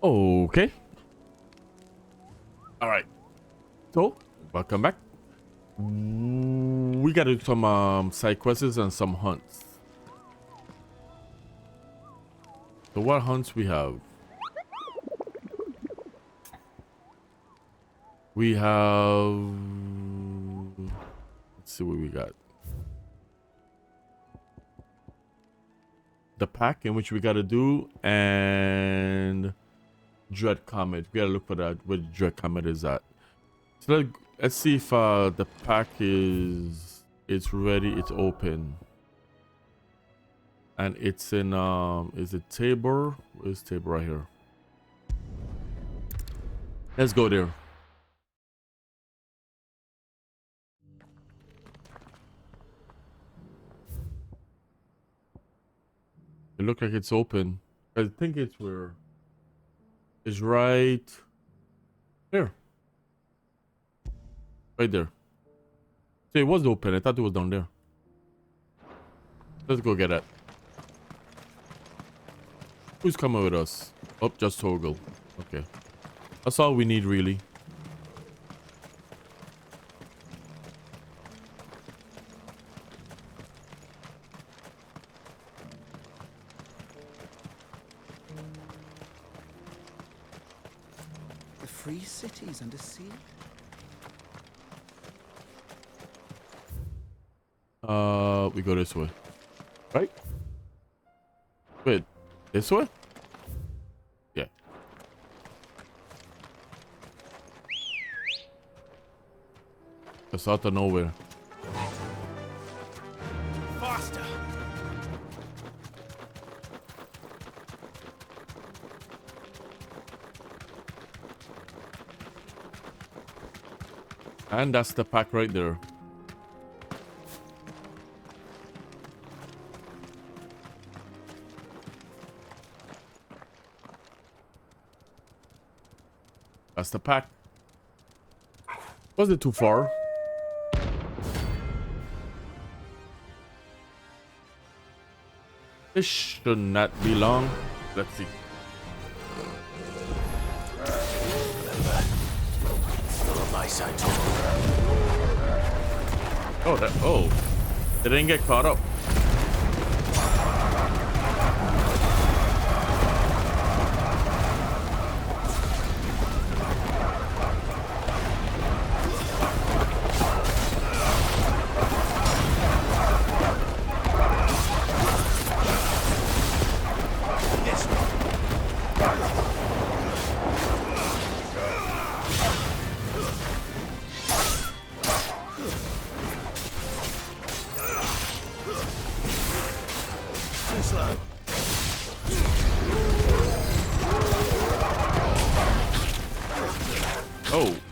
Okay. All right. So, welcome back. We gotta do some side quests and some hunts. So what hunts we have? We have... Let's see what we got. The pack in which we gotta do, and Dread Comet. We gotta look for that, where Dread Comet is at. So let's see if the pack is... It's ready, it's open. And it's in, is it Tabor? Where's Tabor? Right here. Let's go there. It looks like it's open. I think it's where... It's right... Here. Right there. So it was open. I thought it was down there. Let's go get it. Who's coming with us? Oh, just Toggle. Okay. That's all we need, really. The free cities under siege? We go this way. Right? Wait, this way? Yeah. It's out of nowhere. Faster! And that's the pack right there. That's the pack. Was it too far? This should not be long. Let's see. Still on my side, Oh, they didn't get caught up.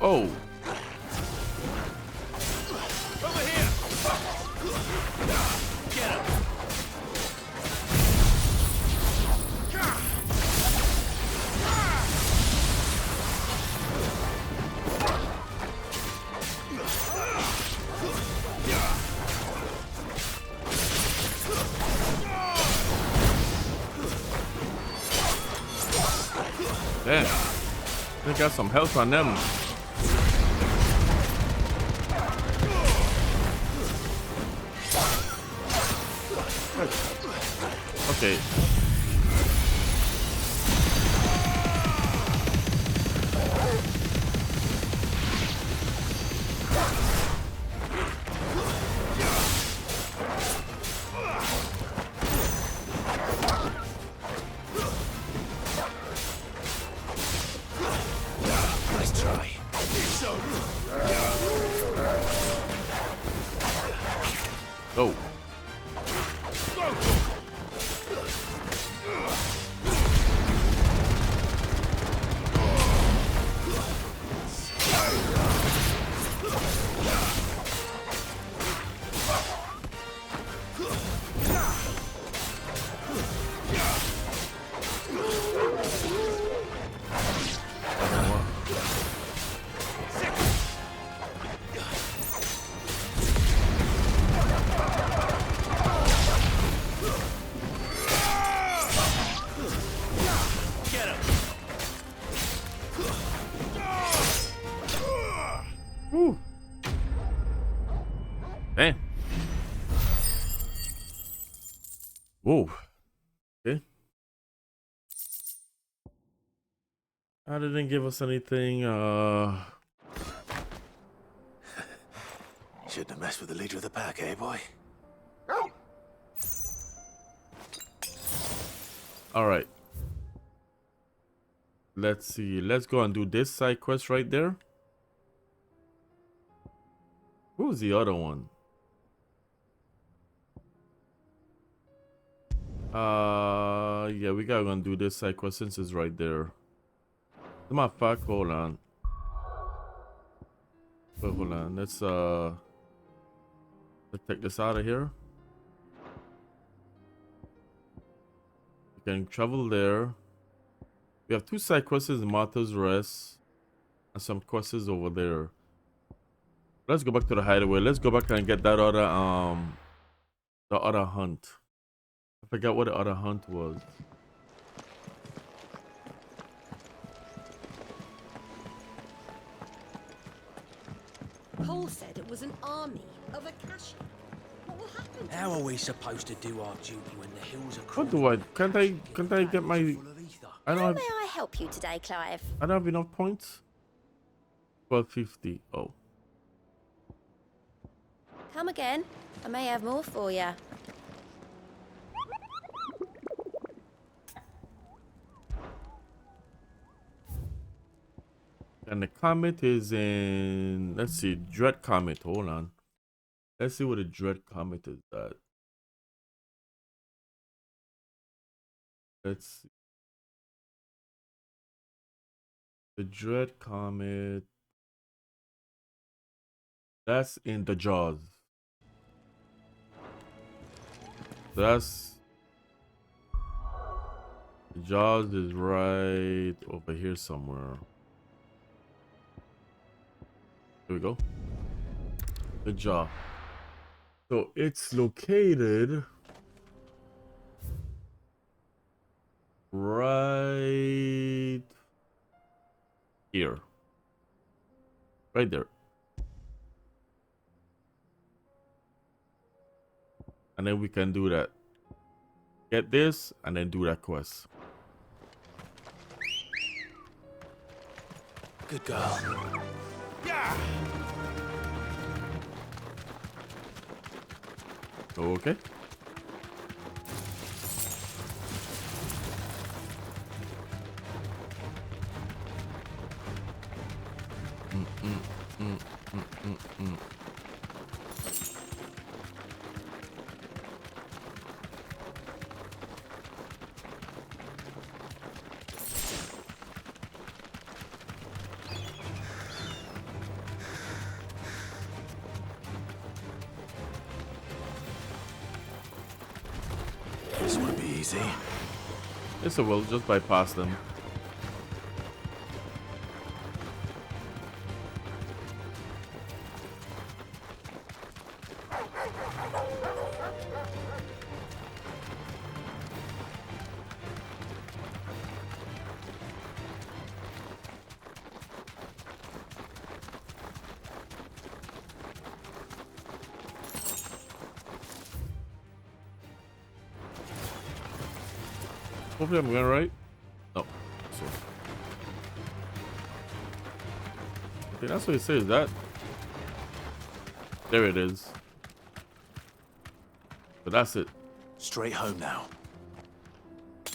Oh. Over here! Get him! Damn. They got some health on them. Okay. Nice try. Oh. I didn't give us anything. Shouldn't have messed with the leader of the pack, eh, boy? All right. Let's see. Let's go and do this side quest right there. What was the other one? Yeah, we gotta go and do this side quest since it's right there. As a matter of fact, hold on. Wait, hold on. Let's take this out of here. We can travel there. We have 2 side quests in Martha's Rest and some quests over there. Let's go back to the hideaway. Let's go back and get that other the other hunt. I forgot what the other hunt was. Paul said it was an army of Akashi. What will happen to How are we supposed to do our duty when the hills are What do I? Can't I get my? I don't How have. may I help you today, Clive? I don't have enough points. 1250. Oh. Come again. I may have more for you. And the comet is in. Let's see. Dread Comet. Hold on. Let's see what the Dread Comet is at. Let's see. The Dread Comet. That's in the Jaws. So that's. The Jaws is right over here somewhere. Here we go. The Jaw. So it's located right here. Right there. And then we can do that. Get this and then do that quest. Good girl. Yeah. Okay. This won't be easy. Yes, it will. Just bypass them. Hopefully I'm going right. No. So. Okay, that's what it says. That. There it is. But that's it. Straight home now.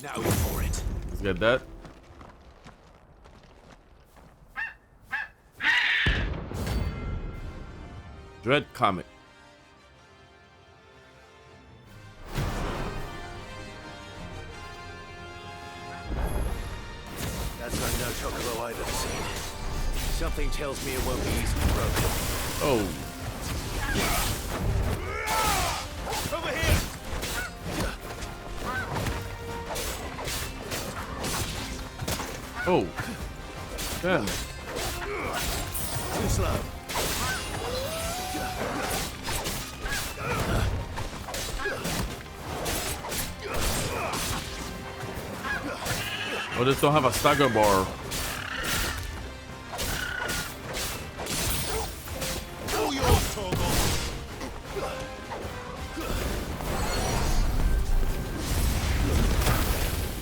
Now you're for it. Let's get that. Dread Comet. That's not no chocobo I've ever seen. Something tells me it won't be easily broken. Oh. Over here! Oh. Damn. Too slow. Oh, this don't have a stagger bar. All yours, Torgal.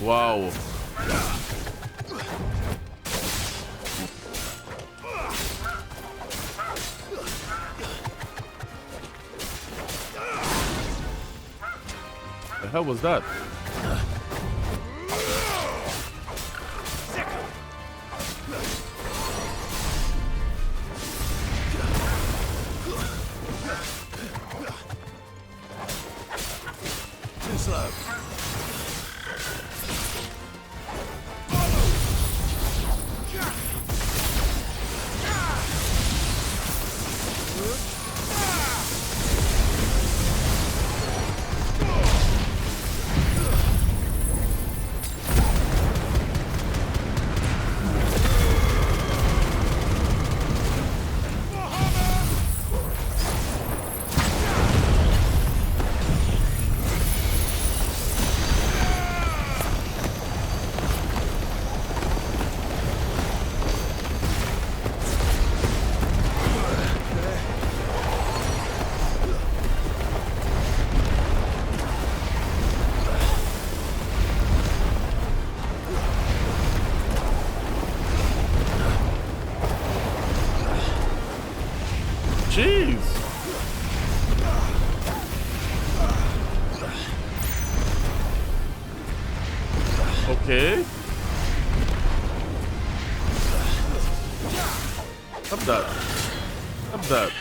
Wow. hell was that? Too slow. Jeez. Okay. Stop that. Stop that.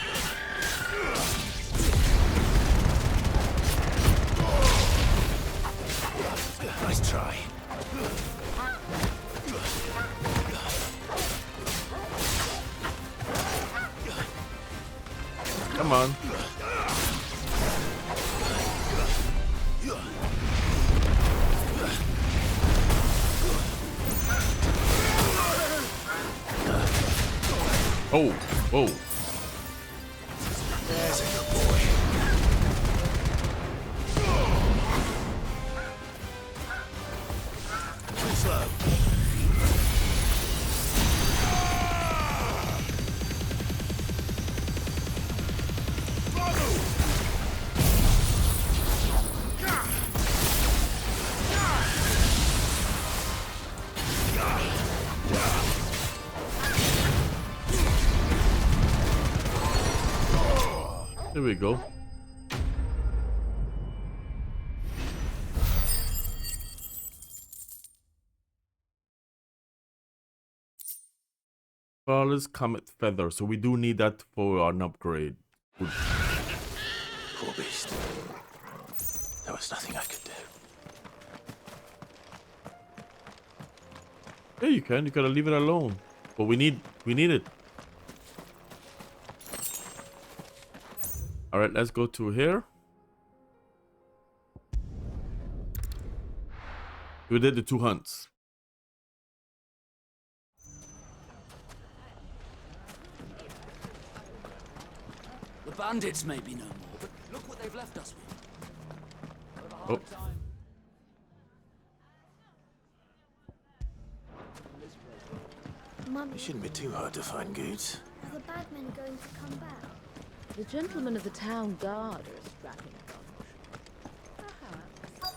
Nice try. Come on. Oh, oh. There's a good boy. Too slow. Here we go. Flawless Comet Feather. So we do need that for an upgrade. Good. Poor beast. There was nothing I could do. Yeah, you can. You gotta leave it alone. But we need it. All right, let's go to here. We did the 2 hunts. The bandits may be no more, but look what they've left us with. Oh. Mummy, It shouldn't be too hard to find goods. are the bagmen going to come back? The gentlemen of the town guard are strapping a bunch.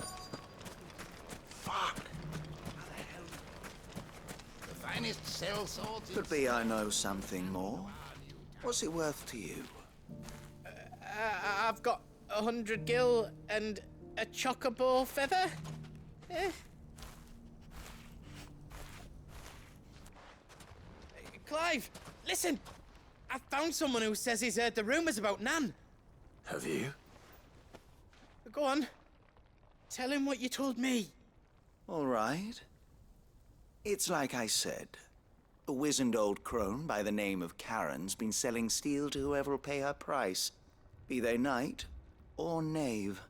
Fuck. The finest cell swords. Could be I know something more. What's it worth to you? I've got 100 gil and a chocobo feather. Clive, listen! I found someone who says he's heard the rumors about Nan. Have you? Go on. Tell him what you told me. All right. It's like I said. A wizened old crone by the name of Karen's been selling steel to whoever'll pay her price, be they knight or knave.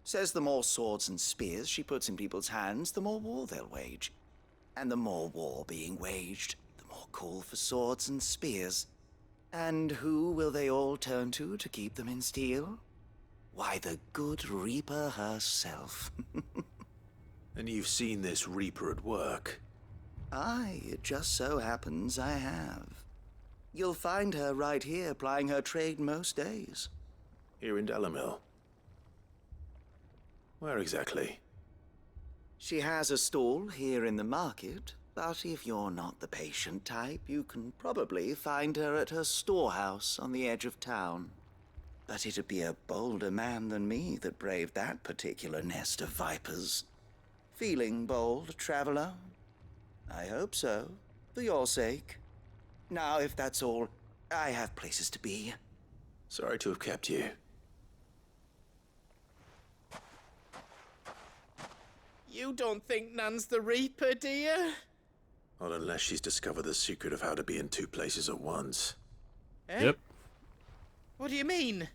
Says the more swords and spears she puts in people's hands, the more war they'll wage. And the more war being waged, the more call for swords and spears. And who will they all turn to keep them in steel? Why, the good Reaper herself. And you've seen this Reaper at work. Aye, it just so happens I have. You'll find her right here plying her trade most days. Here in Delamil. Where exactly? She has a stall here in the market, but if you're not the patient type, you can probably find her at her storehouse on the edge of town. But it'd be a bolder man than me that braved that particular nest of vipers. Feeling bold, traveler? I hope so, for your sake. Now, if that's all, I have places to be. Sorry to have kept you. You don't think Nan's the Reaper, do you? Not unless she's discovered the secret of how to be in two places at once. Eh? Yep. What do you mean?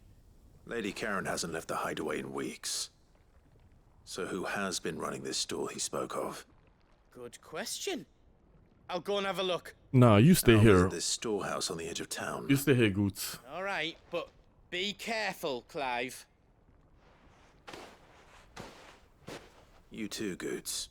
Lady Karen hasn't left the hideaway in weeks. So who has been running this store he spoke of? Good question. I'll go and have a look. Nah, you stay I'll here. visit this storehouse on the edge of town. You stay here, Goots. All right, but be careful, Clive. You too, Goots.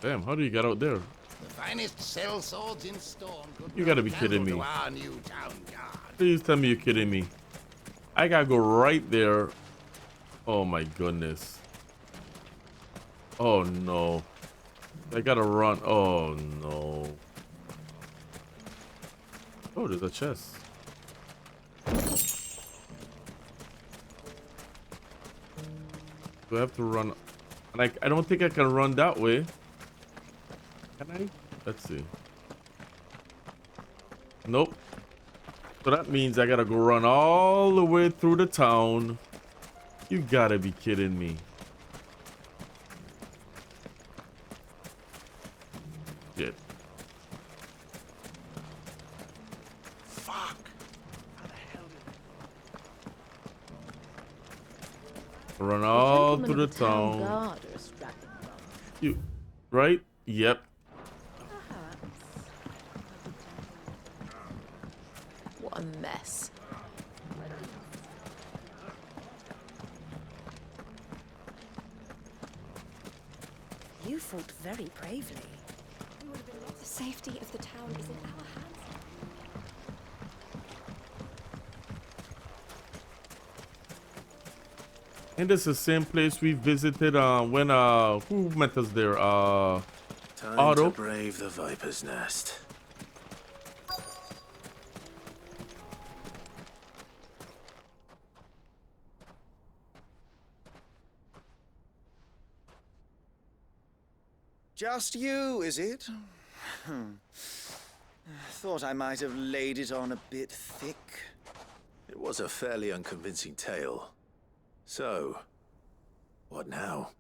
Damn, how do you get out there? The finest sell swords in Storm. You gotta be kidding me. To our new town guard. Please tell me you're kidding me. I gotta go right there. Oh my goodness. Oh no. I gotta run. Oh no. Oh, there's a chest. Do I have to run? And I don't think I can run that way. Can I? Let's see. Nope. So that means I gotta go run all the way through the town. You gotta be kidding me. Shit. Fuck. How the hell did Run all Gentlemen through the of town town. guard are strapping along. You, right? Yep. What a mess. You fought very bravely. The safety of the town is in our hands. And this is the same place we visited when who met us there? Time Otto. to brave the Viper's Nest. Just you, is it? Thought I might have laid it on a bit thick. It was a fairly unconvincing tale. So, what now?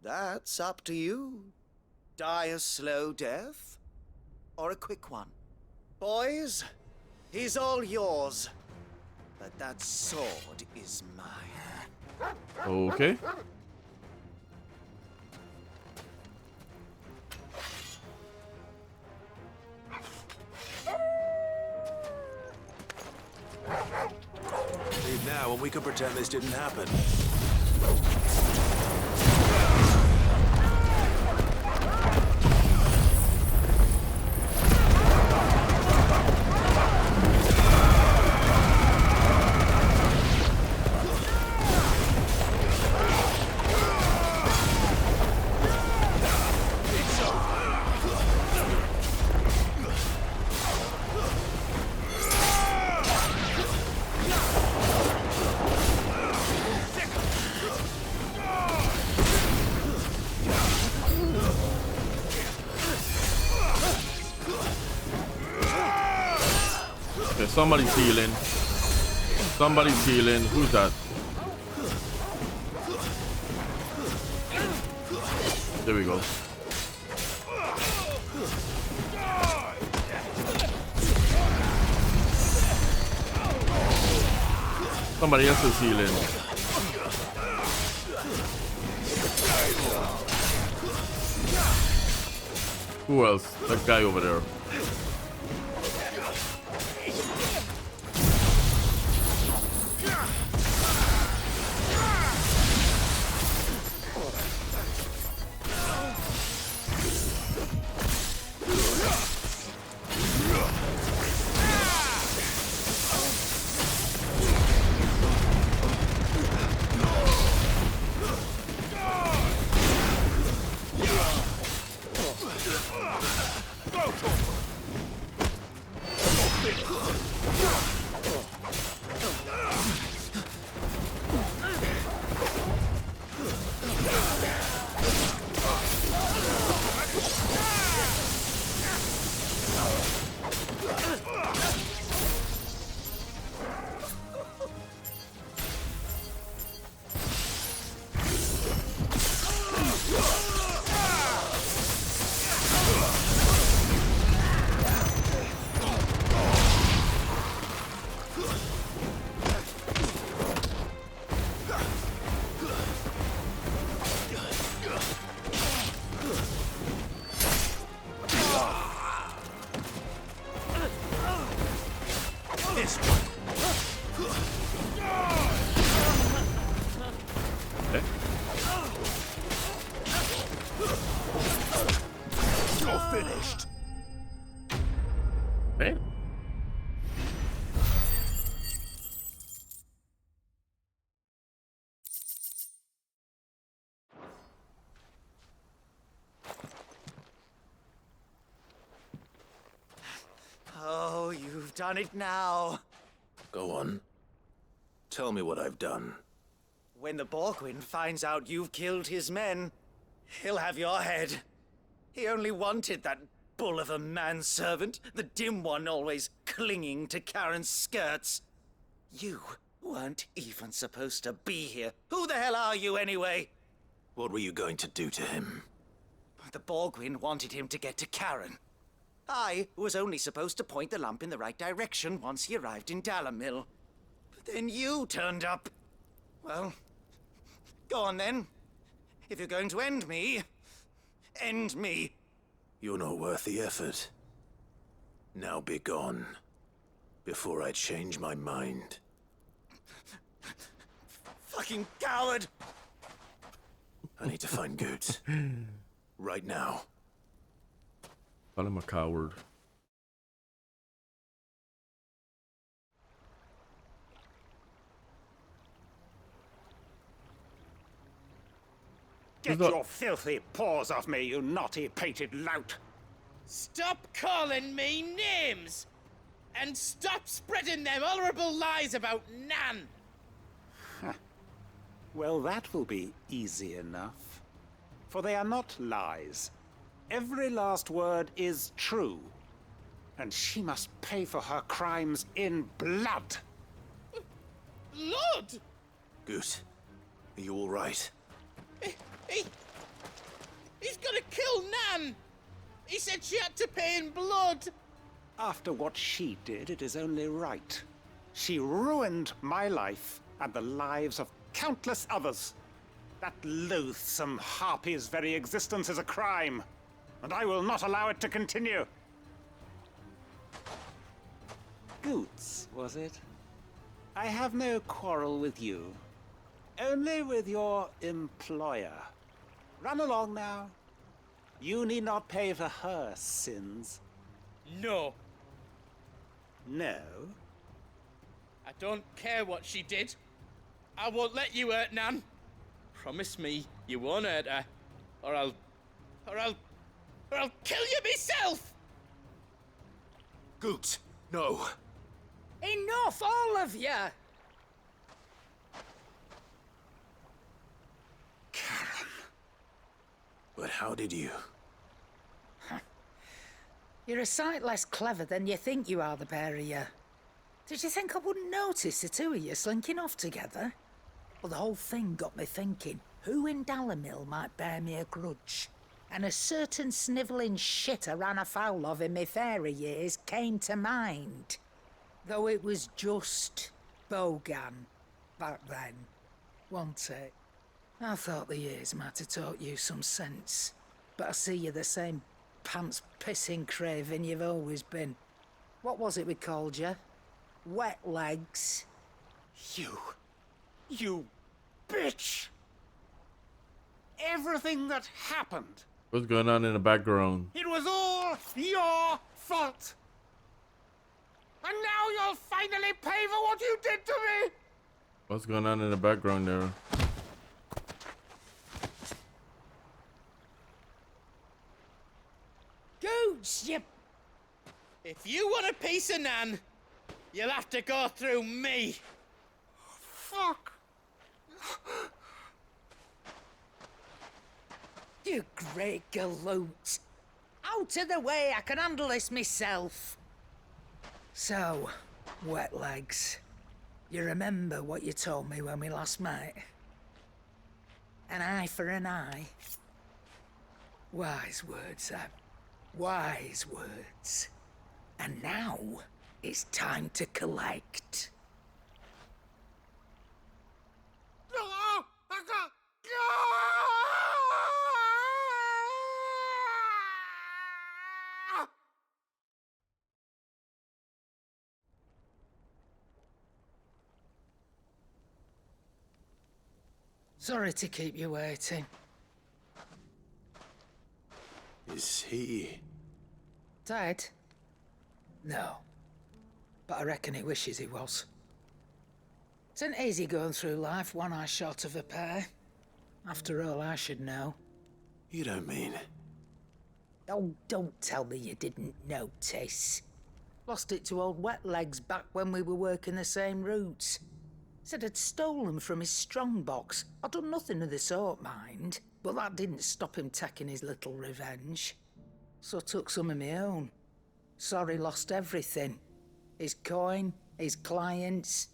That's up to you. Die a slow death, or a quick one. Boys, he's all yours. But that sword is mine. Okay. Leave now and we can pretend this didn't happen. Okay, somebody's healing. Somebody's healing. Who's that? There we go. Somebody else is healing. Who else? That guy over there. finished. Damn. Oh, you've done it now. Go on. Tell me what I've done. When the Borgwyn finds out you've killed his men, he'll have your head. He only wanted that bull of a manservant, the dim one always clinging to Karen's skirts. You weren't even supposed to be here. Who the hell are you anyway? What were you going to do to him? The Borgwyn wanted him to get to Karen. I was only supposed to point the lamp in the right direction once he arrived in Dalamil. But then you turned up. Well, go on then. If you're going to end me, end me. You're not worth the effort. Now be gone, before I change my mind. Fucking coward! I need to find Goetz. Right now. Call him a coward. Get your filthy paws off me, you naughty painted lout! Stop calling me names! And stop spreading them horrible lies about Nan! Well, that will be easy enough. For they are not lies. Every last word is true. And she must pay for her crimes in blood. Blood? Goetz, are you all right? He's gonna kill Nan! He said she had to pay in blood! After what she did, it is only right. She ruined my life and the lives of countless others. That loathsome harpy's very existence is a crime, and I will not allow it to continue. Goetz, was it? I have no quarrel with you. Only with your employer. Run along now. You need not pay for her sins. No. No? I don't care what she did. I won't let you hurt Nan. Promise me you won't hurt her, or I'll kill you myself! Goetz, no. Enough, all of you! Karen. But how did you? You're a sight less clever than you think you are, the pair of you. Did you think I wouldn't notice the two of you slinking off together? Well, the whole thing got me thinking, who in Dalamil might bear me a grudge? And a certain snivelling shit I ran afoul of in my fairy years came to mind. Though it was just Bogan back then, wasn't it? I thought the years might have taught you some sense, but I see you're the same pants-pissing craven you've always been. What was it we called you? Wet legs? You bitch! Everything that happened, What's going on in the background? it was all your fault! And now you'll finally pay for what you did to me! What's going on in the background there? Gooch, you... If you want a piece of Nan, you'll have to go through me. Fuck! You great galoot. Out of the way, I can handle this myself. So, wet legs. You remember what you told me when we last met? An eye for an eye. Wise words, Ab. Wise words. And now, it's time to collect. Sorry to keep you waiting. Is he Dead? No. But I reckon he wishes he was. It ain't easy going through life one eye short of a pair. After all, I should know. You don't mean... Oh, don't tell me you didn't notice. Lost it to old Wet Legs back when we were working the same routes. Said I'd stolen from his strongbox. I'd done nothing of the sort, mind. But that didn't stop him taking his little revenge. So I took some of my own. Sorry, lost everything. His coin, his clients.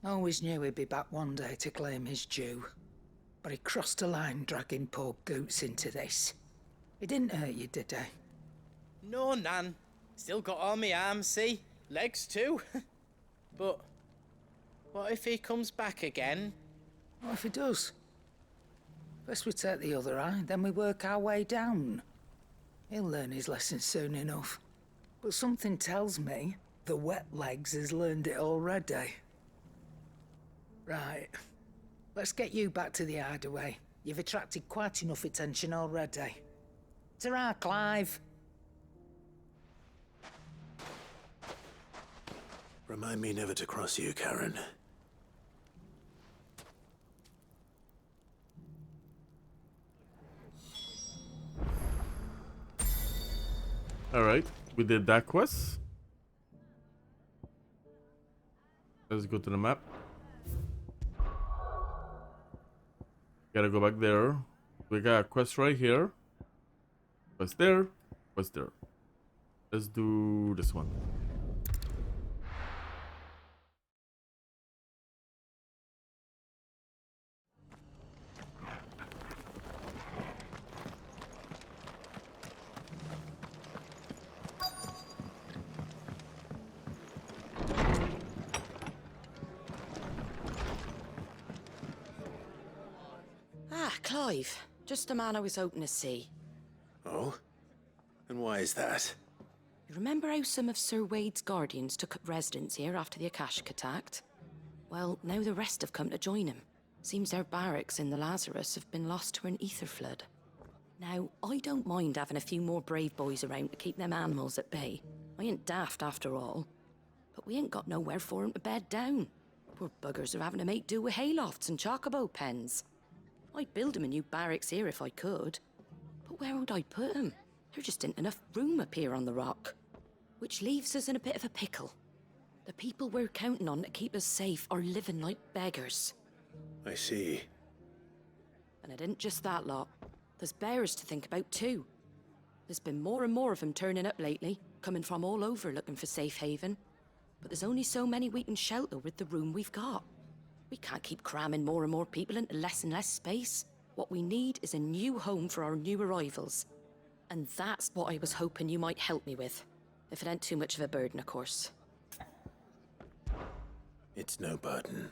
Always knew he'd be back one day to claim his due. But he crossed a line dragging poor Goots into this. He didn't hurt you, did he? No, Nan. Still got all my arms, see? Legs too. But what if he comes back again? What if he does? First we take the other eye, then we work our way down. He'll learn his lesson soon enough. But something tells me the Wet Legs has learned it already. Right. Let's get you back to the hideaway. You've attracted quite enough attention already. Ta-ra, Clive. Remind me never to cross you, Karen. Alright, we did that quest. Let's go to the map. Gotta go back there. We got a quest right here. Quest there. Quest there. Let's do this one. Ah, Clive. Just the man I was hoping to see. Oh? And why is that? You remember how some of Sir Wade's guardians took up residence here after the Akashic attacked? Well, now the rest have come to join him. Seems their barracks in the Lazarus have been lost to an ether flood. Now, I don't mind having a few more brave boys around to keep them animals at bay. I ain't daft after all. But we ain't got nowhere for 'em to bed down. Poor buggers are having to make do with haylofts and chocobo pens. I'd build 'em a new barracks here if I could. But where would I put 'em? There just ain't enough room up here on the rock. Which leaves us in a bit of a pickle. The people we're counting on to keep us safe are living like beggars. I see. And it ain't just that lot. There's bears to think about too. There's been more and more of them turning up lately, coming from all over looking for safe haven. But there's only so many we can shelter with the room we've got. We can't keep cramming more and more people into less and less space. What we need is a new home for our new arrivals. And that's what I was hoping you might help me with. If it ain't too much of a burden, of course. It's no burden.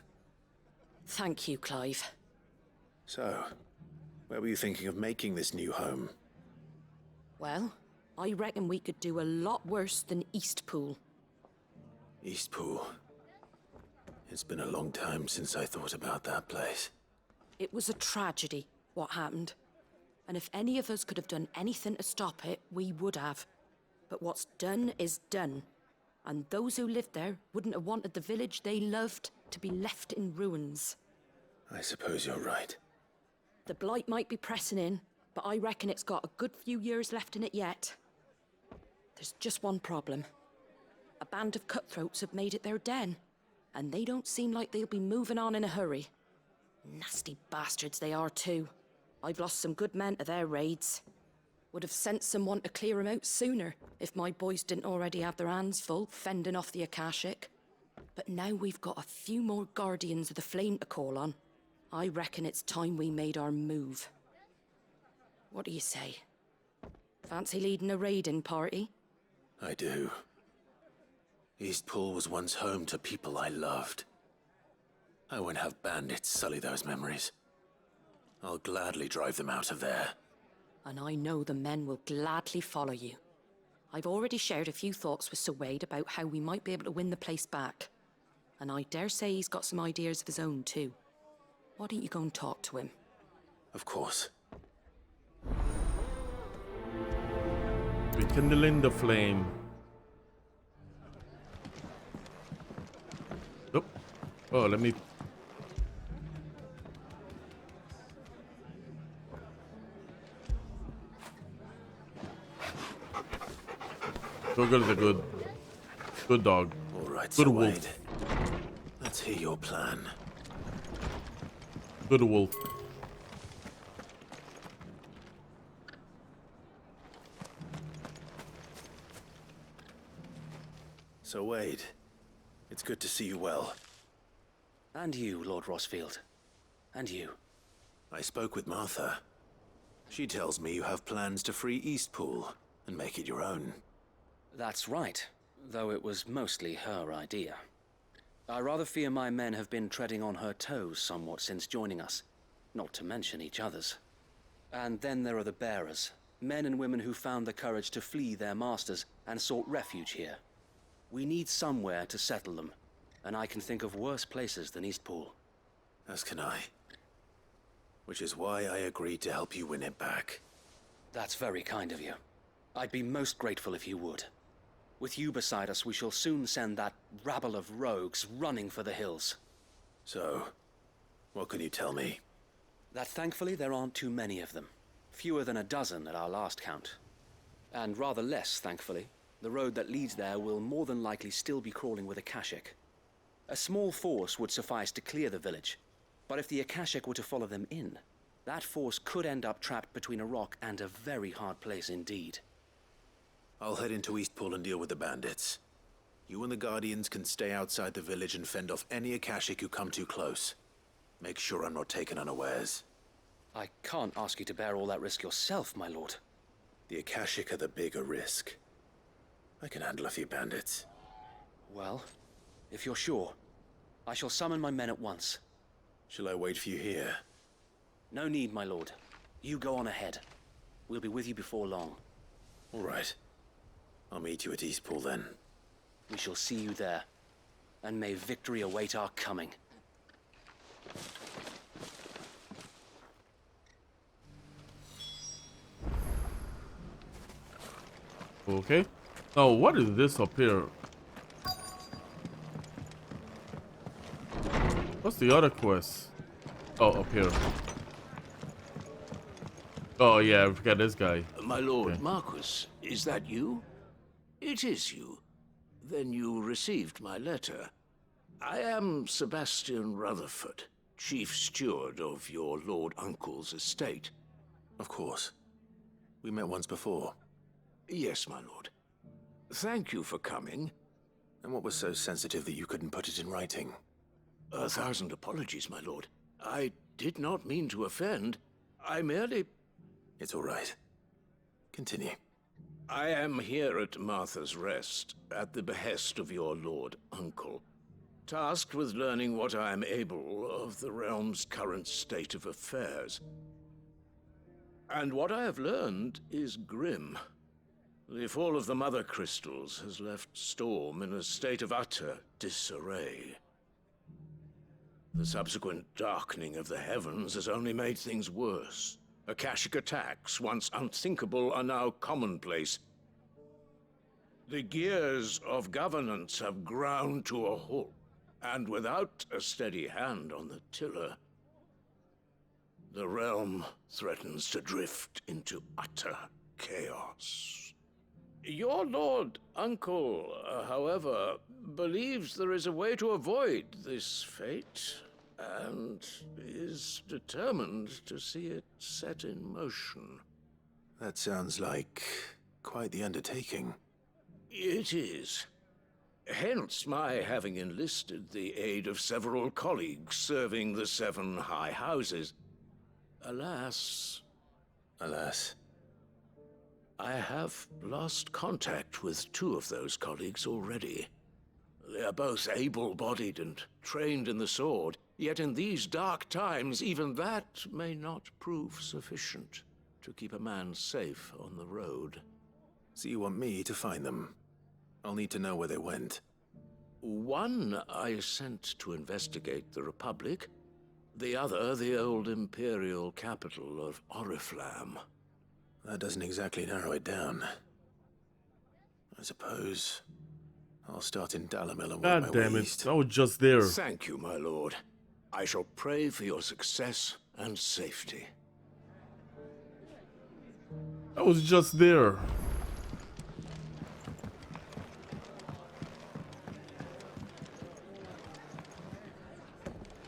Thank you, Clive. So, where were you thinking of making this new home? Well, I reckon we could do a lot worse than Eastpool. Eastpool. It's been a long time since I thought about that place. It was a tragedy, what happened. And if any of us could have done anything to stop it, we would have. But what's done is done. And those who lived there wouldn't have wanted the village they loved to be left in ruins. I suppose you're right. The blight might be pressing in, but I reckon it's got a good few years left in it yet. There's just one problem. A band of cutthroats have made it their den, and they don't seem like they'll be moving on in a hurry. Nasty bastards they are too. I've lost some good men to their raids. Would have sent someone to clear 'em out sooner if my boys didn't already have their hands full fending off the Akashic. But now we've got a few more Guardians of the Flame to call on. I reckon it's time we made our move. What do you say? Fancy leading a raiding party? I do. Eastpool was once home to people I loved. I won't have bandits sully those memories. I'll gladly drive them out of there. And I know the men will gladly follow you. I've already shared a few thoughts with Sir Wade about how we might be able to win the place back. And I dare say he's got some ideas of his own too. Why don't you go and talk to him? Of course. Rekindling the flame. Nope. Oh, let me. Sugar is a good dog. All right, Good Sir wolf. Wade. Let's hear your plan. Good wolf. So Wade, it's good to see you well. And you, Lord Rossfield. And you. I spoke with Martha. She tells me you have plans to free Eastpool and make it your own. That's right, though it was mostly her idea. I rather fear my men have been treading on her toes somewhat since joining us, not to mention each other's. And then there are the bearers, men and women who found the courage to flee their masters and sought refuge here. We need somewhere to settle them, and I can think of worse places than Eastpool. As can I. Which is why I agreed to help you win it back. That's very kind of you. I'd be most grateful if you would. With you beside us, we shall soon send that rabble of rogues running for the hills. So, what can you tell me? That thankfully there aren't too many of them. Fewer than a dozen at our last count. And rather less, thankfully. The road that leads there will more than likely still be crawling with Akashic. A small force would suffice to clear the village, but if the Akashic were to follow them in, that force could end up trapped between a rock and a very hard place indeed. I'll head into Eastpool and deal with the bandits. You and the Guardians can stay outside the village and fend off any Akashic who come too close. Make sure I'm not taken unawares. I can't ask you to bear all that risk yourself, my lord. The Akashic are the bigger risk. I can handle a few bandits. Well, if you're sure, I shall summon my men at once. Shall I wait for you here? No need, my lord. You go on ahead. We'll be with you before long. All right. I'll meet you at Eastpool then. We shall see you there. And may victory await our coming. Okay. Oh, what is this up here? What's the other quest? Oh, up here. Oh yeah, I forgot this guy. My lord, Okay. Marquis, is that you? It is you. Then you received my letter. I am Sebastian Rutherford, chief steward of your lord uncle's estate. Of course. We met once before. Yes, my lord. Thank you for coming. And what was so sensitive that you couldn't put it in writing? 1,000 apologies, my lord. I did not mean to offend. I merely... It's all right. Continue. I am here at Martha's Rest, at the behest of your lord uncle, tasked with learning what I am able of the realm's current state of affairs. And what I have learned is grim. The fall of the Mother Crystals has left Storm in a state of utter disarray. The subsequent darkening of the heavens has only made things worse. Akashic attacks, once unthinkable, are now commonplace. The gears of governance have ground to a halt, and without a steady hand on the tiller, the realm threatens to drift into utter chaos. Your lord uncle, however, believes there is a way to avoid this fate, and is determined to see it set in motion. That sounds like quite the undertaking. It is. Hence my having enlisted the aid of several colleagues serving the 7 high houses. Alas, I have lost contact with 2 of those colleagues already. They are both able-bodied and trained in the sword, yet in these dark times, even that may not prove sufficient to keep a man safe on the road. So you want me to find them? I'll need to know where they went. One I sent to investigate the Republic, the other the old Imperial capital of Oriflamme. That doesn't exactly narrow it down. I suppose I'll start in Dalamil and work my God way damn it. east. I was just there. Thank you, my lord. I shall pray for your success and safety. I was just there.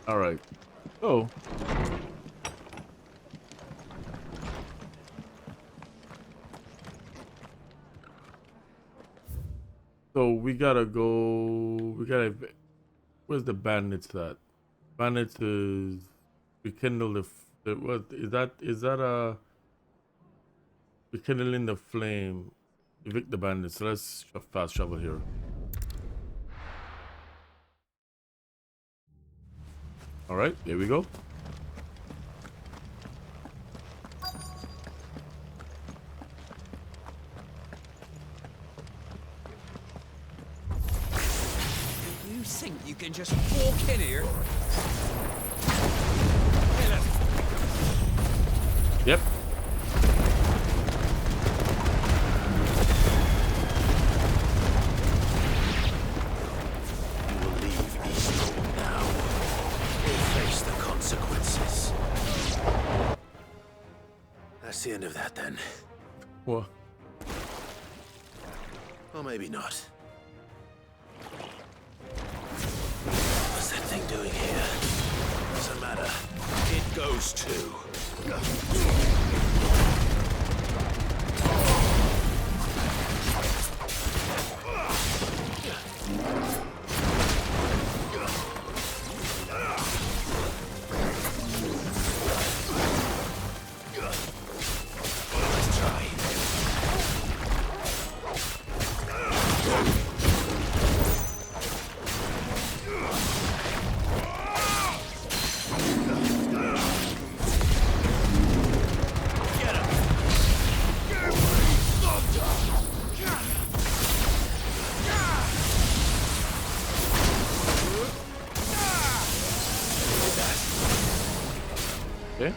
All right. Oh. So we gotta go. Where's the bandits at? Bandits is rekindle the what is that? Is that a rekindling the flame? Evict the bandits. So let's fast travel here. All right, here we go. You think you can just walk in here? Yep. You will leave Eastbourne now. Or face the consequences. That's the end of that then. What? Or maybe not. What's that thing doing here? Doesn't matter. It goes too. Let's try. Okay.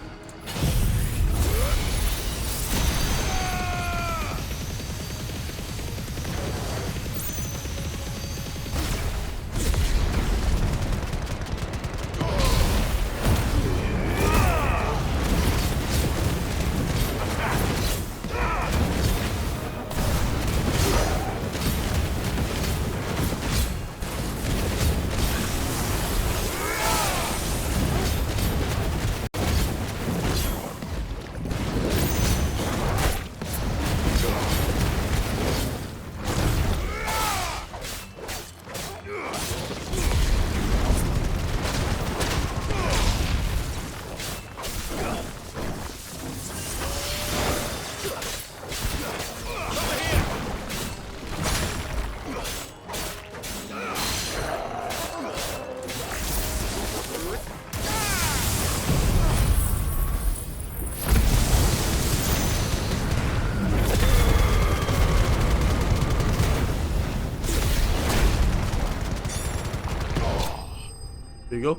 There you go.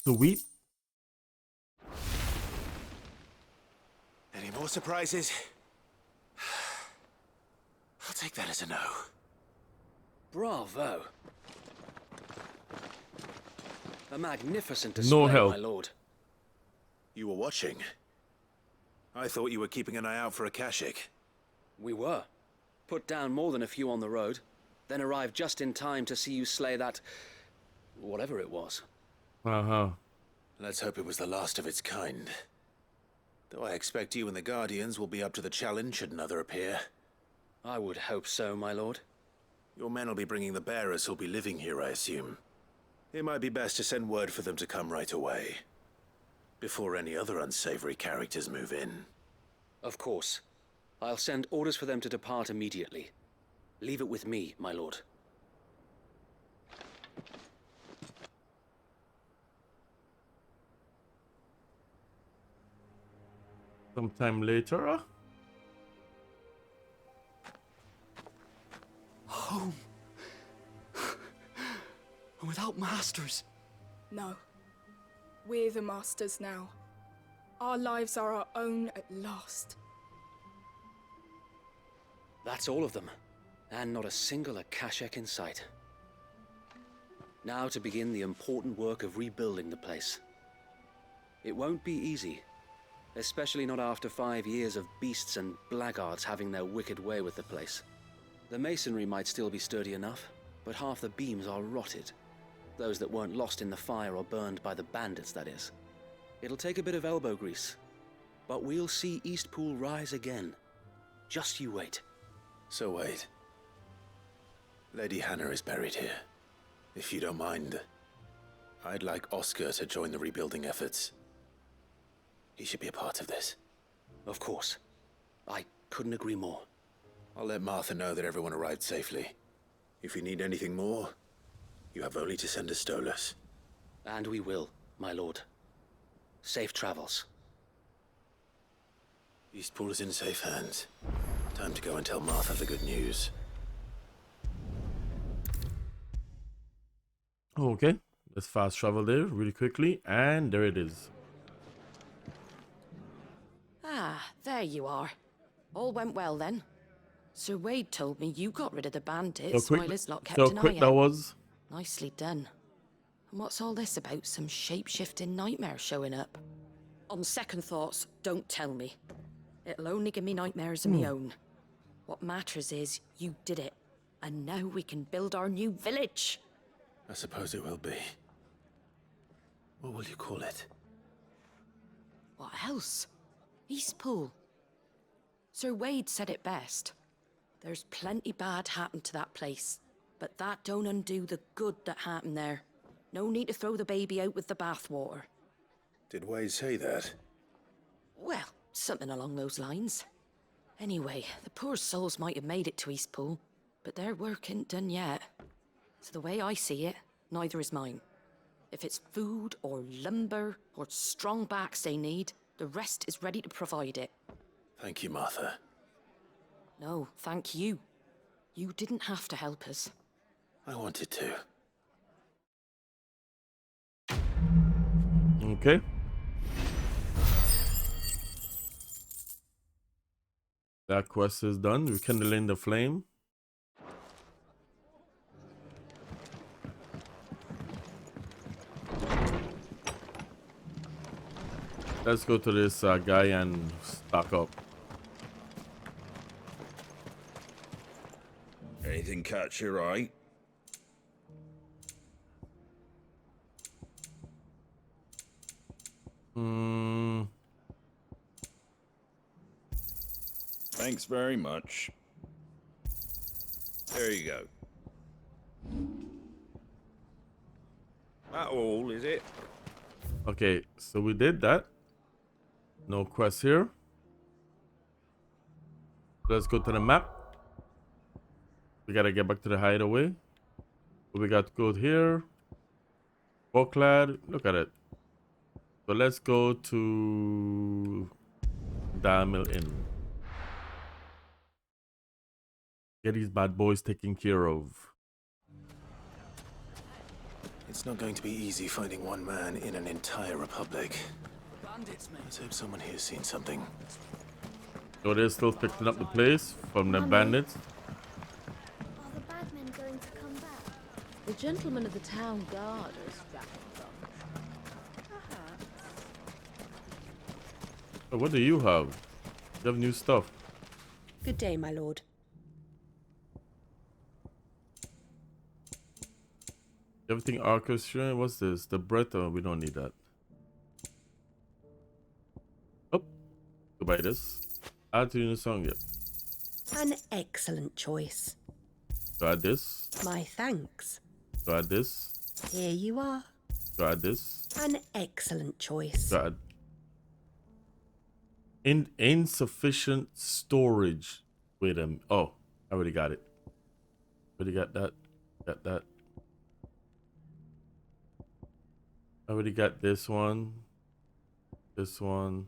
Sweet. Any more surprises? I'll take that as a no. Bravo. A magnificent No display, help. my lord. You were watching. I thought you were keeping an eye out for a Kashik. We were. Put down more than a few on the road, then arrived just in time to see you slay that... whatever it was. Uh-huh. Let's hope it was the last of its kind. Though I expect you and the Guardians will be up to the challenge should another appear. I would hope so, my lord. Your men will be bringing the bearers who'll be living here, I assume. It might be best to send word for them to come right away. Before any other unsavory characters move in. Of course. I'll send orders for them to depart immediately. Leave it with me, my lord. Sometime later. Home. Without masters. No. We're the masters now. Our lives are our own at last. That's all of them, and not a single Akashak in sight. Now to begin the important work of rebuilding the place. It won't be easy, especially not after 5 years of beasts and blackguards having their wicked way with the place. The masonry might still be sturdy enough, but half the beams are rotted. Those that weren't lost in the fire or burned by the bandits, that is. It'll take a bit of elbow grease, but we'll see Eastpool rise again. Just you wait. So wait. Lady Hannah is buried here. If you don't mind, I'd like Oscar to join the rebuilding efforts. He should be a part of this. Of course. I couldn't agree more. I'll let Martha know that everyone arrived safely. If you need anything more, you have only to send a Stolas. And we will, my lord. Safe travels. Eastpool is in safe hands. Time to go and tell Martha the good news. Okay, let's fast travel there really quickly, and there it is. Ah, there you are. All went well then. Sir Wade told me you got rid of the bandits while his lot kept an eye that out. was. Nicely done. And what's all this about some shape-shifting nightmare showing up? On second thoughts, don't tell me. It'll only give me nightmares of my own. What matters is you did it, and now we can build our new village. I suppose it will be. What will you call it? What else? Eastpool. Sir Wade said it best. There's plenty bad happened to that place, but that don't undo the good that happened there. No need to throw the baby out with the bathwater. Did Wade say that? Well, something along those lines. Anyway, the poor souls might have made it to Eastpool, but their work ain't done yet. So the way I see it, neither is mine. If it's food or lumber or strong backs they need, the rest is ready to provide it. Thank you, Martha. No, thank you. You didn't have to help us. I wanted to. Okay. That quest is done. Rekindling the flame. Let's go to this guy and stock up. Anything catch your eye? Thanks very much. There you go. That all, is it? Okay, so we did that. No quest here. Let's go to the map. We gotta get back to the hideaway. We got good here. Folklad, look at it. So let's go to Diamond Inn. Get these bad boys taken care of. It's not going to be easy finding one man in an entire republic. Bandits, mate. Let's hope someone here's seen something. So they're still picking up the place from the bandits. Are the bad men going to come back? The gentlemen of the town guard are strapping a bunch. Perhaps. Oh, what do you have? You have new stuff. Good day, my lord. Everything orchestra. What's this? The breath? Oh, we don't need that. Oh, go buy this. Add to the song. Yep. An excellent choice. Go add this. My thanks. Go add this. Here you are. Go add this. An excellent choice. Go add. Insufficient storage. Wait a minute. Oh, I already got it. Already got that. Got that. I already got this one. This one.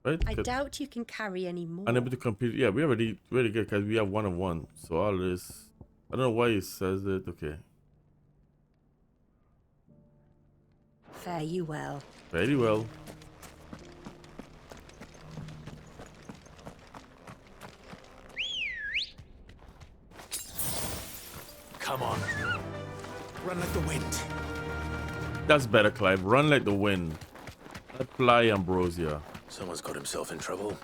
Right? I doubt you can carry any more. Unable to compete. Yeah, we already good because we have 1 of 1. So all this. I don't know why it says it. Okay. Fare you well. Very well. Come on. Run like the wind. That's better, Clive. Run like the wind. Apply Ambrosia. Someone's got himself in trouble.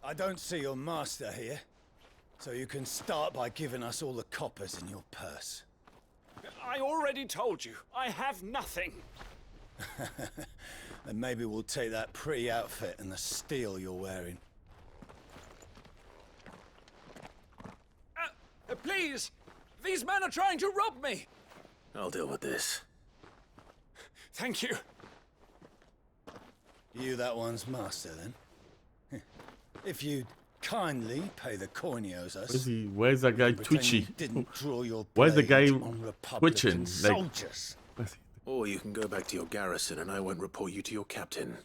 I don't see your master here, so you can start by giving us all the coppers in your purse. I already told you, I have nothing. Then maybe we'll take that pretty outfit and the steel you're wearing. Please! These men are trying to rob me! I'll deal with this. Thank you. You that one's master, then? If you'd kindly pay the coin he owes us... Where's that guy pretend twitchy? you didn't draw your Where's the guy blade on Republican twitching? Like, soldiers. Or you can go back to your garrison and I won't report you to your captain.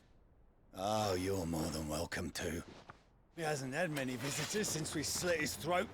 Oh, you're more than welcome to. He hasn't had many visitors since we slit his throat.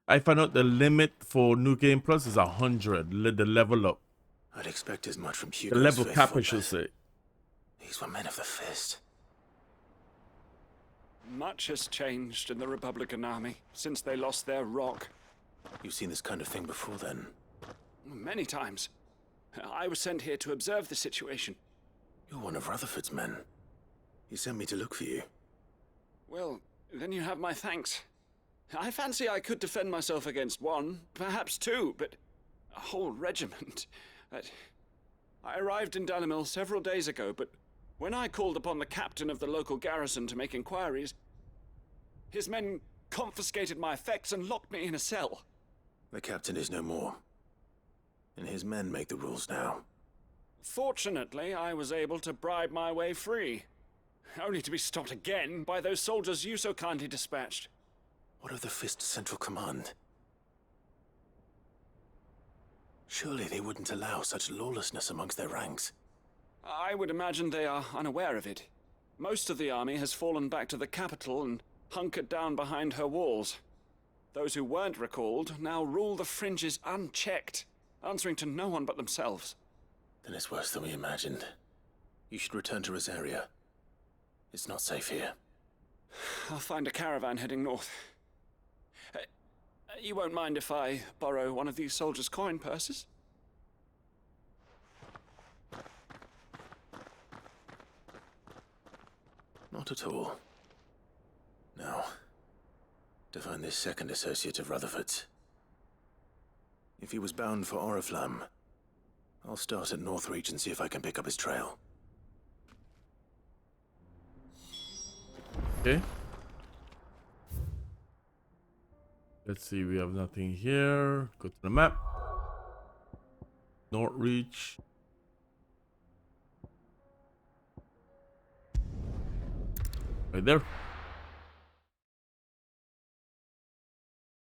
I found out the limit for New Game Plus is 100. The level up. I'd expect as much from The Hugo's level faithful, cap, I should but say. These were men of the fist. Much has changed in the Republican Army since they lost their rock. You've seen this kind of thing before, then? Many times. I was sent here to observe the situation. You're one of Rutherford's men. He sent me to look for you. Well, then you have my thanks. I fancy I could defend myself against one, perhaps two, but a whole regiment. I arrived in Dalimil several days ago, but when I called upon the captain of the local garrison to make inquiries, his men confiscated my effects and locked me in a cell. The captain is no more, and his men make the rules now. Fortunately, I was able to bribe my way free, only to be stopped again by those soldiers you so kindly dispatched. What of the Fist Central Command? Surely they wouldn't allow such lawlessness amongst their ranks. I would imagine they are unaware of it. Most of the army has fallen back to the capital and hunkered down behind her walls. Those who weren't recalled now rule the fringes unchecked, answering to no one but themselves. Then it's worse than we imagined. You should return to Rosaria. It's not safe here. I'll find a caravan heading north. You won't mind if I borrow one of these soldiers' coin purses? Not at all. Now, to find this second associate of Rutherford's. If he was bound for Oriflamme, I'll start at Northreach and see if I can pick up his trail. Okay. Let's see, we have nothing here. Go to the map. Northreach. Right there.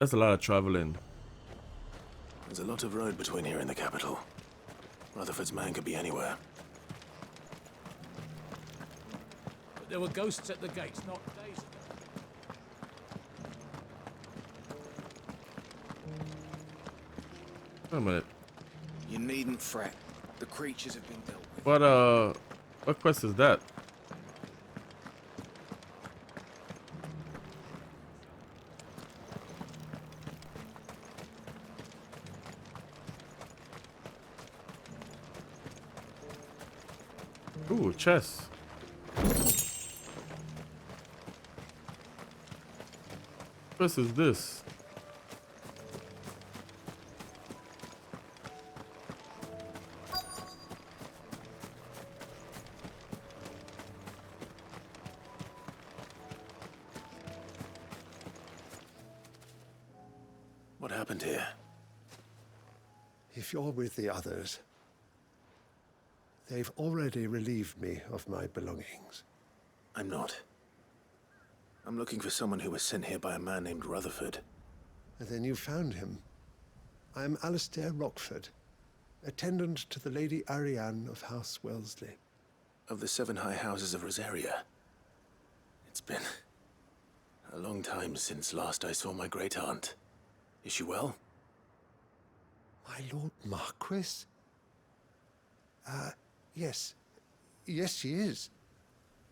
That's a lot of traveling. There's a lot of road between here and the capital. Rutherford's man could be anywhere. But there were ghosts at the gates not days ago. Wait a minute. You needn't fret. The creatures have been dealt with. What quest is that? Ooh, chess. What is this? What happened here? If you're with the others, they've already relieved me of my belongings. I'm not. I'm looking for someone who was sent here by a man named Rutherford. And then you found him. I'm Alistair Rockford, attendant to the Lady Ariane of House Wellesley. Of the 7 high houses of Rosaria. It's been a long time since last I saw my great-aunt. Is she well? My Lord Marquis? Yes. Yes, she is.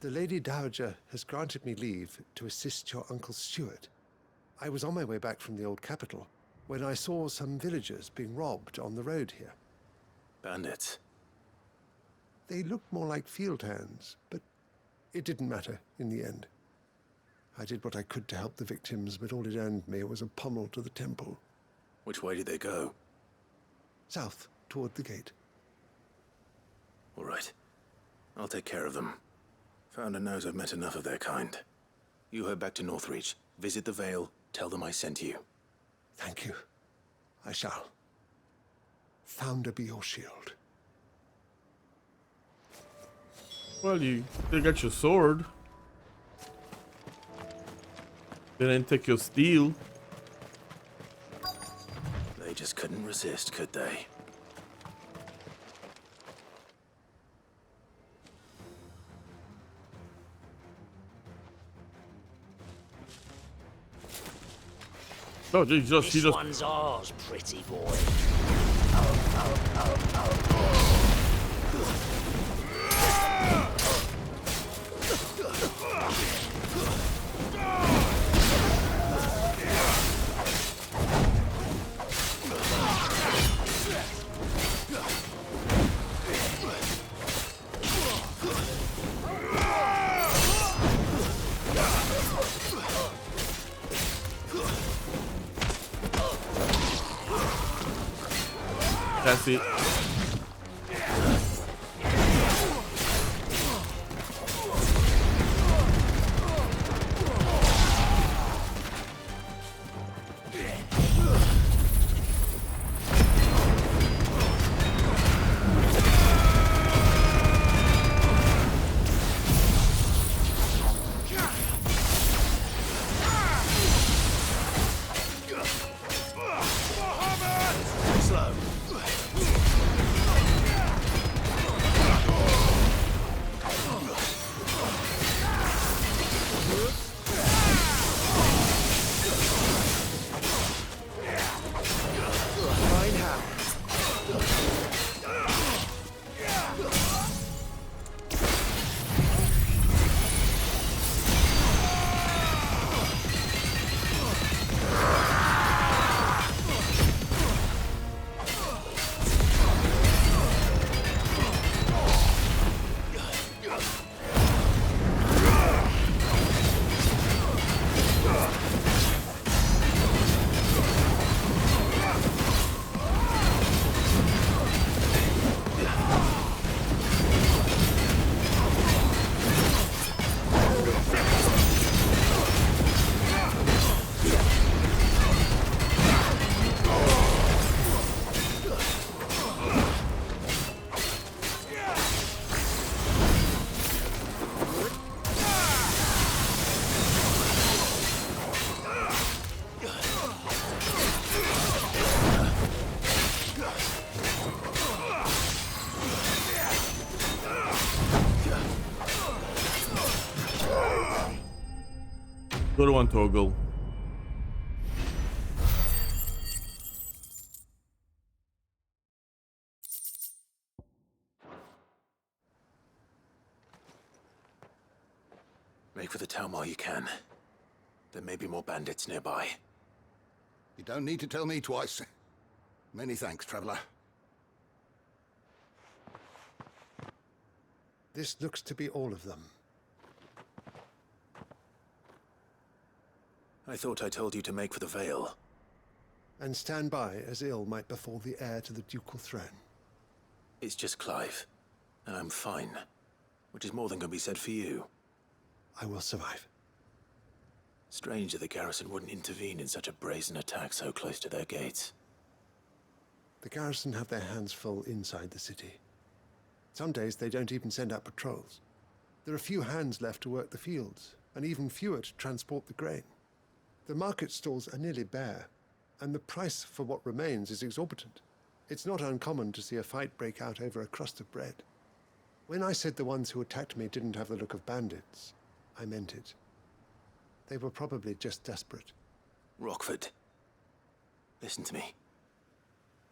The Lady Dowager has granted me leave to assist your Uncle Stuart. I was on my way back from the old capital when I saw some villagers being robbed on the road here. Bandits? They looked more like field hands, but it didn't matter in the end. I did what I could to help the victims, but all it earned me was a pommel to the temple. Which way did they go? South, toward the gate. All right. I'll take care of them. Founder knows I've met enough of their kind. You head back to Northreach, visit the Vale, tell them I sent you. Thank you. I shall. Founder be your shield. Well, you still got your sword. They didn't take your steel. They just couldn't resist, could they? No, she just. One's ours, pretty boy. That's it. Good one, Toggle. Make for the town while you can. There may be more bandits nearby. You don't need to tell me twice. Many thanks, traveler. This looks to be all of them. I thought I told you to make for the Vale. And stand by as ill might befall the heir to the ducal throne. It's just Clive, and I'm fine. Which is more than can be said for you. I will survive. Strange that the garrison wouldn't intervene in such a brazen attack so close to their gates. The garrison have their hands full inside the city. Some days they don't even send out patrols. There are few hands left to work the fields, and even fewer to transport the grain. The market stalls are nearly bare, and the price for what remains is exorbitant. It's not uncommon to see a fight break out over a crust of bread. When I said the ones who attacked me didn't have the look of bandits, I meant it. They were probably just desperate. Rockford, listen to me.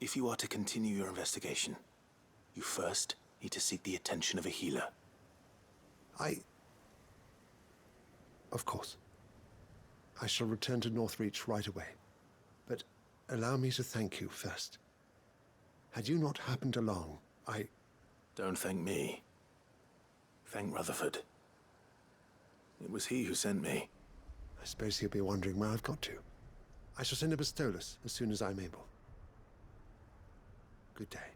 If you are to continue your investigation, you first need to seek the attention of a healer. Of course. I shall return to Northreach right away. But allow me to thank you first. Had you not happened along, Don't thank me. Thank Rutherford. It was he who sent me. I suppose he'll be wondering where I've got to. I shall send a Bastolus as soon as I'm able. Good day.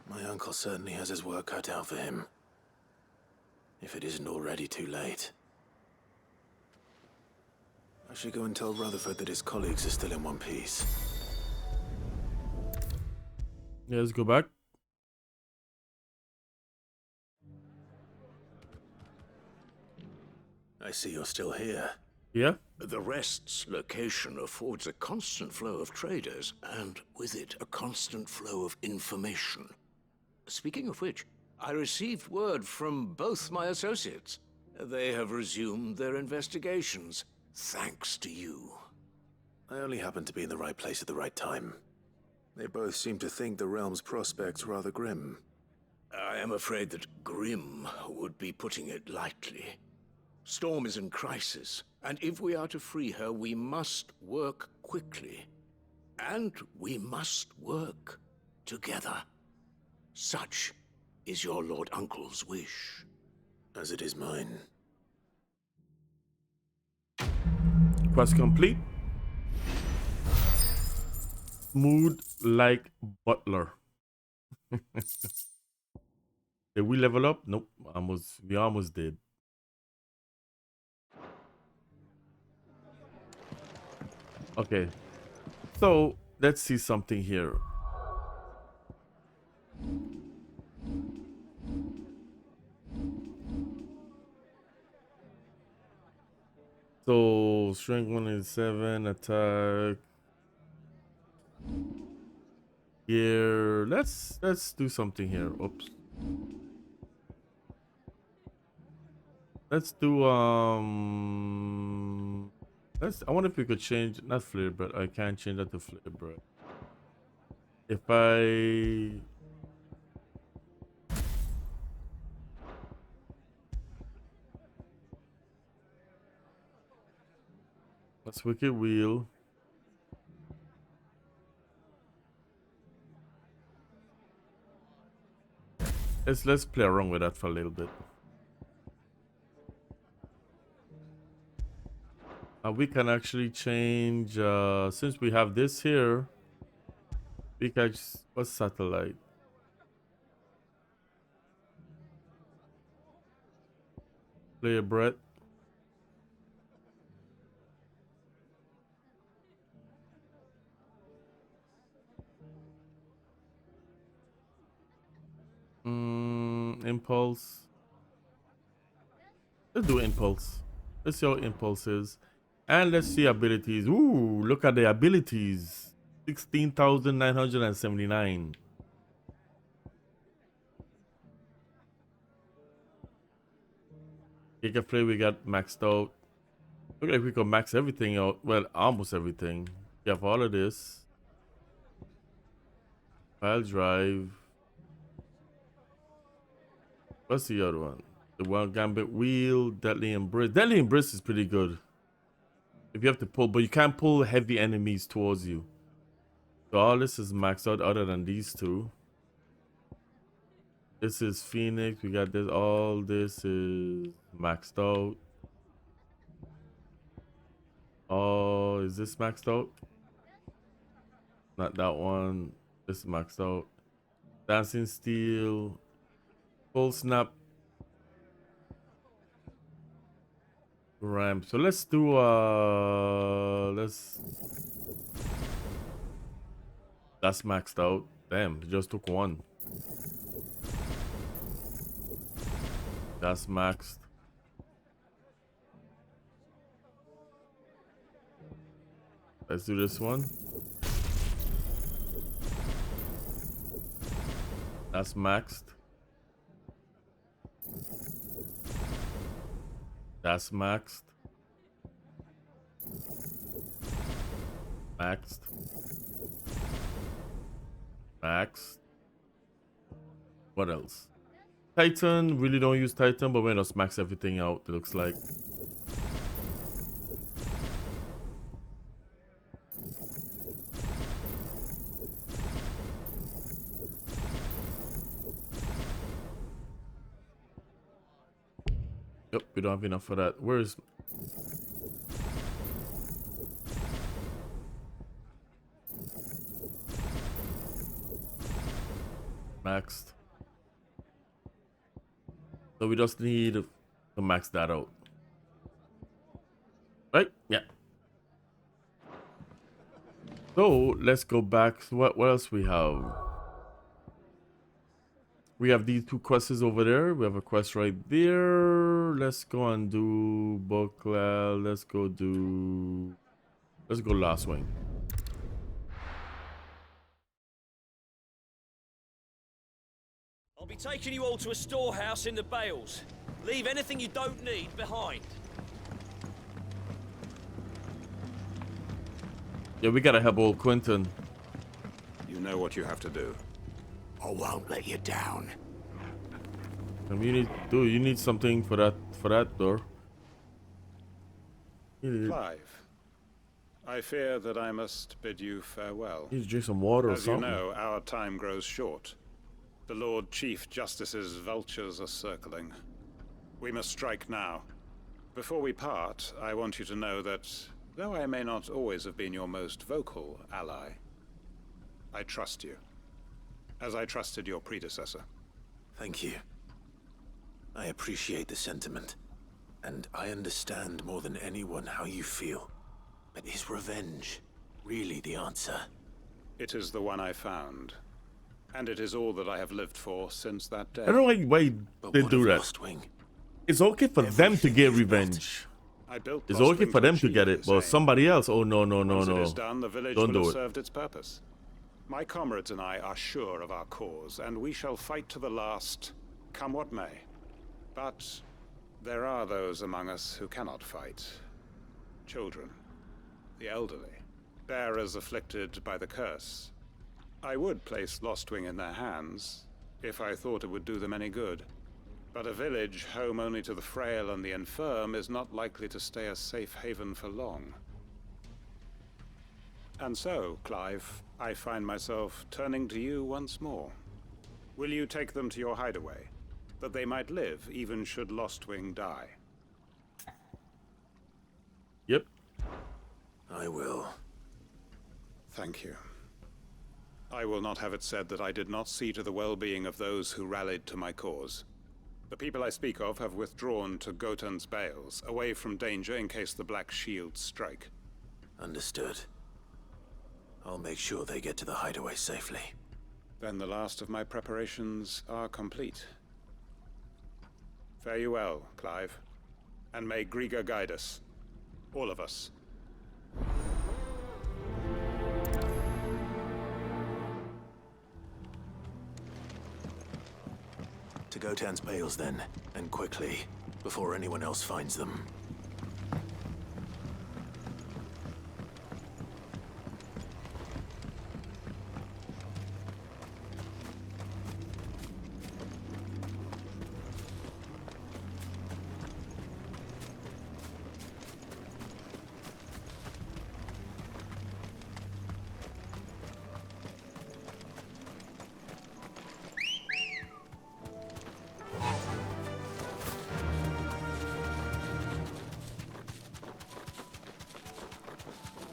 My uncle certainly has his work cut out for him. If it isn't already too late. I should go and tell Rutherford that his colleagues are still in one piece. Yeah, let's go back. I see you're still here. Yeah? The Rest's location affords a constant flow of traders, and with it, a constant flow of information. Speaking of which, I received word from both my associates. They have resumed their investigations, thanks to you. I only happened to be in the right place at the right time. They both seem to think the realm's prospects rather grim. I am afraid that grim would be putting it lightly. Storm is in crisis, and if we are to free her, we must work quickly. And we must work together. Such is your Lord Uncle's wish. As it is mine. Quest complete. Smooth like butler. Did we level up? Nope. We almost did. Okay. So let's see something here. So strength 187, attack. Here, let's do something here. Oops. Let's do I wonder if we could change, not flare bread. I can't change that to flare bread. If let's wicked wheel. Let's play around with that for a little bit. We can actually change since we have this here. We can just, what's satellite? Play a bread. Impulse. Let's do impulse. Let's see how impulse is. And let's see abilities. Ooh, look at the abilities. 16,979. Giga Flay we got maxed out. Look like we could max everything out. Well, almost everything. We have all of this. File drive. What's the other one? The Wild Gambit Wheel, Deadly Embrace. Deadly Embrace is pretty good. If you have to pull, but you can't pull heavy enemies towards you. So all this is maxed out other than these two. This is Phoenix. We got this. All this is maxed out. Oh, is this maxed out? Not that one. This is maxed out. Dancing Steel. Full Snap. Ramp. So let's do that's maxed out. Damn, it just took one. That's maxed. Let's do this one. That's maxed. That's maxed. Maxed. Maxed. What else? Titan. Really don't use Titan, but we're gonna max everything out, it looks like. Yep, we don't have enough for that. Where's... maxed. So we just need to max that out. Right? Yeah. So let's go back. What else we have? We have these two quests over there. We have a quest right there. Let's go and do Buckler. Let's go Last Wing. I'll be taking you all to a storehouse in the Bales. Leave anything you don't need behind. Yeah, we gotta help old Quentin. You know what you have to do. I won't let you down. And you need something for that door. Clive, I fear that I must bid you farewell. You need to drink some water or As something. you know, our time grows short. The Lord Chief Justice's vultures are circling. We must strike now. Before we part, I want you to know that, though I may not always have been your most vocal ally, I trust you, as I trusted your predecessor. Thank you. I appreciate the sentiment, and I understand more than anyone how you feel. But is revenge really the answer? It is the one I found, and it is all that I have lived for since that day. I don't know why they do that. It's okay for them to get revenge. It's okay for them to get it, but somebody else, oh no. Once it is done, the village Don't will do have it. served its purpose. My comrades and I are sure of our cause, and we shall fight to the last, come what may. But there are those among us who cannot fight. Children, the elderly, bearers afflicted by the curse. I would place Lostwing in their hands, if I thought it would do them any good. But a village home only to the frail and the infirm is not likely to stay a safe haven for long. And so, Clive, I find myself turning to you once more. Will you take them to your hideaway, that they might live even should Lostwing die? Yep. I will. Thank you. I will not have it said that I did not see to the well-being of those who rallied to my cause. The people I speak of have withdrawn to Gotan's Bales, away from danger in case the Black Shields strike. Understood. I'll make sure they get to the hideaway safely. Then the last of my preparations are complete. Fare you well, Clive. And may Griga guide us. All of us. To Gotan's Bales then, and quickly, before anyone else finds them.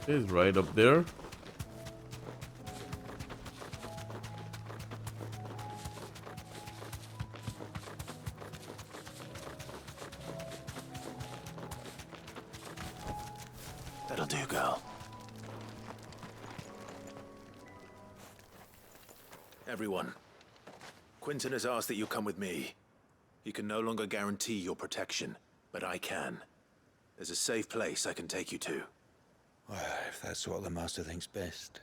Is right up there. That'll do, girl. Everyone, Quentin has asked that you come with me. He can no longer guarantee your protection, but I can. There's a safe place I can take you to. Well, if that's what the Master thinks best.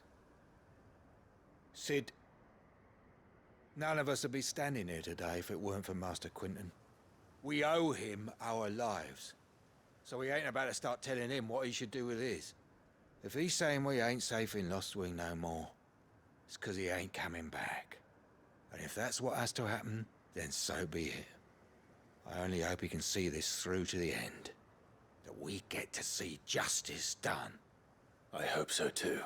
Cid, none of us would be standing here today if it weren't for Master Quentin. We owe him our lives. So we ain't about to start telling him what he should do with his. If he's saying we ain't safe in Lostwing no more, it's 'cause he ain't coming back. And if that's what has to happen, then so be it. I only hope he can see this through to the end. That we get to see justice done. I hope so too.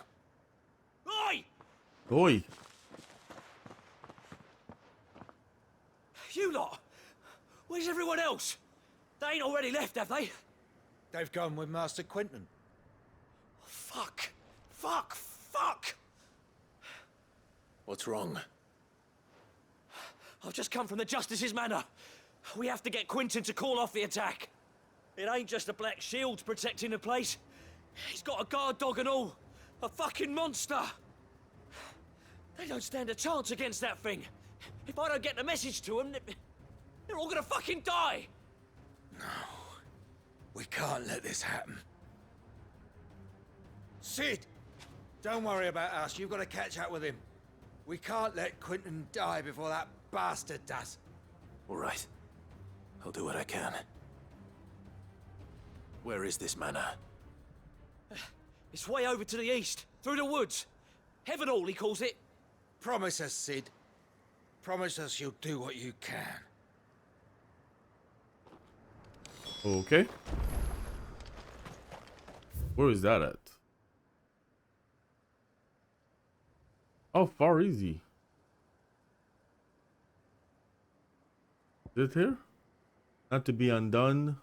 Oi! Oi! You lot! Where's everyone else? They ain't already left, have they? They've gone with Master Quentin. Fuck! Fuck! Fuck! What's wrong? I've just come from the Justice's manor. We have to get Quentin to call off the attack. It ain't just the Black Shields protecting the place. He's got a guard dog and all. A fucking monster. They don't stand a chance against that thing. If I don't get the message to them, they're all gonna fucking die. No. We can't let this happen. Cid! Don't worry about us. You've got to catch up with him. We can't let Quentin die before that bastard does. All right. I'll do what I can. Where is this manor? It's way over to the east, through the woods. Heavenhall, he calls it. Promise us, Cid. Promise us you'll do what you can. Okay. Where is that at? How far is he? Is it here? Not to be undone.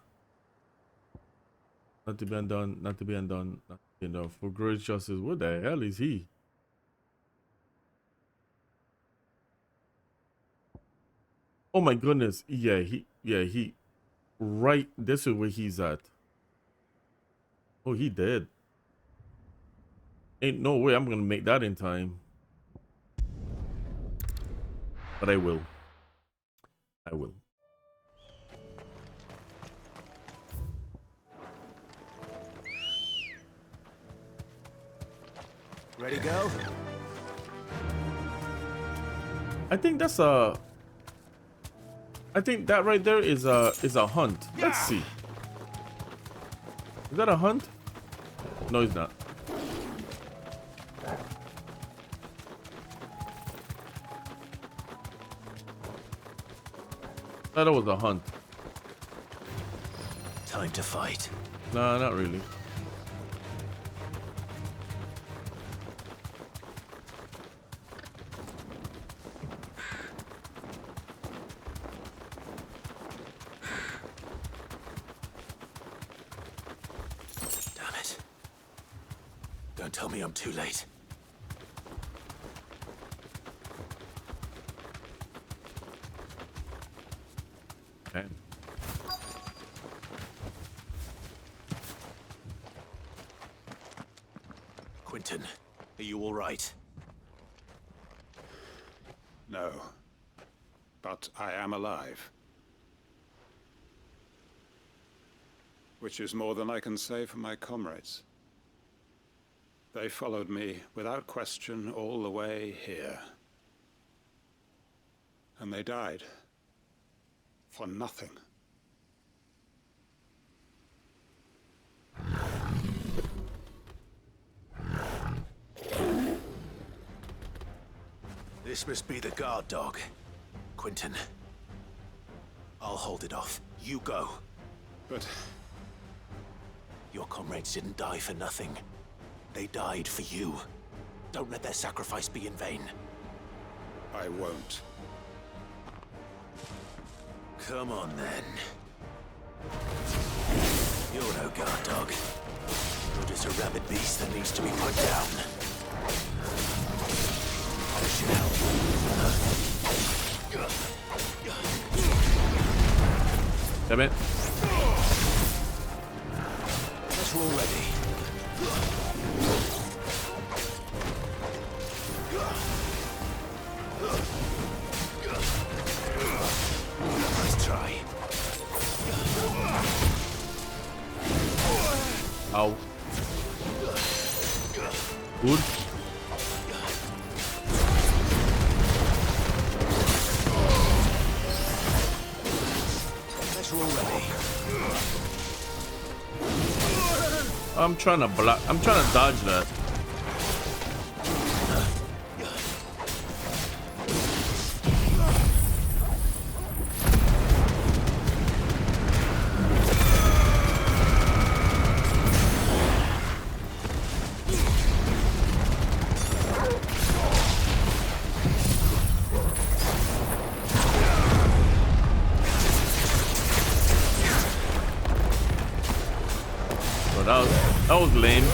Not to be undone. Not to be undone. Not to be undone. For great justice. What the hell is he? Oh my goodness. Yeah, he. Right. This is where he's at. Oh, he dead. Ain't no way I'm gonna make that in time. But I will. I will. Ready to go? I think that's a. I think that right there is a hunt. Let's see. Is that a hunt? No, it's not. I thought it was a hunt. Time to fight. Nah, not really. Damn it. Don't tell me I'm too late. Okay. Quentin, are you all right? No. But I am alive. Which is more than I can say for my comrades. They followed me without question all the way here. And they died. For nothing. This must be the guard dog. Quentin. I'll hold it off. You go. But... your comrades didn't die for nothing. They died for you. Don't let their sacrifice be in vain. I won't. Come on, then. You're no guard dog. You're just a rabid beast that needs to be put down. I should help. Damn it. Guess we're all ready. Nice try. Ow. Good. Guess we're all ready. I'm trying to block. I'm trying to dodge that. That was lame.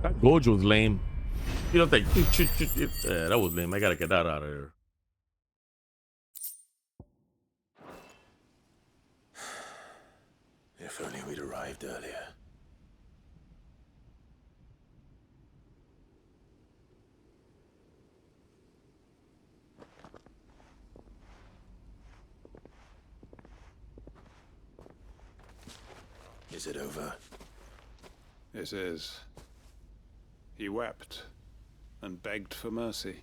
That gorge was lame. You don't think that was lame. I gotta get that out of there. If only we'd arrived earlier. Is it over? It is. He wept and begged for mercy.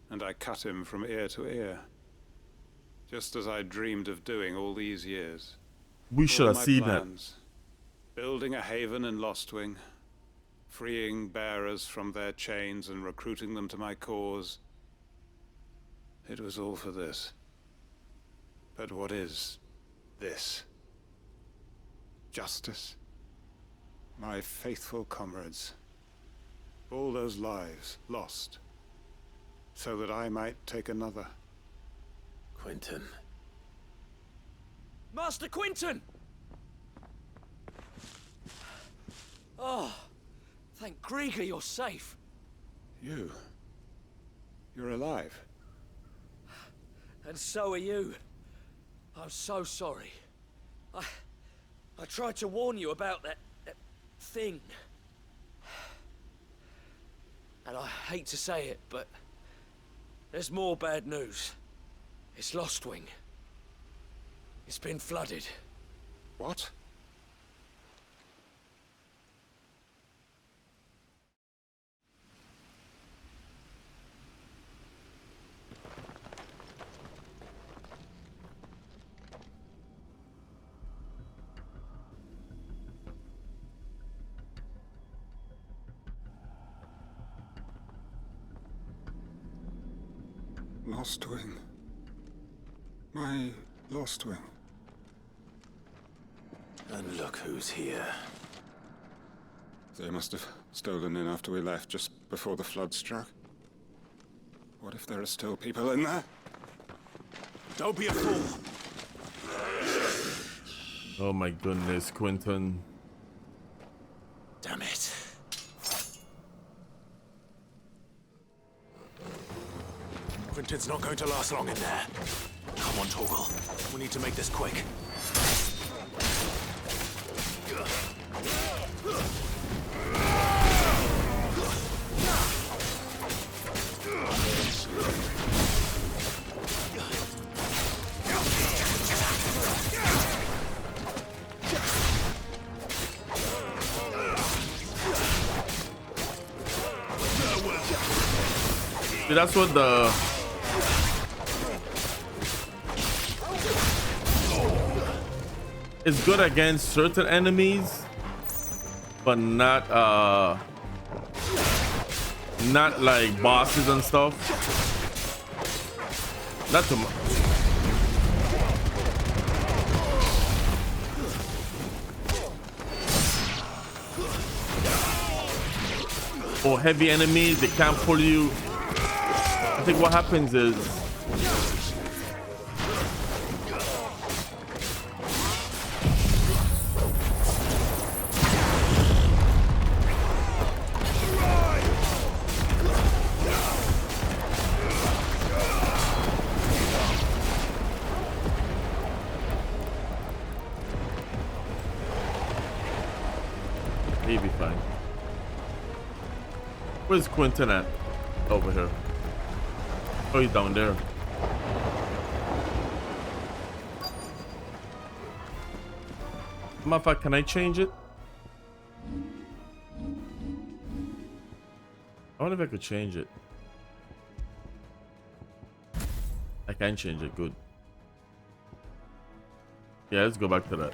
And I cut him from ear to ear. Just as I dreamed of doing all these years. We should have seen that. Building a haven in Lostwing. Freeing bearers from their chains and recruiting them to my cause. It was all for this. But what is this? Justice? My faithful comrades. All those lives lost. So that I might take another. Quentin. Master Quentin! Oh, thank Grieger you're safe. You're alive. And so are you. I'm so sorry. I tried to warn you about that thing. And I hate to say it, but there's more bad news. It's Lostwing. It's been flooded. What? Lostwing. My Lostwing. And look who's here. They must have stolen in after we left, just before the flood struck. What if there are still people in there? Don't be a fool! Oh my goodness, Quentin. Damn it. Quentin's not going to last long in there. Come on, Torgal. We need to make this quick. See, that's what the it's good against certain enemies, but not like bosses and stuff. Not too much. For heavy enemies, they can't pull you. I think what happens is he'll be fine. Where's Quentin at? Over here. Oh, he's down there. Matter of fact, can I change it? I wonder if I could change it. I can change it, good. Yeah, let's go back to that.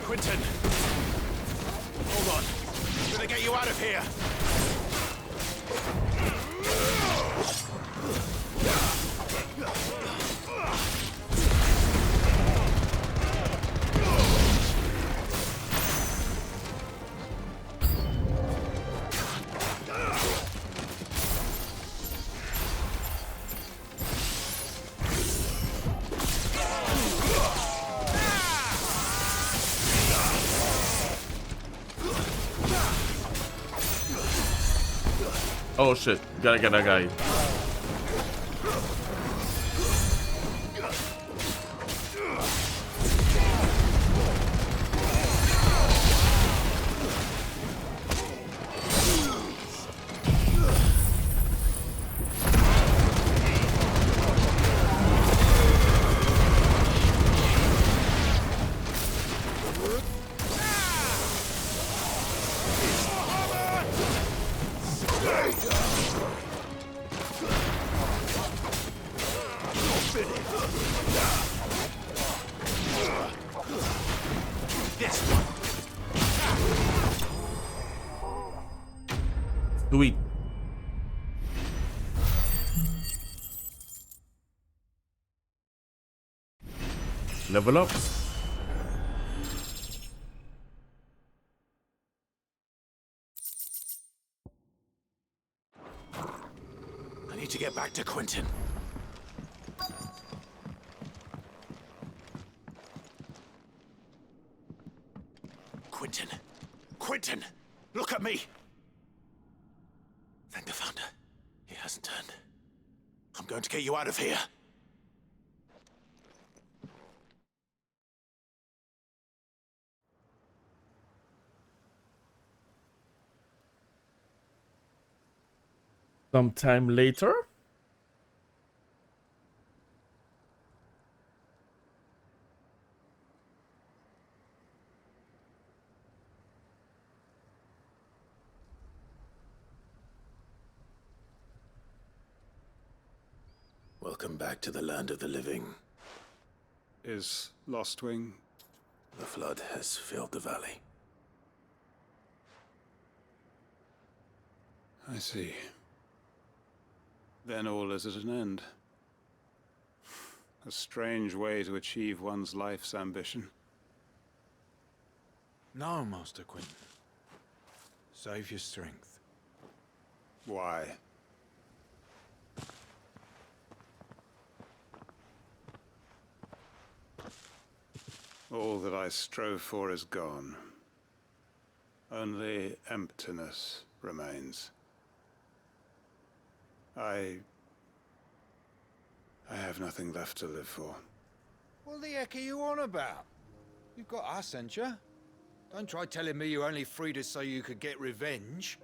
Quentin! Hold on. I'm gonna get you out of here! Oh shit, gotta get that guy. Sweet. Level up. I need to get back to Quentin. Quentin! Quentin! Look at me! Thank the Founder. He hasn't turned. I'm going to get you out of here. Sometime later. Welcome back to the land of the living. Is Lostwing? The flood has filled the valley. I see. Then all is at an end. A strange way to achieve one's life's ambition. No, Master Quentin. Save your strength. Why? All that I strove for is gone. Only emptiness remains. I have nothing left to live for. What the heck are you on about? You've got us, ain't you? Don't try telling me you only freed us so you could get revenge.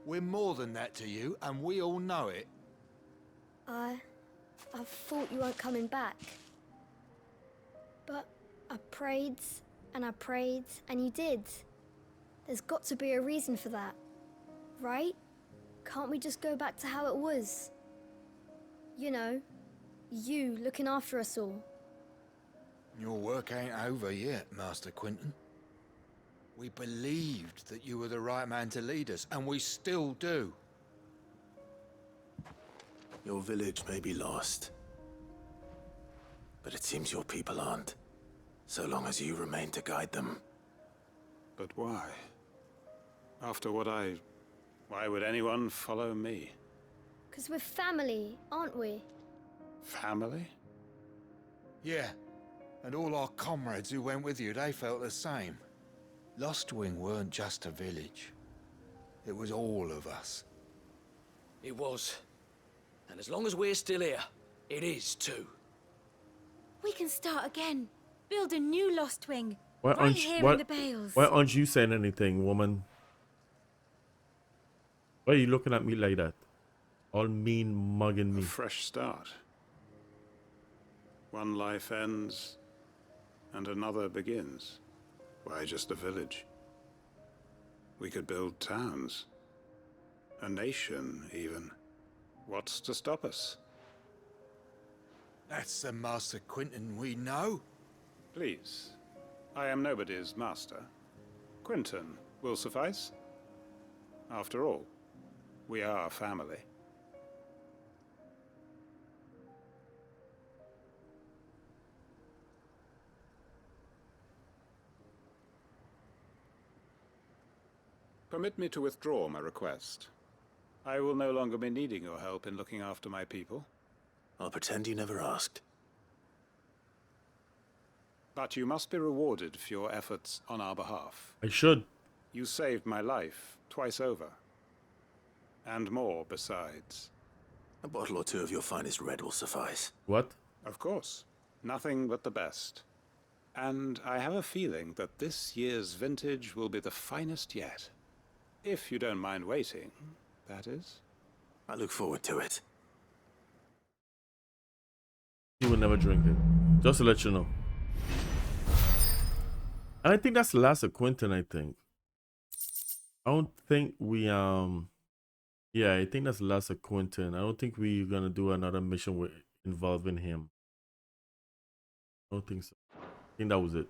We're more than that to you, and we all know it. I thought you weren't coming back. But I prayed, and you did. There's got to be a reason for that, right? Can't we just go back to how it was? You know, you looking after us all. Your work ain't over yet, Master Quinton. We believed that you were the right man to lead us, and we still do. Your village may be lost, but it seems your people aren't, so long as you remain to guide them. But why? After what why would anyone follow me? 'Cause we're family, aren't we? Family? Yeah, and all our comrades who went with you, they felt the same. Lostwing weren't just a village. It was all of us. It was. And as long as we're still here, it is too. We can start again. Build a new Lostwing. Why Right aren't here why, in the Bales. why aren't you saying anything, woman? Why are you looking at me like that? All mean mugging me. A fresh start. One life ends, and another begins. Why just a village? We could build towns. A nation, even. What's to stop us? That's the Master Quinton we know. Please. I am nobody's master. Quinton will suffice. After all, we are family. Permit me to withdraw my request. I will no longer be needing your help in looking after my people. I'll pretend you never asked. But you must be rewarded for your efforts on our behalf. I should. You saved my life twice over. And more besides. A bottle or two of your finest red will suffice. What? Of course. Nothing but the best. And I have a feeling that this year's vintage will be the finest yet. If you don't mind waiting, that is. I look forward to it. He will never drink it. Just to let you know. And I think that's the last of Quinton, I think. I don't think we yeah, I think that's the last of Quinton. I don't think we're gonna do another mission with involving him. I don't think so. I think that was it.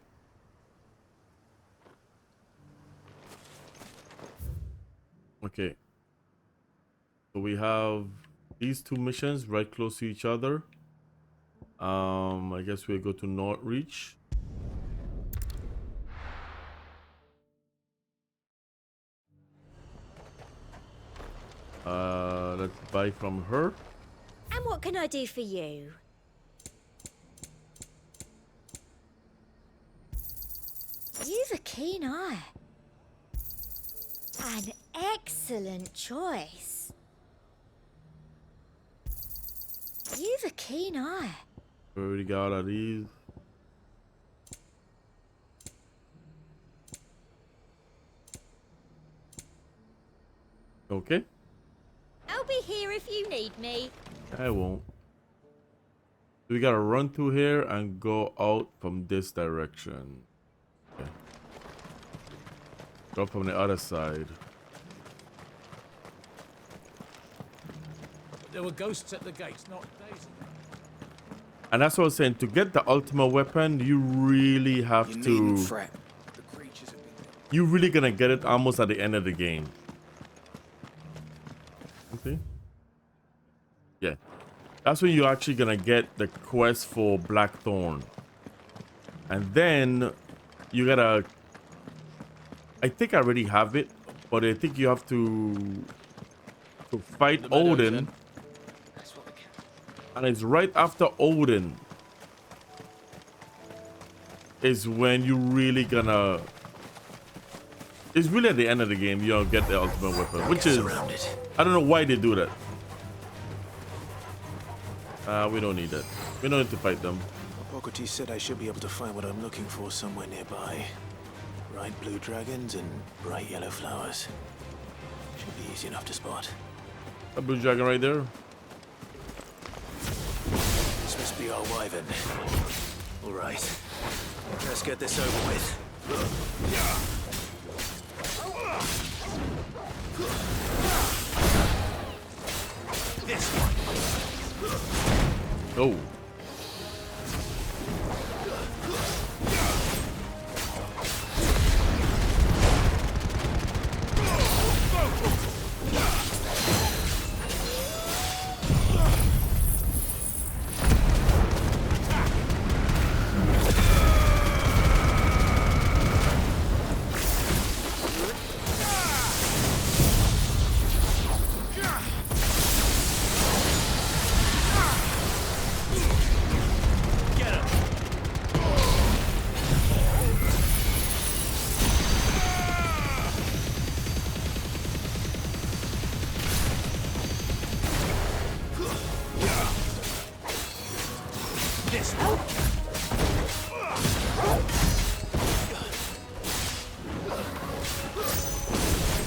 Okay. So we have these two missions right close to each other. I guess we'll go to Northreach. Let's buy from her. And what can I do for you? You've a keen eye. An excellent choice. You've a keen eye. We already got all of these. Okay. I'll be here if you need me. I won't. We gotta run through here and go out from this direction. Okay. Go from the other side. There were ghosts at the gates, not days ago. And that's what I was saying. To get the ultimate weapon, you really have You to. needn't fret. The creatures have been dealt. You're really gonna get it almost at the end of the game. Okay. Yeah. That's when you're actually gonna get the quest for Blackthorn. And then you gotta. I think I already have it, but I think you have to fight Odin. And it's right after Odin is when you really gonna. It's really at the end of the game you'll get the ultimate weapon, which is I don't know why they do that. We don't need that. We don't need to fight them. Bogoti said I should be able to find what I'm looking for somewhere nearby. Bright blue dragons and bright yellow flowers. Should be easy enough to spot. A blue dragon right there. This must be our wyvern. All right, let's get this over with. This one. Oh.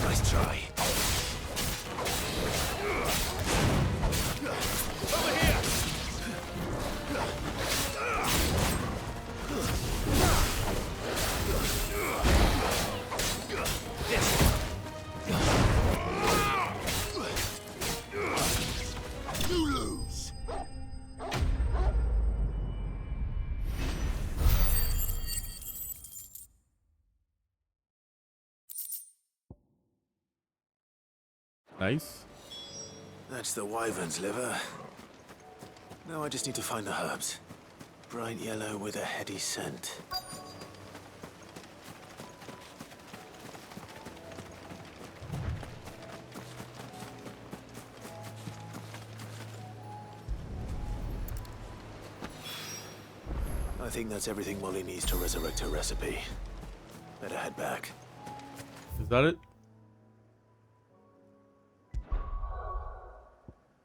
Nice try. You lose. Nice. That's the wyvern's liver. Now I just need to find the herbs. Bright yellow with a heady scent. I think that's everything Molly needs to resurrect her recipe. Better head back. Is that it?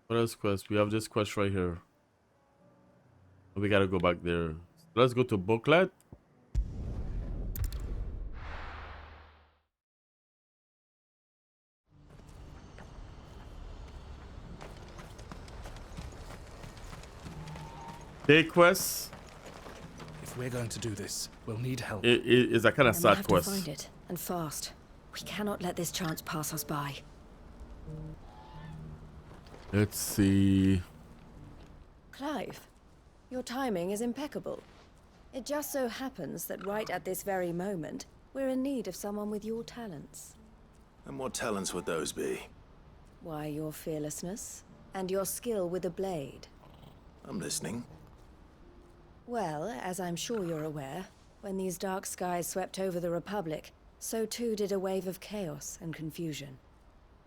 What else quest? We have this quest right here. We gotta go back there. Let's go to Booklet. Day quest. If we're going to do this, we'll need help. It is a kind of Then sad we'll have quest. to find it, and fast. We cannot let this chance pass us by. Let's see. Clive, your timing is impeccable. It just so happens that right at this very moment, we're in need of someone with your talents. And what talents would those be? Why, your fearlessness and your skill with a blade. I'm listening. Well, as I'm sure you're aware, when these dark skies swept over the Republic, so too did a wave of chaos and confusion.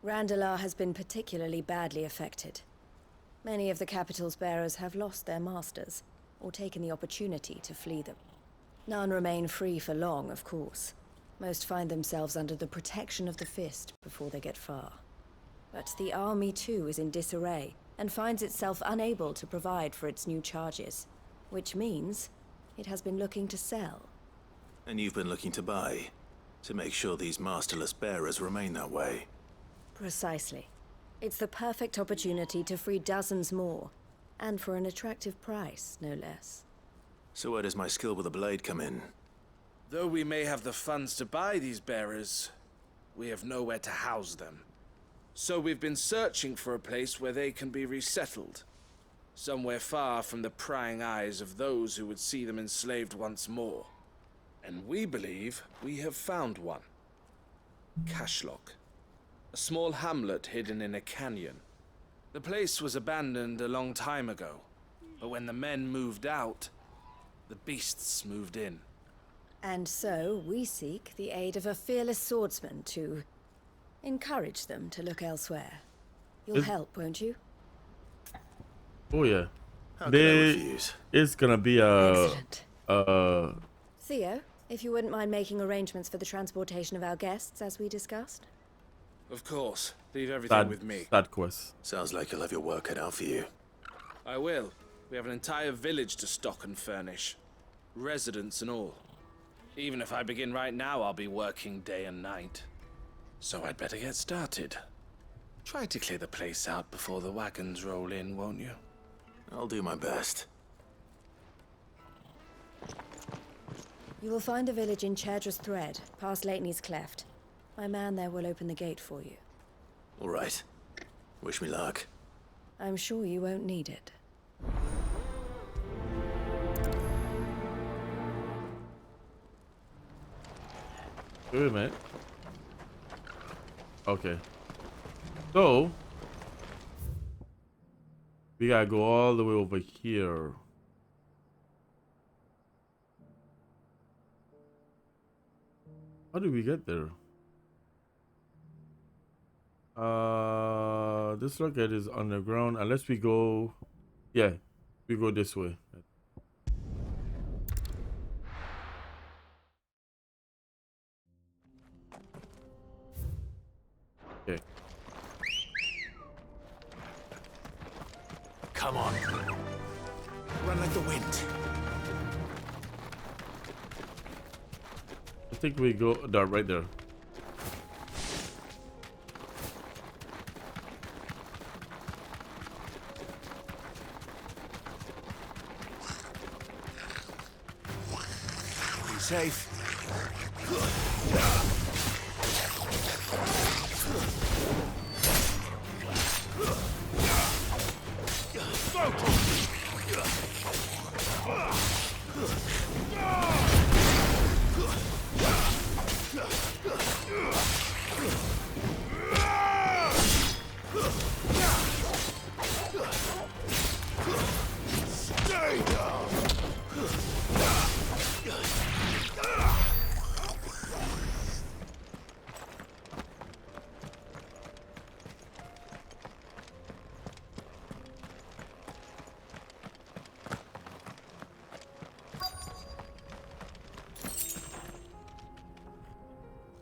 Randalar has been particularly badly affected. Many of the capital's bearers have lost their masters, or taken the opportunity to flee them. None remain free for long, of course. Most find themselves under the protection of the Fist before they get far. But the army too is in disarray, and finds itself unable to provide for its new charges. Which means it has been looking to sell. And you've been looking to buy, to make sure these masterless bearers remain that way. Precisely. It's the perfect opportunity to free dozens more, and for an attractive price, no less. So where does my skill with a blade come in? Though we may have the funds to buy these bearers, we have nowhere to house them. So we've been searching for a place where they can be resettled. Somewhere far from the prying eyes of those who would see them enslaved once more. And we believe we have found one. Cashlock. A small hamlet hidden in a canyon. The place was abandoned a long time ago, but when the men moved out, the beasts moved in. And so we seek the aid of a fearless swordsman to encourage them to look elsewhere. You'll help, won't you? Oh yeah. How can I refuse? It's gonna be a Theo, if you wouldn't mind making arrangements for the transportation of our guests, as we discussed. Of course. Leave everything with me. Sad quest. Sounds like you'll have your work cut out for you. I will. We have an entire village to stock and furnish. Residents and all. Even if I begin right now, I'll be working day and night. So I'd better get started. Try to clear the place out before the wagons roll in, won't you? I'll do my best. You will find a village in Chaedra's Thread, past Lateney's Cleft. My man there will open the gate for you. All right. Wish me luck. I'm sure you won't need it. Wait a minute. Okay. So we gotta go all the way over here. How do we get there? This rocket is underground unless we go, yeah, we go this way. Okay. Come on. Run like the wind. I think we go there, right there. Be safe. Stay down.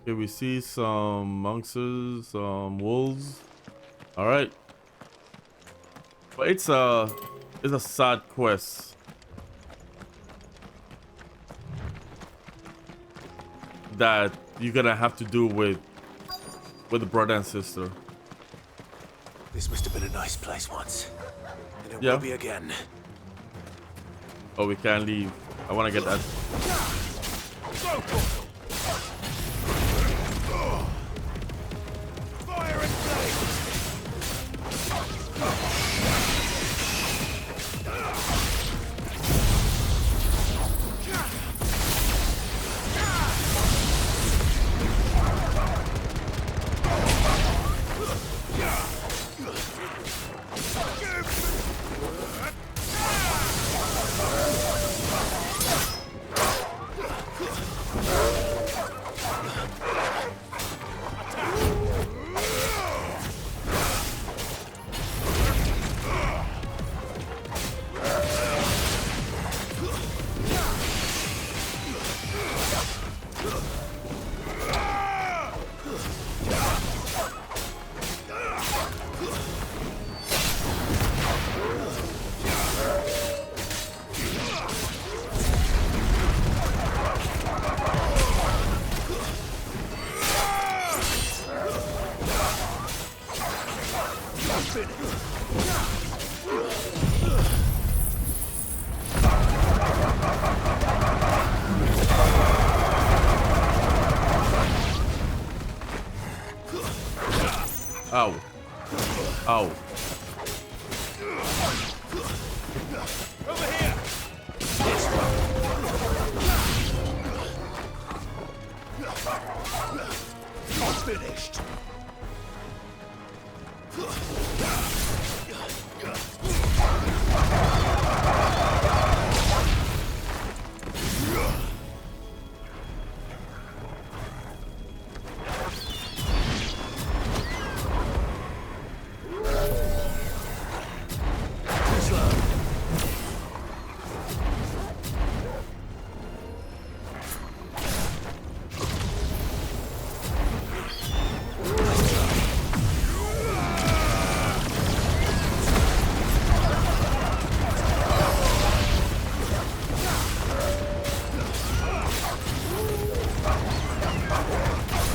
Okay, we see some monsters, some wolves. All right, but it's a side quest. That you're gonna have to do with the brother and sister. This must have been a nice place once, and it Yeah. will be again. Oh, we can't leave. I want to get that. Fire and flame. Ow. Ow. Over here. You're finished.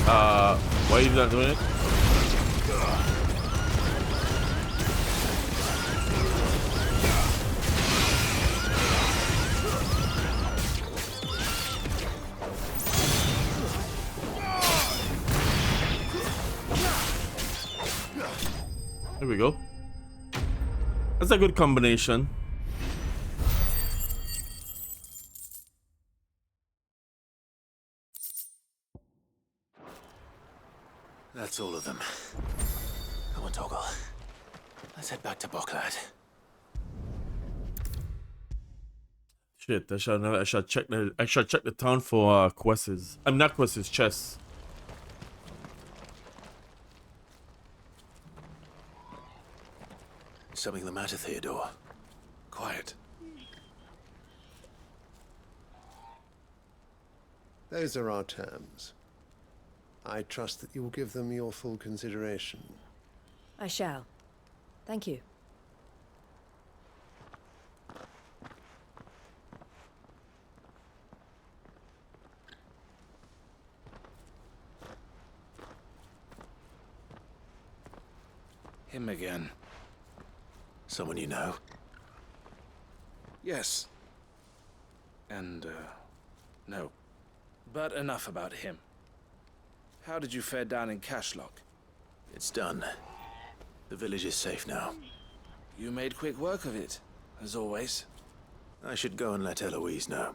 Why are you not doing it? There we go. That's a good combination. That's all of them. Come on, Toggle. Let's head back to Boklad. Shit, I should check the town for quests. I'm not quests, chests. Something the matter, Theodore? Quiet. Those are our terms. I trust that you'll give them your full consideration. I shall. Thank you. Him again. Someone you know? Yes. And, no. But enough about him. How did you fare down in Cashlock? It's done. The village is safe now. You made quick work of it, as always. I should go and let Eloise know.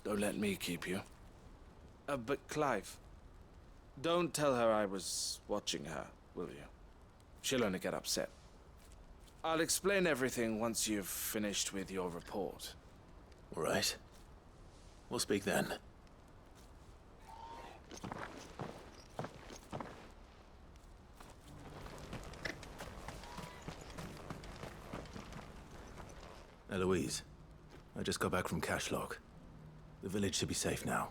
Don't let me keep you. But Clive, don't tell her I was watching her, will you? She'll only get upset. I'll explain everything once you've finished with your report. All right. We'll speak then. Eloise, I just got back from Cashlock. The village should be safe now.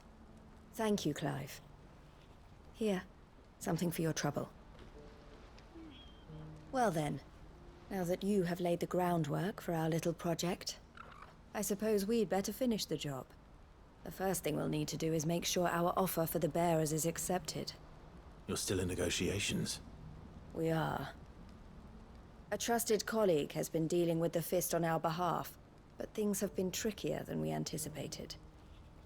Thank you, Clive. Here, something for your trouble. Well then, now that you have laid the groundwork for our little project, I suppose we'd better finish the job. The first thing we'll need to do is make sure our offer for the bearers is accepted. You're still in negotiations? We are. A trusted colleague has been dealing with the Fist on our behalf, but things have been trickier than we anticipated.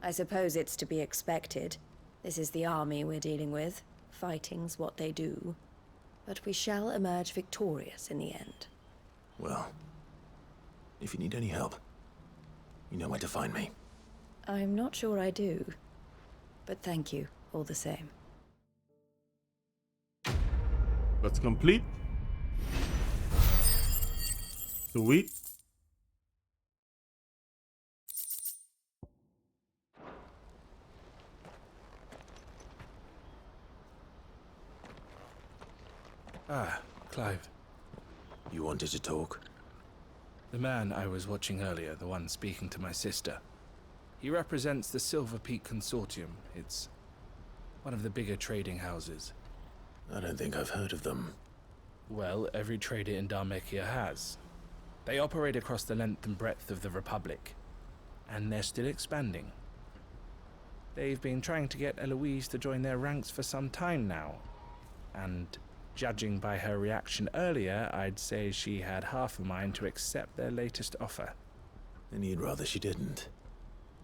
I suppose it's to be expected. This is the army we're dealing with. Fighting's what they do. But we shall emerge victorious in the end. Well, if you need any help, you know where to find me. I'm not sure I do. But thank you, all the same. That's complete. Sweet. Ah, Clive. You wanted to talk? The man I was watching earlier, the one speaking to my sister. He represents the Silver Peak Consortium. It's one of the bigger trading houses. I don't think I've heard of them. Well, every trader in Dhalmekia has. They operate across the length and breadth of the Republic, and they're still expanding. They've been trying to get Eloise to join their ranks for some time now, and judging by her reaction earlier, I'd say she had half a mind to accept their latest offer. And you'd rather she didn't?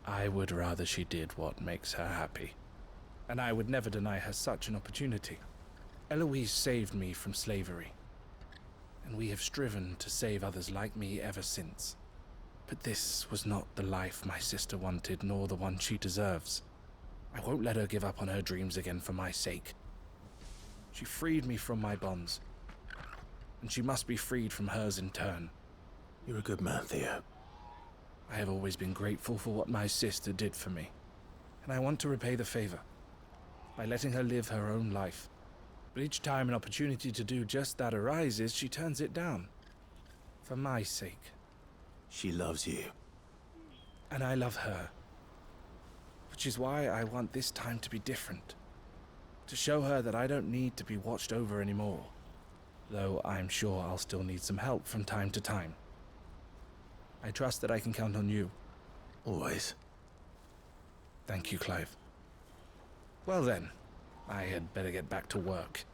I would rather she did what makes her happy. And I would never deny her such an opportunity. Eloise saved me from slavery, and we have striven to save others like me ever since. But this was not the life my sister wanted, nor the one she deserves. I won't let her give up on her dreams again for my sake. She freed me from my bonds, and she must be freed from hers in turn. You're a good man, Theo. I have always been grateful for what my sister did for me, and I want to repay the favor by letting her live her own life. But each time an opportunity to do just that arises, she turns it down. For my sake. She loves you. And I love her. Which is why I want this time to be different. To show her that I don't need to be watched over anymore. Though I'm sure I'll still need some help from time to time. I trust that I can count on you. Always. Thank you, Clive. Well then, I had better get back to work.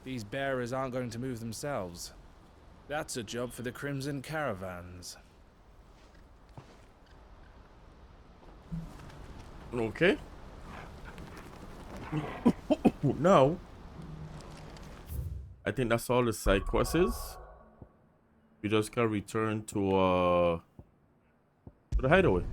These bearers aren't going to move themselves. That's a job for the Crimson Caravans. Okay. Now, I think that's all the side quests is. We just gotta return to the hideaway.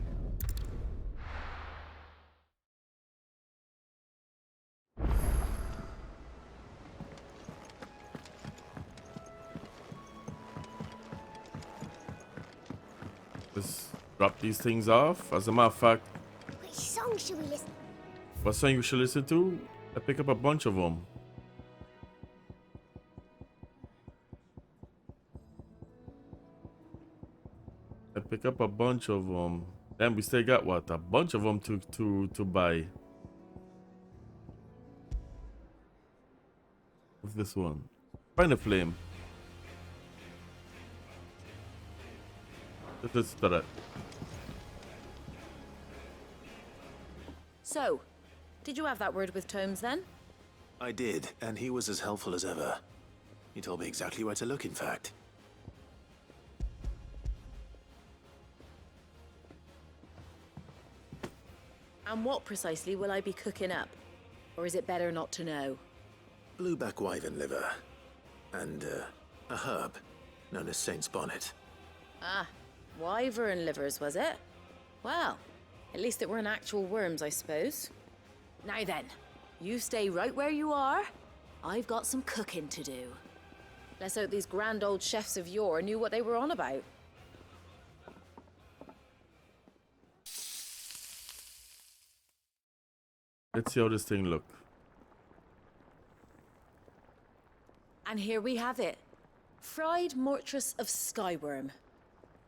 Just drop these things off. As a matter of fact, Which song should we listen? what song you should listen to? I pick up a bunch of them. I pick up a bunch of them. Then we still got what? A bunch of them to buy. What's this one? Find a flame. Let's do that. So, did you have that word with Tomes then? I did, and he was as helpful as ever. He told me exactly where to look, in fact. And what precisely will I be cooking up? Or is it better not to know? Blueback wyvern liver. And, a herb known as Saint's Bonnet. Ah, wyvern livers, was it? Well, at least it weren't actual worms, I suppose. Now then, you stay right where you are. I've got some cooking to do. Let's hope these grand old chefs of yore knew what they were on about. Let's see how this thing look. And here we have it. Fried mortress of skyworm.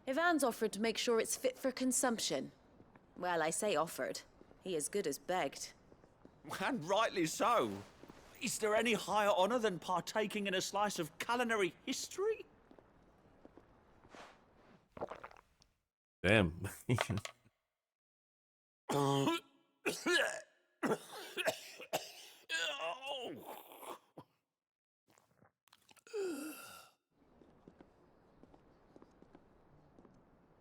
Ivan's offered to make sure it's fit for consumption. Well, I say offered. He as good as begged. And rightly so. Is there any higher honor than partaking in a slice of culinary history? Damn.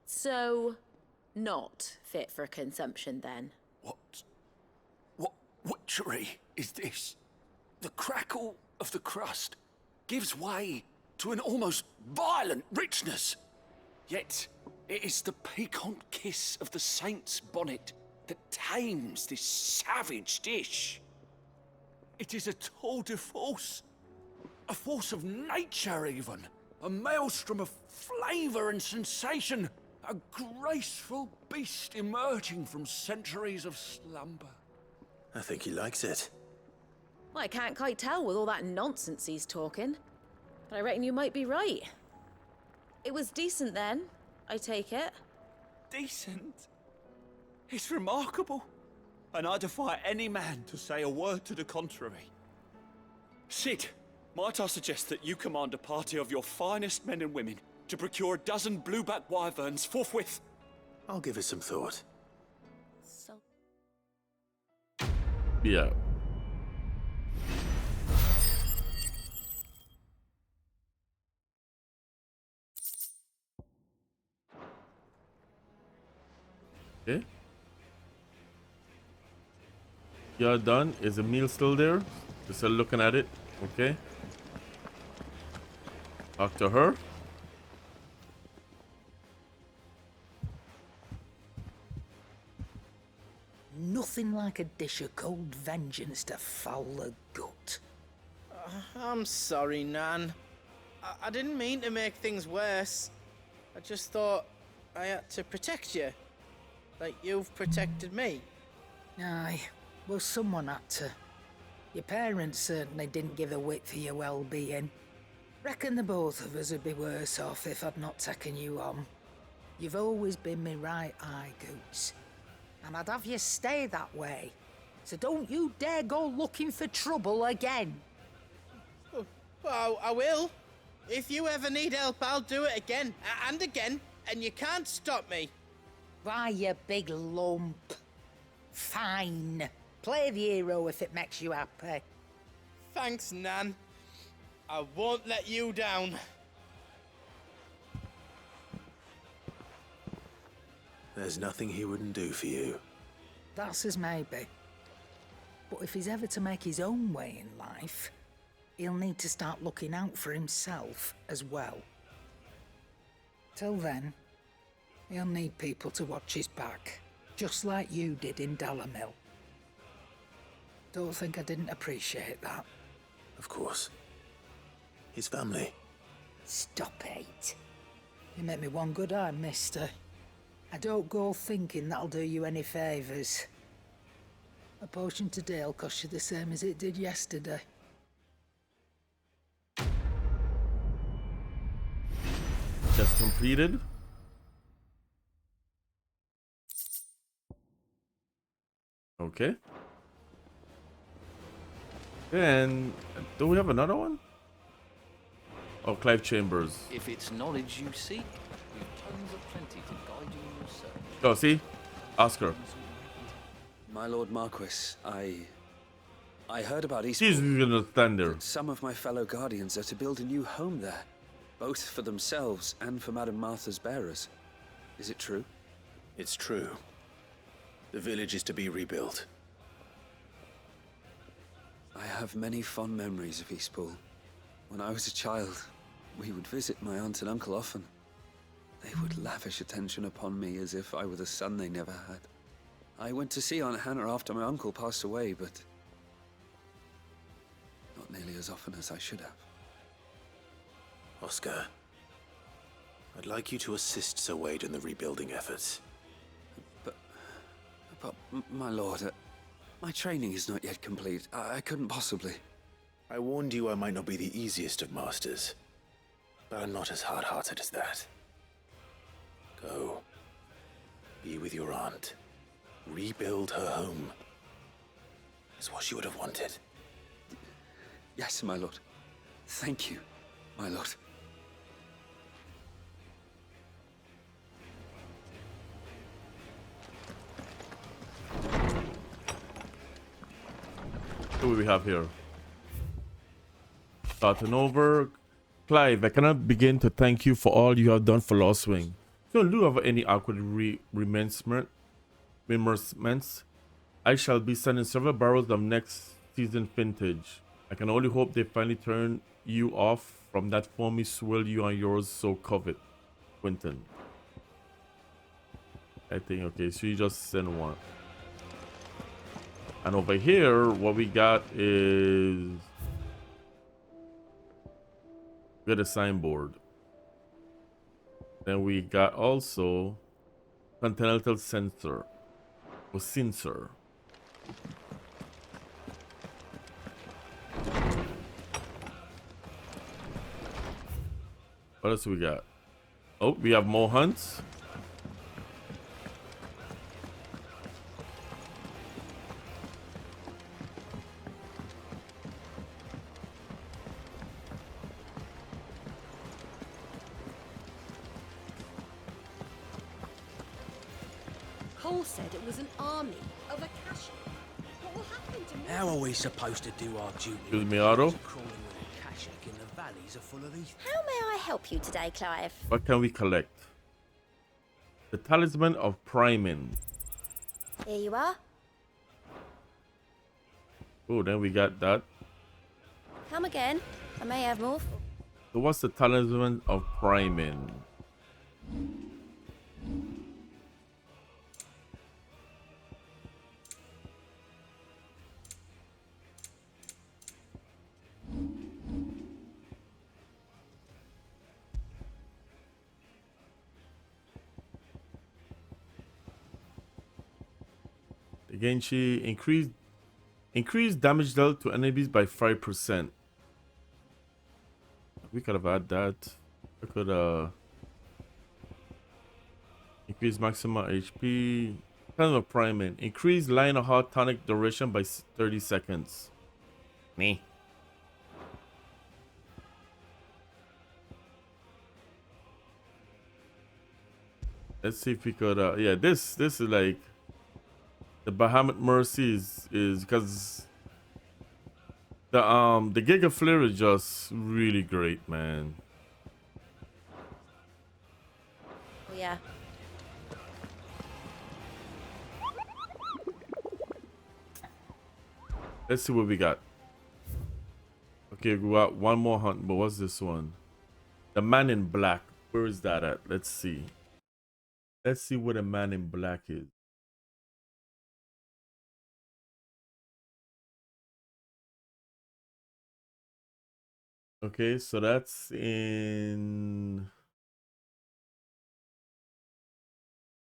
So, not fit for consumption then? What witchery is this? The crackle of the crust gives way to an almost violent richness. Yet, it is the piquant kiss of the Saint's Bonnet that tames this savage dish. It is a tour de force. A force of nature, even. A maelstrom of flavor and sensation. A graceful beast emerging from centuries of slumber. I think he likes it. Well, I can't quite tell with all that nonsense he's talking. But I reckon you might be right. It was decent then, I take it. Decent? It's remarkable. And I defy any man to say a word to the contrary. Sid, might I suggest that you command a party of your finest men and women to procure a dozen blueback wyverns forthwith? I'll give it some thought. Yeah. Okay. You're done. Is the meal still there? You're still looking at it. Okay. Talk to her. Nothing like a dish of cold vengeance to foul the gut. I'm sorry, Nan. I didn't mean to make things worse. I just thought I had to protect you. Like you've protected me. Aye, well, someone had to. Your parents certainly didn't give a whit for your well-being. Reckon the both of us would be worse off if I'd not taken you on. You've always been me right eye, Goots. And I'd have you stay that way. So don't you dare go looking for trouble again. Well, I will. If you ever need help, I'll do it again and again, and you can't stop me. Why, you big lump. Fine. Play the hero if it makes you happy. Thanks, Nan. I won't let you down. There's nothing he wouldn't do for you. That's as maybe. But if he's ever to make his own way in life, he'll need to start looking out for himself as well. Till then, he'll need people to watch his back, just like you did in Dalamil. Don't think I didn't appreciate that. Of course. His family. Stop it. You make me one good eye, mister. I don't go thinking that'll do you any favours. A potion today'll cost you the same as it did yesterday. Just completed. Okay. And do we have another one? Oh, Clive Chambers. If it's knowledge you seek, we've tons of plenty to guide you in your search. Oh, see? Oscar. My Lord Marquis, I heard about Eastpool. She's gonna stand there. Some of my fellow guardians are to build a new home there, both for themselves and for Madame Martha's bearers. Is it true? It's true. The village is to be rebuilt. I have many fond memories of Eastpool. When I was a child, we would visit my aunt and uncle often. They would lavish attention upon me as if I were the son they never had. I went to see Aunt Hannah after my uncle passed away, but not nearly as often as I should have. Oscar, I'd like you to assist Sir Wade in the rebuilding efforts. But my lord, my training is not yet complete. I couldn't possibly. I warned you I might not be the easiest of masters, but I'm not as hard-hearted as that. Go. Be with your aunt. Rebuild her home. Is what she would have wanted. Yes, my lord. Thank you, my lord. Who do we have here? Starting over. Clive, I cannot begin to thank you for all you have done for Lost Wing. If you do have any awkward remembrance, I shall be sending several barrels of next season vintage. I can only hope they finally turn you off from that foamy swirl you and yours so covet, Quentin. I think, okay, so you just send one. And over here, what we got is... we got a signboard. Then we got also continental sensor or sensor. What else we got? Oh, we have more hunts. Cole said it was an army of Akashi. What will happen to me? How are we supposed to do our duty? Excuse me, Otto. Crawling with Akashic in the valleys are full of these. How may I help you today, Clive? What can we collect? The Talisman of Primin. Here you are. Oh, then we got that. Come again. I may have more. So what's the Talisman of Primin? Again, she increased damage dealt to enemies by 5%. We could have had that. I could increase maximum HP. Kind of Primin. Increase line of heart tonic duration by 30 seconds. Me. Let's see if we could yeah, this is like The Bahamut Mercy is because the Giga Flare is just really great, man. Oh yeah. Let's see what we got. Okay, we got one more hunt, but what's this one? The Man in Black. Where is that at? Let's see. Let's see what a Man in Black is. Okay, so that's in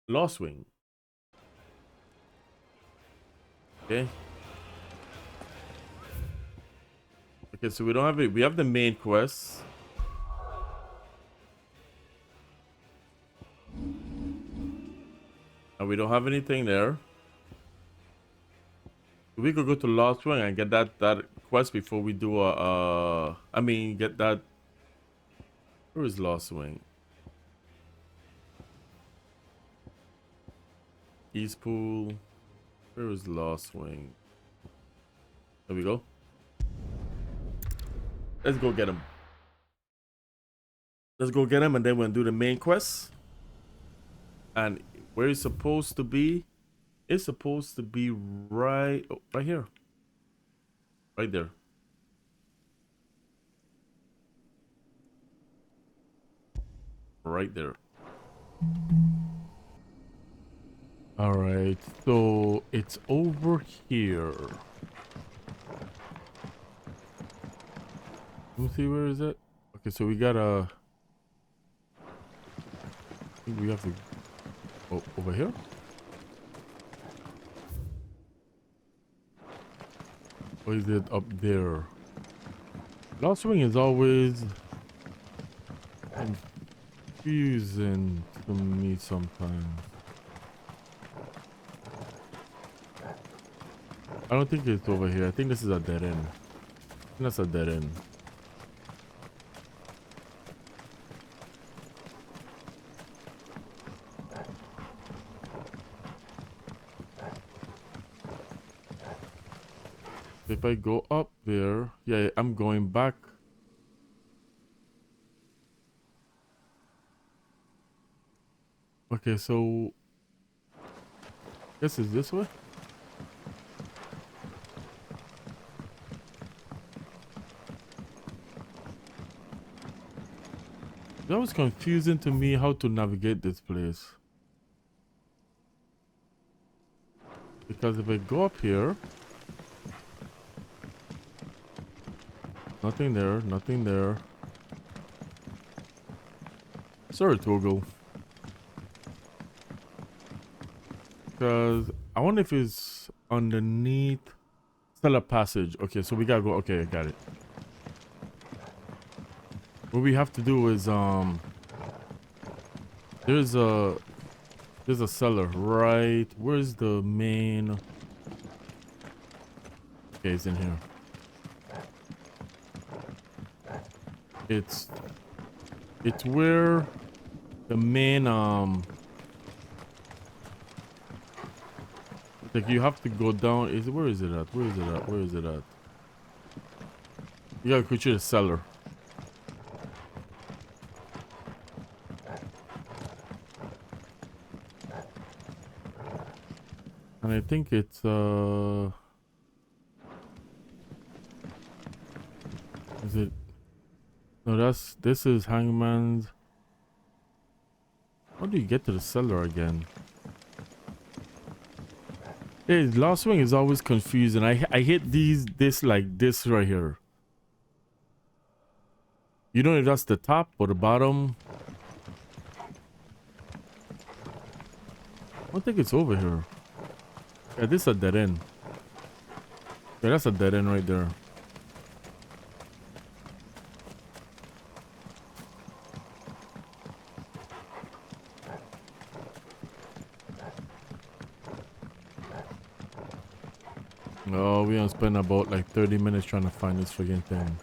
Lost Wing. Okay. Okay, so we don't have it. We have the main quest. And we don't have anything there. We could go to Lost Wing and get that quest before we do I mean, get that. Where is Lost Wing? East Pool. Where is Lost Wing? There we go. Let's go get him. Let's go get him, and then we'll do the main quest. And where he's supposed to be, it's supposed to be right here. Right there. Right there. All right, so it's over here. Let me see, where is it? Okay, so we gotta. I think we have to go over here. Or is it up there? Lost Wing is always confusing to me sometimes. I don't think it's over here. I think this is a dead end. I think that's a dead end. If I go up there, yeah, I'm going back. Okay, so this is this way. That was confusing to me how to navigate this place. Because if I go up here, nothing there, nothing there. Sorry, Toggle. Because I wonder if it's underneath Stellar Passage. Okay, so we gotta go. Okay, I got it. What we have to do is there's a cellar right. Where's the main? Okay, it's in here. It's where the main like you have to go down. Where is it at? Where is it at? Where is it at? You gotta go to the cellar. And I think it's is it? No, this is Hangman's. How do you get to the cellar again? Hey, Lost Wing is always confusing. I hate this like this right here. You don't know if that's the top or the bottom. I don't think it's over here. Yeah, this is a dead end. Yeah, that's a dead end right there. Oh, we gonna spend about like 30 minutes trying to find this friggin' thing.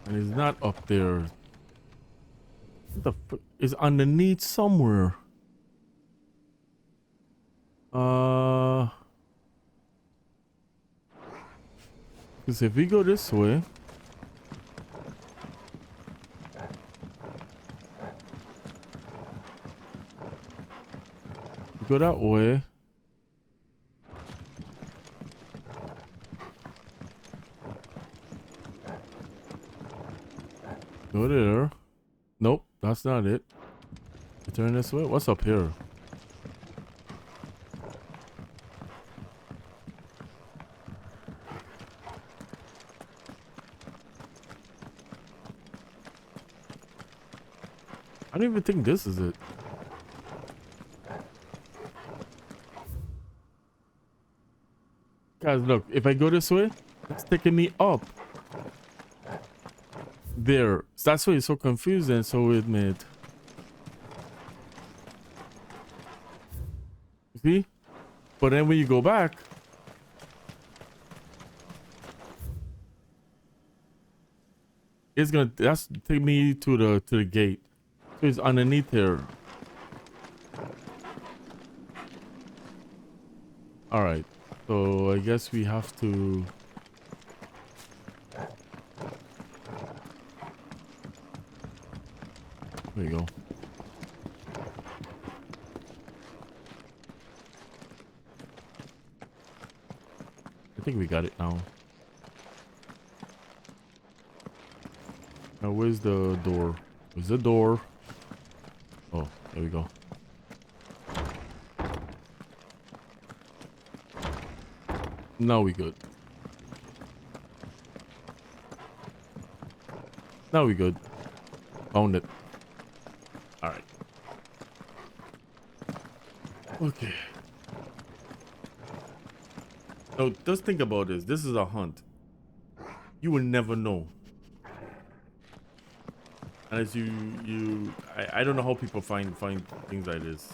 And it's not up there. What the fuck is underneath somewhere? Because if we go this way, we go that way. Go there. Nope, that's not it. We turn this way. What's up here? I don't even think this is it. Guys, look, if I go this way, it's taking me up. There. That's why it's so confusing, so weird, mate. See? But then when you go back, it's gonna take me to the gate. So it's underneath here. Alright. So I guess we have to there you go. I think we got it now. Now where's the door? Where's the door? Oh, there we go. Now we good. Now we good. Found it. Alright. Okay. Now just think about this. This is a hunt. You will never know. And as I don't know how people find things like this.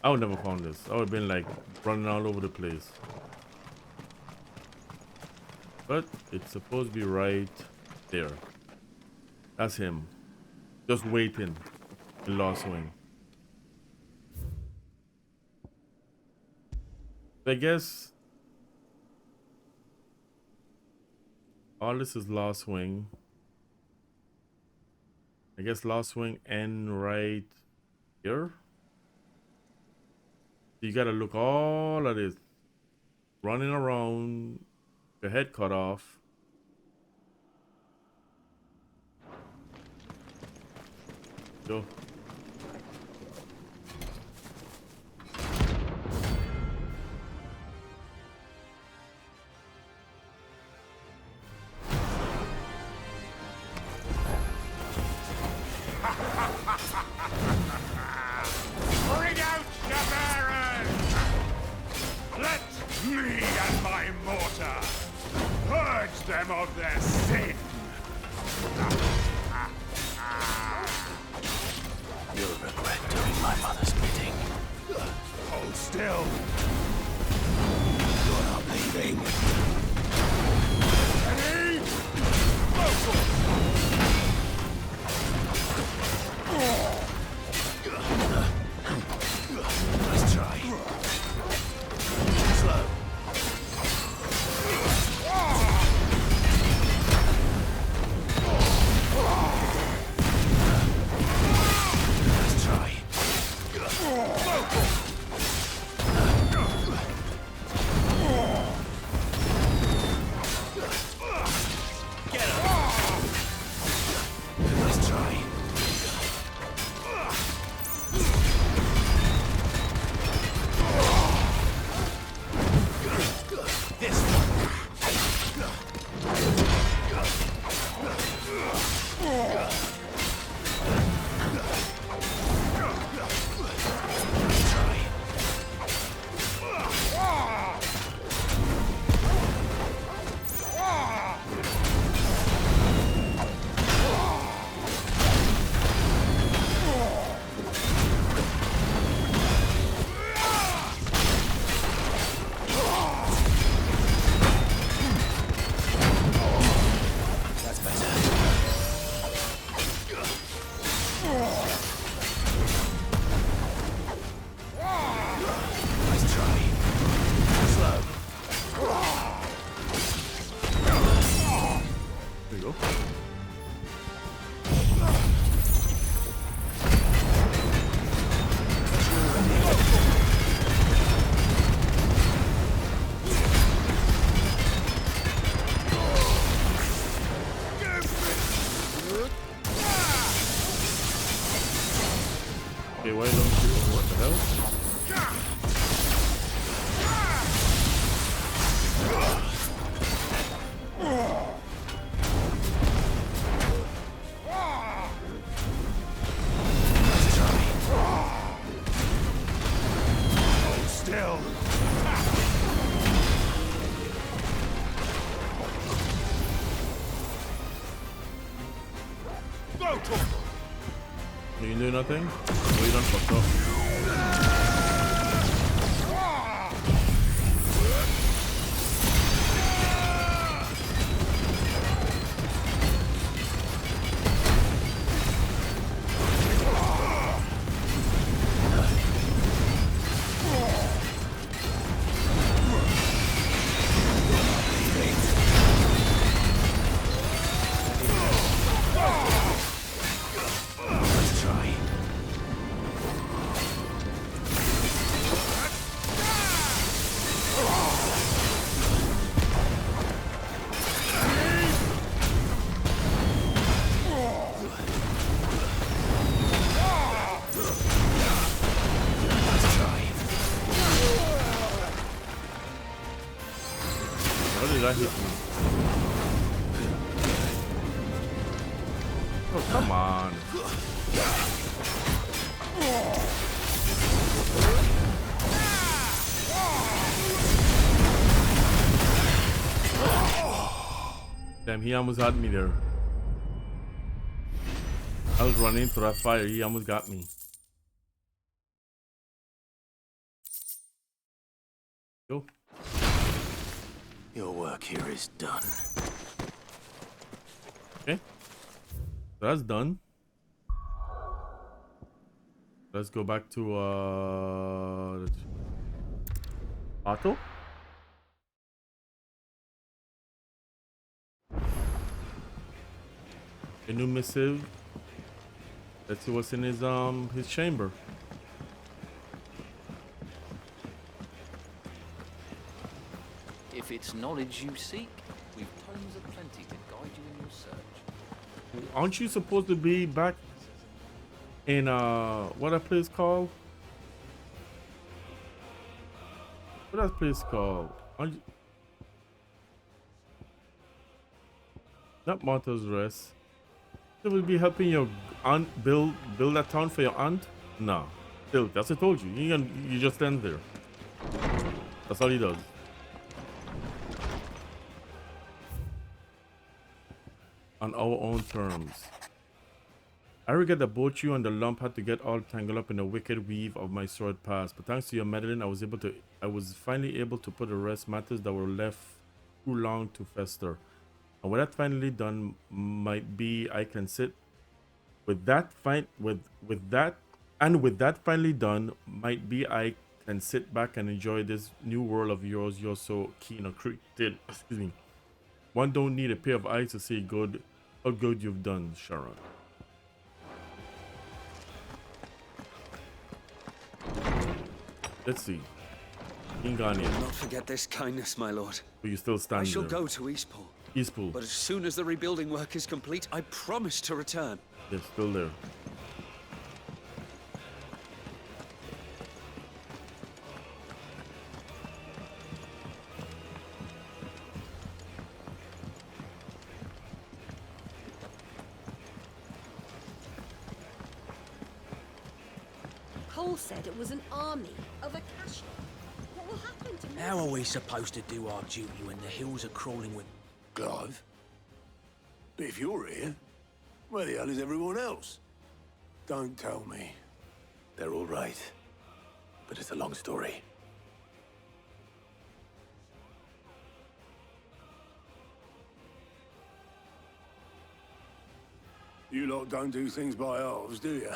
I would never found this. I would have been like running all over the place. But it's supposed to be right there. That's him. Just waiting in Lost Wing. I guess all this is Lost Wing. I guess Lost Wing end right here. You gotta look all of this. Running around, your head cut off. Go. Bring out the Baron! Let me and my mortar purge them of their sin! You'll regret doing my mother's bidding. Hold still! You're not leaving. Ready? Nice try. Slow. Nice try. Get him. Nice try. This one. Nice try. Hold still. You do nothing? Oh, you done fucked up. How did I hit me? Oh, come on. Damn, he almost had me there. I was running into that fire, he almost got me. Go. Your work here is done. Okay. So that's done. Let's go back to Otto. A new missive. Let's see what's in his chamber. If it's knowledge you seek, we've tomes of plenty to guide you in your search. Aren't you supposed to be back in what that place called? What that place called? Aren't you... Not Martha's Rest. It will be helping your aunt build that town for your aunt? No. Still, that's what I told you. You just stand there. That's all he does. On our own terms. I regret that both you and the lump had to get all tangled up in the wicked weave of my sword past, but thanks to your meddling, I was finally able to put to rest matters that were left too long to fester. And when that finally done, might be I can sit with that finally done, might be I can sit back and enjoy this new world of yours you're so keen on creating. Excuse me. One don't need a pair of eyes to see how good you've done, Sharon. Let's see. Ingania. I will not forget this kindness, my lord. But you still stand I shall there. go to Eastpool. Eastpool. But as soon as the rebuilding work is complete, I promise to return. They're still there. Cole said it was an army of Akasha. What will happen to me? How are we supposed to do our duty when the hills are crawling with... Clive? But if you're here, where the hell is everyone else? Don't tell me. They're all right. But it's a long story. You lot don't do things by halves, do you?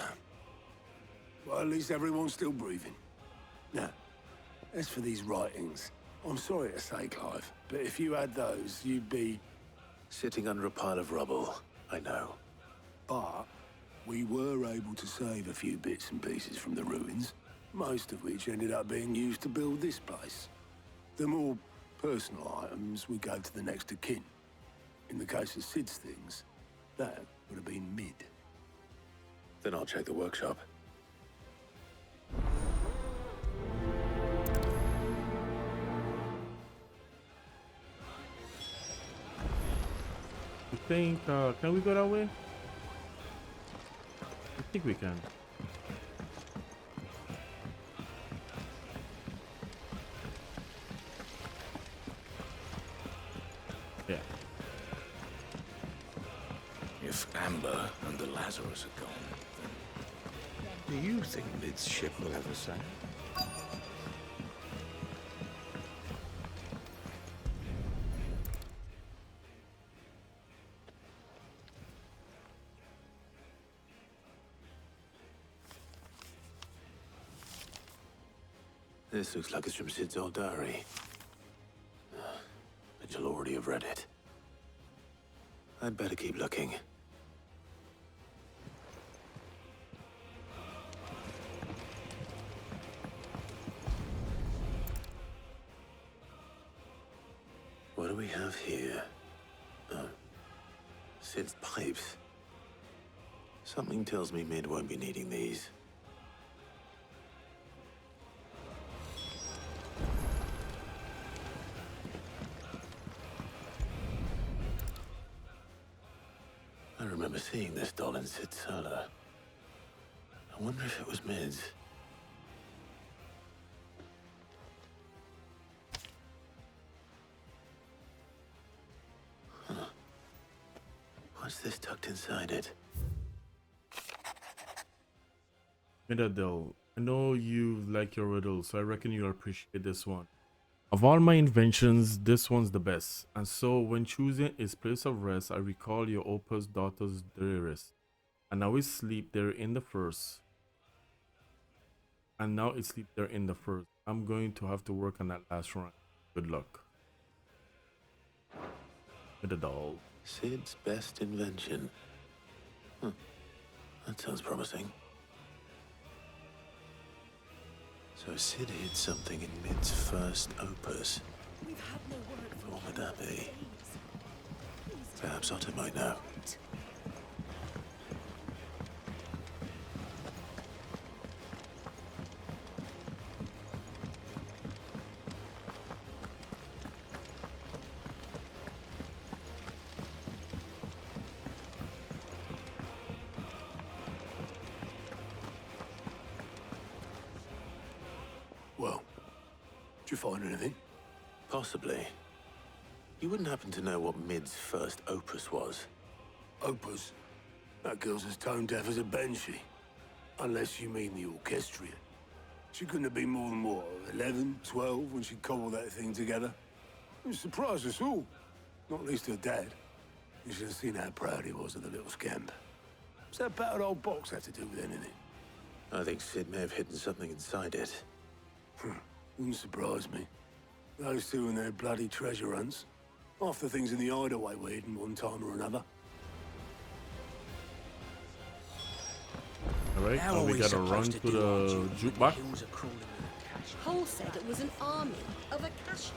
Well, at least everyone's still breathing. Now, as for these writings, I'm sorry to say, Clive, but if you had those, you'd be... sitting under a pile of rubble, I know. But we were able to save a few bits and pieces from the ruins, most of which ended up being used to build this place. The more personal items we gave to the next of kin. In the case of Sid's things, that would have been mid. Then I'll check the workshop. think, can we go that way? I think we can. Yeah. If Amber and the Lazarus are gone, then do you think Mid's ship will ever sail? This looks like it's from Sid's old diary. But you'll already have read it. I'd better keep looking. What do we have here? Oh, Sid's pipes. Something tells me Mid won't be needing these. I remember seeing this doll in Sid's cellar. I wonder if it was Mid's. Huh. What's this tucked inside it? Midadel, I know you like your riddles, so I reckon you'll appreciate this one. Of all my inventions, this one's the best. And so, when choosing its place of rest, I recall your opus daughter's dearest. And now it sleep there in the first. And now it sleep there in the first. I'm going to have to work on that last run. Good luck. Midadel. Sid's best invention. Huh. That sounds promising. So Sid hid something in Mid's first opus. What would that be? Perhaps Otto might know. Well, did you find anything? Possibly. You wouldn't happen to know what Mid's first opus was? Opus? That girl's as tone deaf as a banshee. Unless you mean the orchestrion. She couldn't have been more than, what, 11, 12 when she cobbled that thing together? It surprised us all. Not least her dad. You should have seen how proud he was of the little scamp. What's that battered old box have to do with anything? I think Sid may have hidden something inside it. Wouldn't surprise me. Those two and their bloody treasure hunts. Half the things in the hideaway were hidden one time or another. Alright, now we gotta run to the jukebox. Cole said it was an army of Akashi.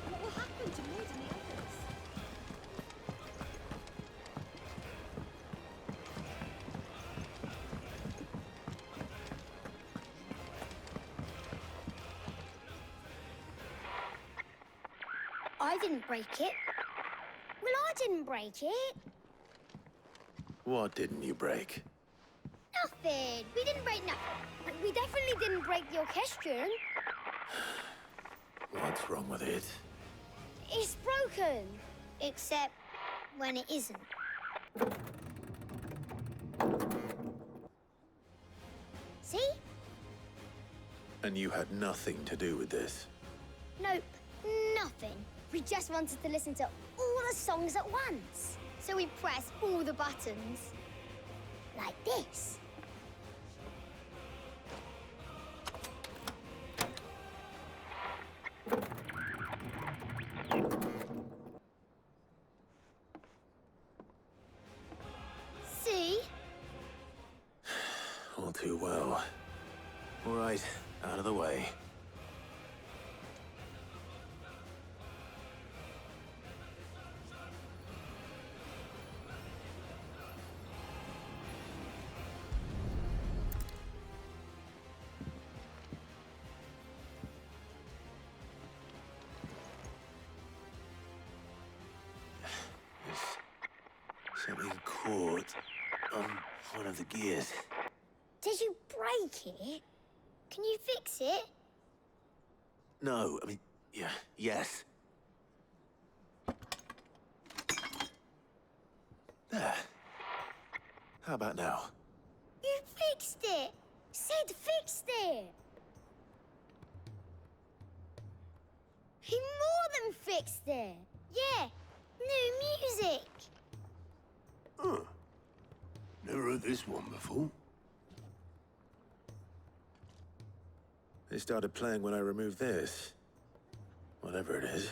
What will happen to Mid and the others? I didn't break it. Well, I didn't break it. What didn't you break? Nothing. We didn't break nothing. We definitely didn't break the orchestrion. What's wrong with it? It's broken. Except when it isn't. See? And you had nothing to do with this? Nope. Nothing. We just wanted to listen to all the songs at once. So we pressed all the buttons. Like this. See? All too well. All right, out of the way. Something caught on one of the gears. Did you break it? Can you fix it? No, I mean, yeah, yes. There. How about now? You fixed it! Sid fixed it! He more than fixed it! Yeah, new music! Huh. Never heard this one before. They started playing when I removed this. Whatever it is.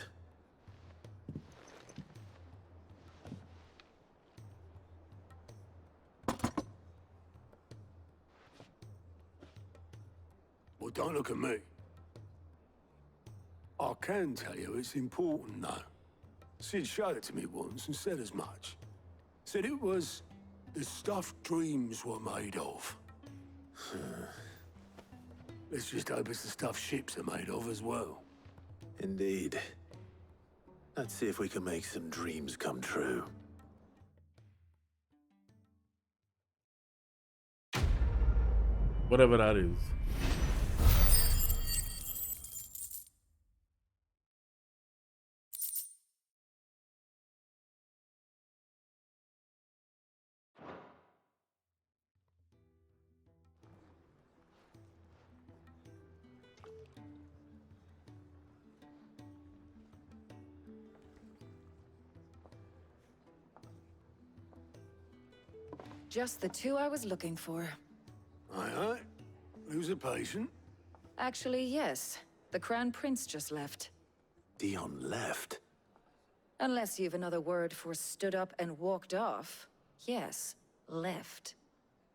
Well, don't look at me. I can tell you it's important, though. Sid showed it to me once and said as much. Said it was the stuff dreams were made of. Let's just hope it's the stuff ships are made of as well. Indeed. Let's see if we can make some dreams come true. Whatever that is. Just the two I was looking for. Aye. Lose a patient? Actually, yes. The Crown Prince just left. Dion left? Unless you've another word for stood up and walked off. Yes, left.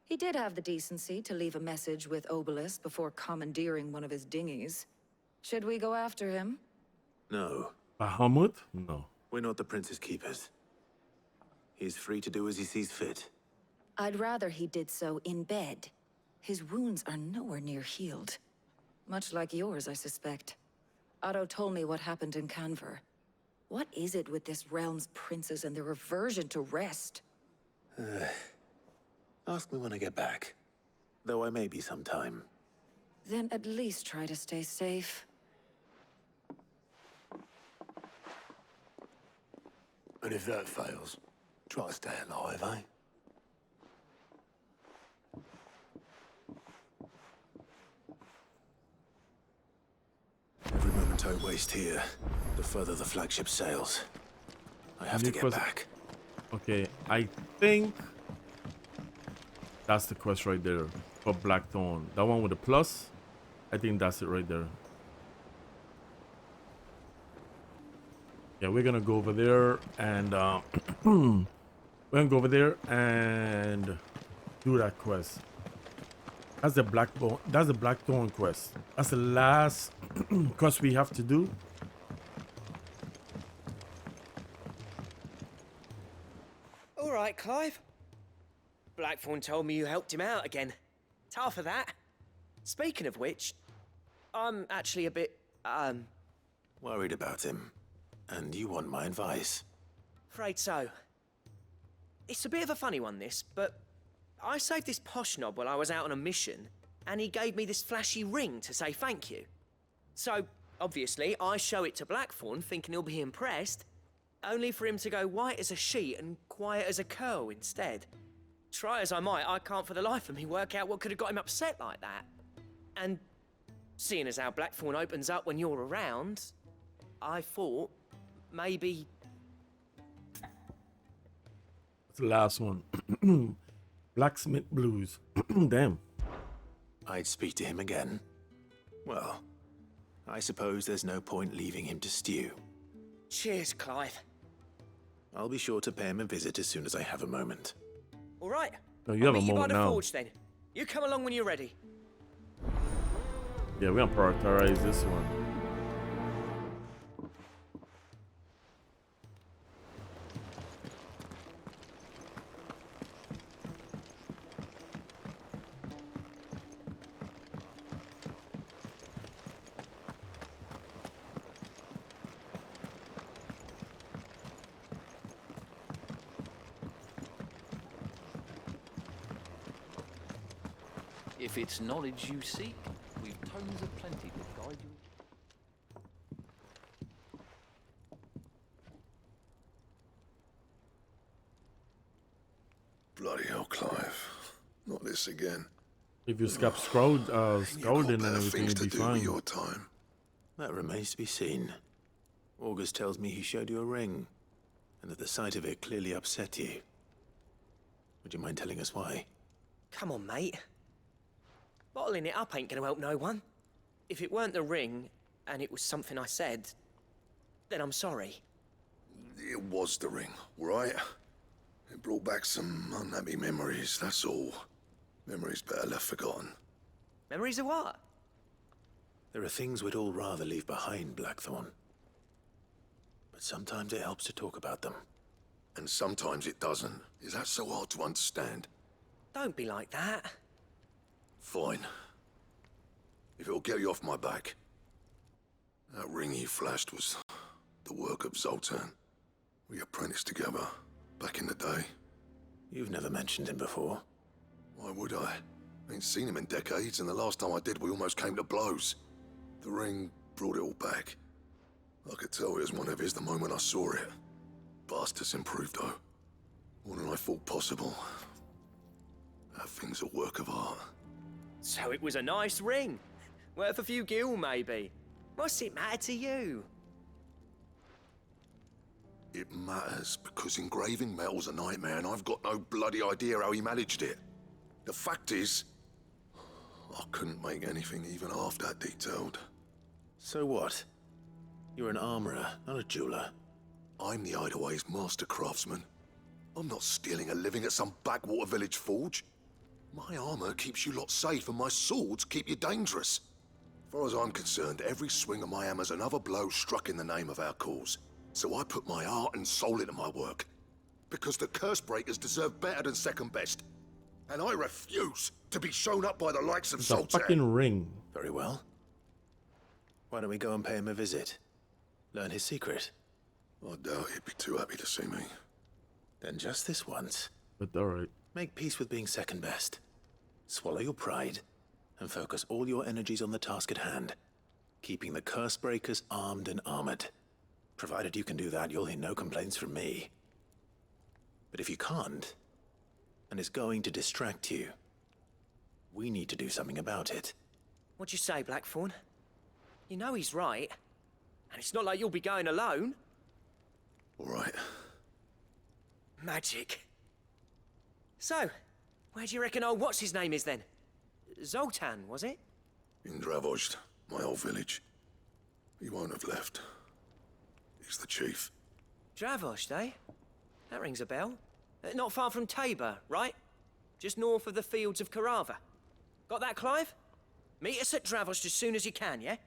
He did have the decency to leave a message with Obelisk before commandeering one of his dinghies. Should we go after him? No. Bahamut? No. We're not the Prince's keepers. He's free to do as he sees fit. I'd rather he did so in bed. His wounds are nowhere near healed. Much like yours, I suspect. Otto told me what happened in Canver. What is it with this realm's princes and their aversion to rest? Ask me when I get back. Though I may be sometime. Then at least try to stay safe. And if that fails, try to stay alive, eh? Every moment I waste here, the further the flagship sails. I have to get back. Okay, I think that's the quest right there for Blackthorn. That one with the plus, I think that's it right there. Yeah, we're gonna go over there and we're gonna go over there and do that quest. That's the Blackthorn quest. That's the last quest we have to do. All right, Clive. Blackthorn told me you helped him out again. Tough for that. Speaking of which, I'm actually a bit, Worried about him. And you want my advice? afraid so. It's a bit of a funny one, this, but I saved this posh knob while I was out on a mission, and he gave me this flashy ring to say thank you. So, obviously, I show it to Blackthorn, thinking he'll be impressed, only for him to go white as a sheet and quiet as a curl instead. Try as I might, I can't for the life of me work out what could have got him upset like that. And seeing as how Blackthorn opens up when you're around, I thought maybe... That's the last one. Blacksmith Blues. Damn. I'd speak to him again. Well, I suppose there's no point leaving him to stew. Cheers, Clive. I'll be sure to pay him a visit as soon as I have a moment. All right. No, you have a I'll meet you by moment the now. forge then. You come along when you're ready. Yeah, we're gonna prioritize this one. If it's knowledge you seek, we've tomes of plenty to guide you. Bloody hell, Clive. Not this again. If you stop scalding and everything, things you'll to be do fine. with your time. That remains to be seen. August tells me he showed you a ring, and that the sight of it clearly upset you. Would you mind telling us why? Come on, mate. Bottling it up ain't gonna help no one. If it weren't the ring, and it was something I said, then I'm sorry. It was the ring, right? It brought back some unhappy memories, that's all. Memories better left forgotten. Memories of what? There are things we'd all rather leave behind, Blackthorn. But sometimes it helps to talk about them. And sometimes it doesn't. Is that so hard to understand? Don't be like that. Fine. If it'll get you off my back. That ring you flashed was the work of Zoltan. We apprenticed together, back in the day. You've never mentioned him before. Why would I? Ain't seen him in decades, and the last time I did, we almost came to blows. The ring brought it all back. I could tell it was one of his the moment I saw it. Bastard's improved, though. More than I thought possible. That thing's a work of art. So it was a nice ring. Worth a few gil, maybe. What's it matter to you? It matters because engraving metal's a nightmare, and I've got no bloody idea how he managed it. The fact is, I couldn't make anything even half that detailed. So what? You're an armorer, not a jeweler. I'm the Hideaway's master craftsman. I'm not stealing a living at some backwater village forge. My armor keeps you lot safe, and my swords keep you dangerous. As far as I'm concerned, every swing of my hammer's another blow struck in the name of our cause. So I put my heart and soul into my work. Because the Cursebreakers deserve better than second best. And I refuse to be shown up by the likes of It's a Zoltan. fucking ring. Very well. Why don't we go and pay him a visit? Learn his secret. I doubt he'd be too happy to see me. Then just this once. But alright. Make peace with being second best. Swallow your pride, and focus all your energies on the task at hand. Keeping the Cursebreakers armed and armored. Provided you can do that, you'll hear no complaints from me. But if you can't, and it's going to distract you, we need to do something about it. What'd you say, Blackthorn? You know he's right. And it's not like you'll be going alone. All right. Magic. So, where do you reckon old what's-his-name is then? Zoltan, was it? In Dravozd, my old village. He won't have left. He's the chief. Dravozd, eh? That rings a bell. Not far from Tabor, right? Just north of the fields of Carava. Got that, Clive? Meet us at Dravozd as soon as you can, yeah?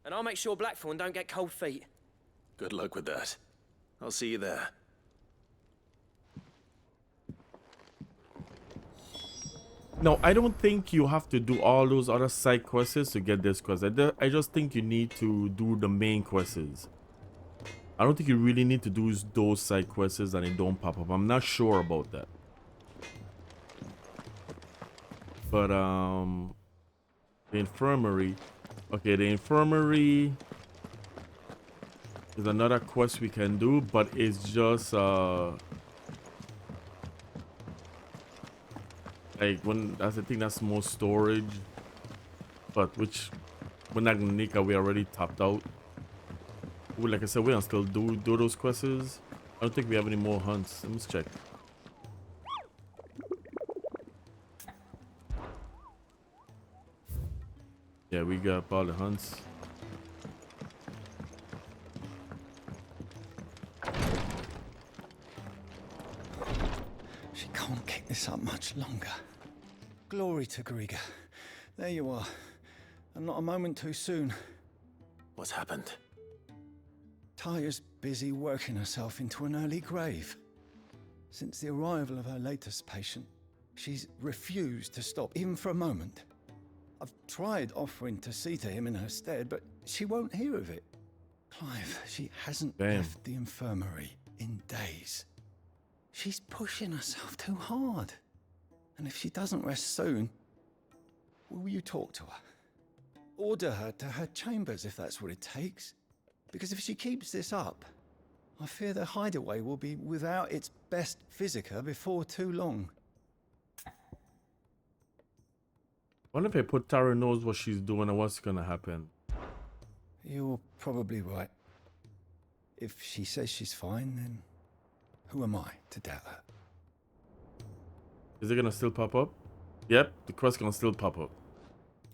And I'll make sure Blackthorn don't get cold feet. Good luck with that. I'll see you there. No, I don't think you have to do all those other side quests to get this quest. I just think you need to do the main quests. I don't think you really need to do those side quests and they don't pop up. I'm not sure about that. But the infirmary. Okay, the infirmary is another quest we can do, but it's just like when that's the thing, that's more storage. But which we're not gonna make, we already topped out. Like I said, we don't still do those quests. I don't think we have any more hunts. Let's check. Yeah, we got all the hunts. She can't keep this up much longer. Glory to Griga. There you are. And not a moment too soon. What's happened? Taya's busy working herself into an early grave. Since the arrival of her latest patient, she's refused to stop, even for a moment. I've tried offering to see to him in her stead, but she won't hear of it. Clive, she hasn't left the infirmary in days. She's pushing herself too hard. And if she doesn't rest soon, Will you talk to her? Order her to her chambers if that's what it takes. Because if she keeps this up, I fear the hideaway will be without its best physica before too long. Wonder if I put Tara knows what she's doing and what's gonna happen. You're probably right. If she says she's fine, then who am I to doubt her? Is it gonna still pop up? Yep, the quest gonna still pop up.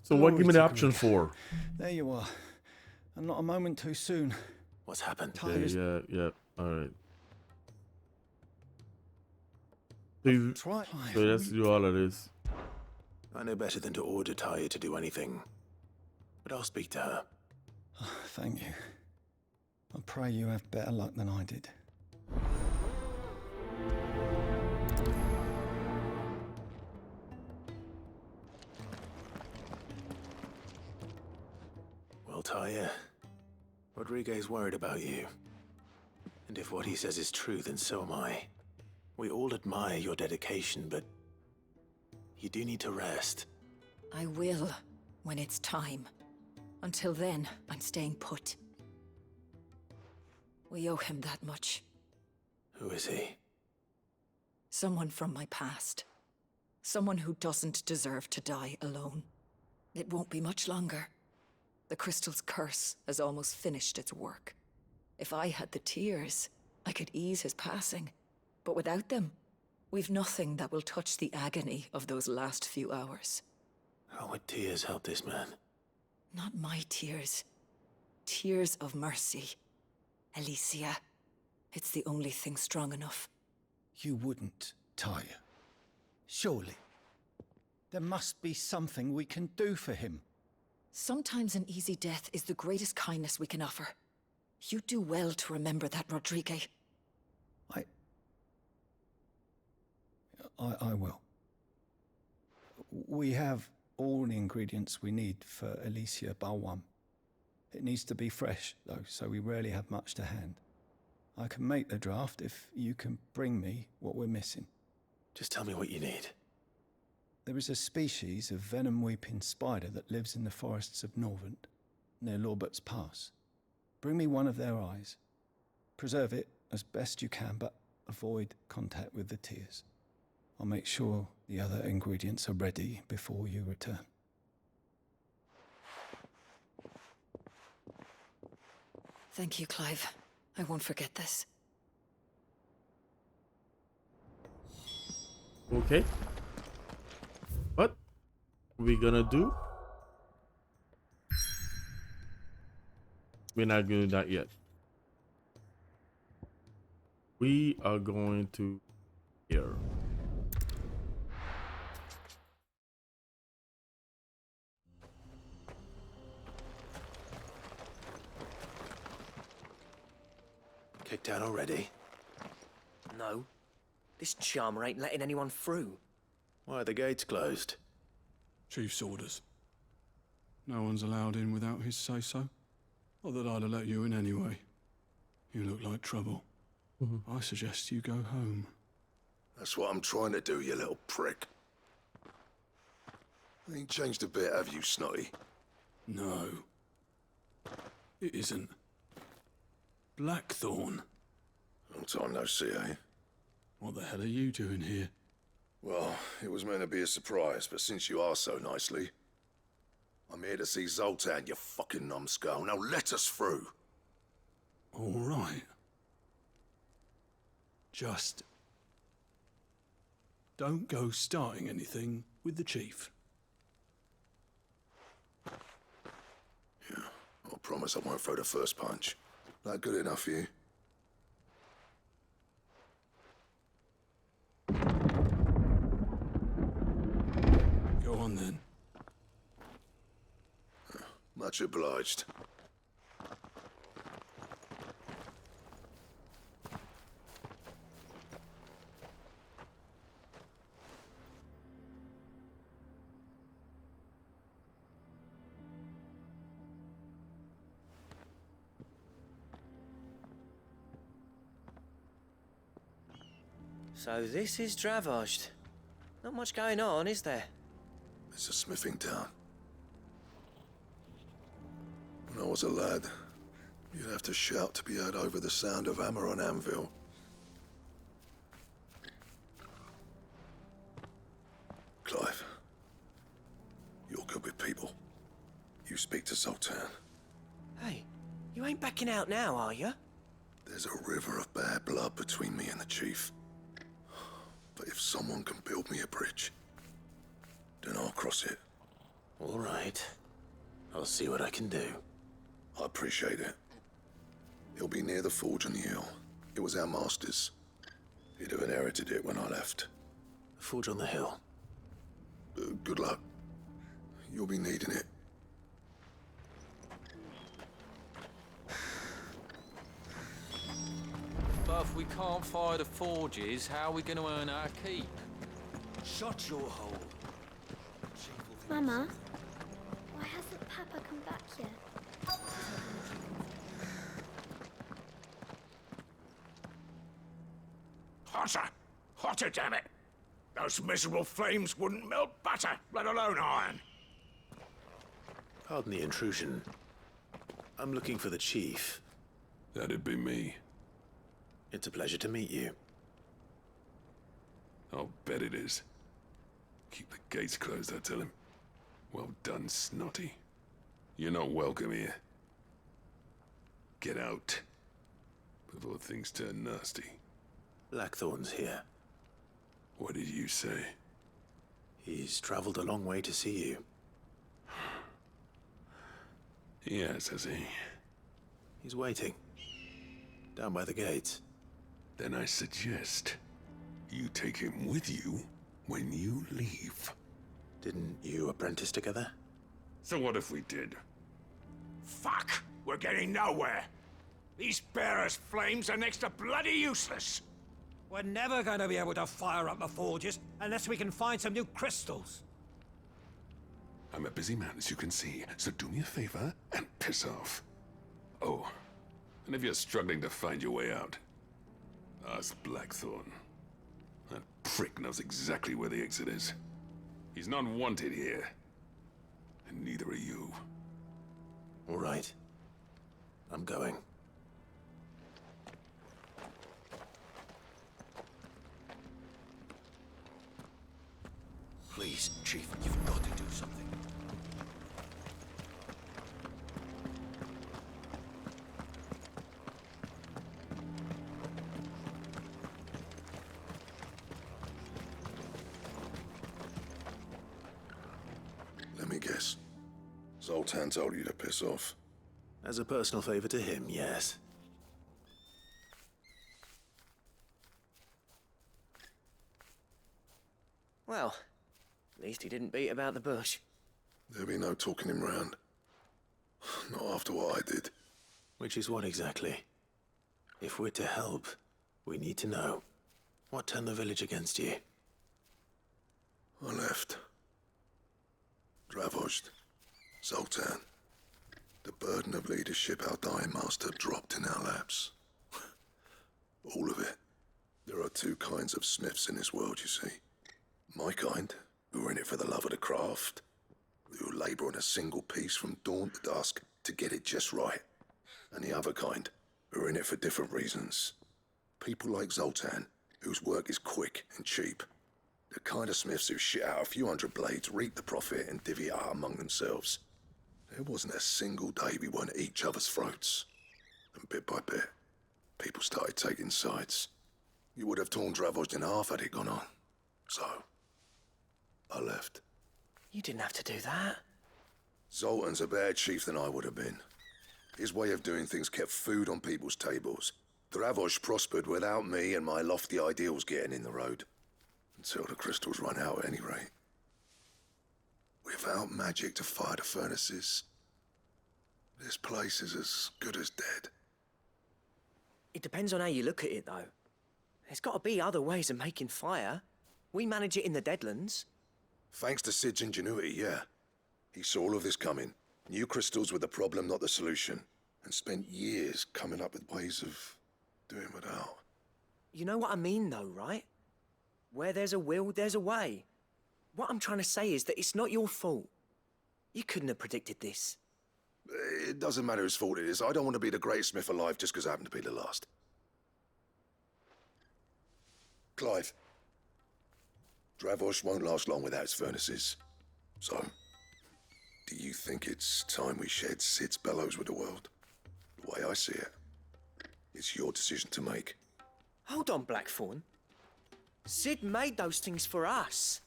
So what give me the option for? There you are. And not a moment too soon. What's happened? Yeah. Alright. So let's do all of this. I know better than to order Tyre to do anything. But I'll speak to her. Thank you. I pray you have better luck than I did. Well, Tyre, Rodriguez worried about you. And if what he says is true, then so am I. We all admire your dedication, but you do need to rest. I will, when it's time. Until then, I'm staying put. We owe him that much. Who is he? Someone from my past. Someone who doesn't deserve to die alone. It won't be much longer. The crystal's curse has almost finished its work. If I had the tears, I could ease his passing. But without them, we've nothing that will touch the agony of those last few hours. How would tears help this man? Not my tears. Tears of mercy. Alicia. It's the only thing strong enough. You wouldn't, Tyre. Surely. There must be something we can do for him. Sometimes an easy death is the greatest kindness we can offer. You do well to remember that, Rodrigue. I will. We have all the ingredients we need for Alicia Balwam. It needs to be fresh, though, so we rarely have much to hand. I can make the draft if you can bring me what we're missing. Just tell me what you need. There is a species of venom-weeping spider that lives in the forests of Norvent, near Lorbert's Pass. Bring me one of their eyes. Preserve it as best you can, but avoid contact with the tears. I'll make sure the other ingredients are ready before you return. Thank you, Clive. I won't forget this. Okay. What we gonna do? We're not gonna do that yet. We are going to here. Kicked out already? No. This charmer ain't letting anyone through. Why are the gates closed? Chief's orders. No one's allowed in without his say-so. Not that I'd have let you in anyway. You look like trouble. I suggest you go home. That's what I'm trying to do, you little prick. Ain't changed a bit, have you, Snotty? No. It isn't. Blackthorn. Long time no see, eh? What the hell are you doing here? Well, it was meant to be a surprise, but since you are so nicely, I'm here to see Zoltan, you fucking numbskull. Now let us through. All right. Just don't go starting anything with the chief. Yeah, I promise I won't throw the first punch. That good enough for you? Go on then. Much obliged. So this is Dravaged. Not much going on, is there? It's a smithing town. When I was a lad, you'd have to shout to be heard over the sound of hammer on anvil. Clive, you're good with people. You speak to Zoltan. Hey, you ain't backing out now, are you? There's a river of bad blood between me and the chief. But if someone can build me a bridge, then I'll cross it. All right. I'll see what I can do. I appreciate it. He'll be near the forge on the hill. It was our master's. He'd have inherited it when I left. The forge on the hill? Good luck. You'll be needing it. But if we can't fire the forges, how are we going to earn our keep? Shut your hole. Mama, why hasn't Papa come back yet? Hotter! Hotter, damn it! Those miserable flames wouldn't melt butter, let alone iron. Pardon the intrusion. I'm looking for the chief. That'd be me. It's a pleasure to meet you. I'll bet it is. Keep the gates closed, I tell him. Well done, Snotty. You're not welcome here. Get out. Before things turn nasty. Blackthorn's here. What did you say? He's traveled a long way to see you. Yes, has he? He's waiting. Down by the gates. Then I suggest you take him with you when you leave. Didn't you apprentice together? So what if we did? Fuck! We're getting nowhere! These bearers' flames are next to bloody useless! We're never going to be able to fire up the forges unless we can find some new crystals. I'm a busy man, as you can see, so do me a favor and piss off. Oh, and if you're struggling to find your way out, ask Blackthorn. That prick knows exactly where the exit is. He's not wanted here. And neither are you. All right. I'm going. Please, Chief, you've got to do something. Let me guess. Zoltan told you to piss off. As a personal favor to him, yes. Well, at least he didn't beat about the bush. There'll be no talking him round. Not after what I did. Which is what exactly? If we're to help, we need to know. What turned the village against you? I left. Dravozd. Zoltan. The burden of leadership our dying master dropped in our laps. All of it. There are two kinds of smiths in this world, you see. My kind, who are in it for the love of the craft, who labour on a single piece from dawn to dusk to get it just right. And the other kind, who are in it for different reasons. People like Zoltan, whose work is quick and cheap. The kind of smiths who shit out a few hundred blades, reap the profit, and divvy it out among themselves. There wasn't a single day we weren't at each other's throats. And bit by bit, people started taking sides. You would have torn Dravozd in half had it gone on. So, I left. You didn't have to do that. Zoltan's a better chief than I would have been. His way of doing things kept food on people's tables. Dravozd prospered without me and my lofty ideals getting in the road. Until the crystals run out at any rate. Without magic to fire the furnaces, this place is as good as dead. It depends on how you look at it, though. There's got to be other ways of making fire. We manage it in the Deadlands. Thanks to Sid's ingenuity, yeah. He saw all of this coming. Knew crystals were the problem, not the solution. And spent years coming up with ways of doing without. You know what I mean, though, right? Where there's a will, there's a way. what I'm trying to say is that it's not your fault. You couldn't have predicted this. It doesn't matter whose fault it is. I don't want to be the greatest smith alive just because I happen to be the last. Clive. Dravosh won't last long without its furnaces. So, do you think it's time we shared Sid's bellows with the world? The way I see it, it's your decision to make. Hold on, Blackthorn. Sid made those things for us.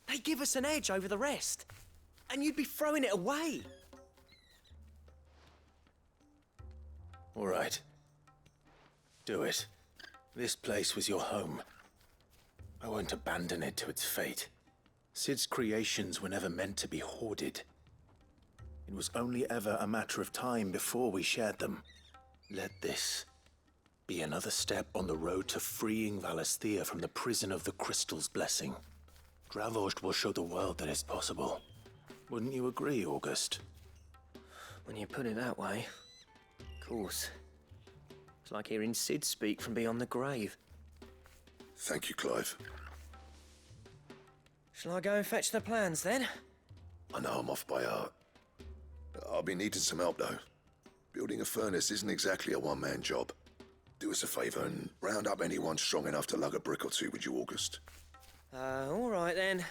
They give us an edge over the rest. And you'd be throwing it away. All right. Do it. This place was your home. I won't abandon it to its fate. Sid's creations were never meant to be hoarded. It was only ever a matter of time before we shared them. Let this be another step on the road to freeing Valisthea from the prison of the Crystal's blessing. Dravost will show the world that it's possible. Wouldn't you agree, August? When you put it that way, of course. It's like hearing Sid speak from beyond the grave. Thank you, Clive. Shall I go and fetch the plans, then? I know I'm off by heart. I'll be needing some help, though. Building a furnace isn't exactly a one-man job. Do us a favour and round up anyone strong enough to lug a brick or two, would you, August? All right, then.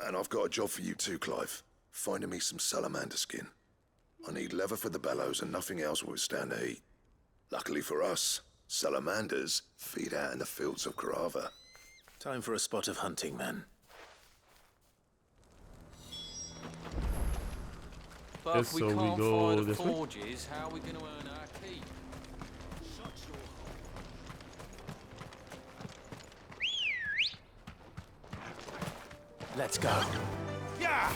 And I've got a job for you too, Clive. Finding me some salamander skin. I need leather for the bellows and nothing else will withstand the heat. Luckily for us, salamanders feed out in the fields of Carava. Time for a spot of hunting, then. But if we so we can't go find the this way? forges, how are we going to earn our keep? Let's go. Yeah!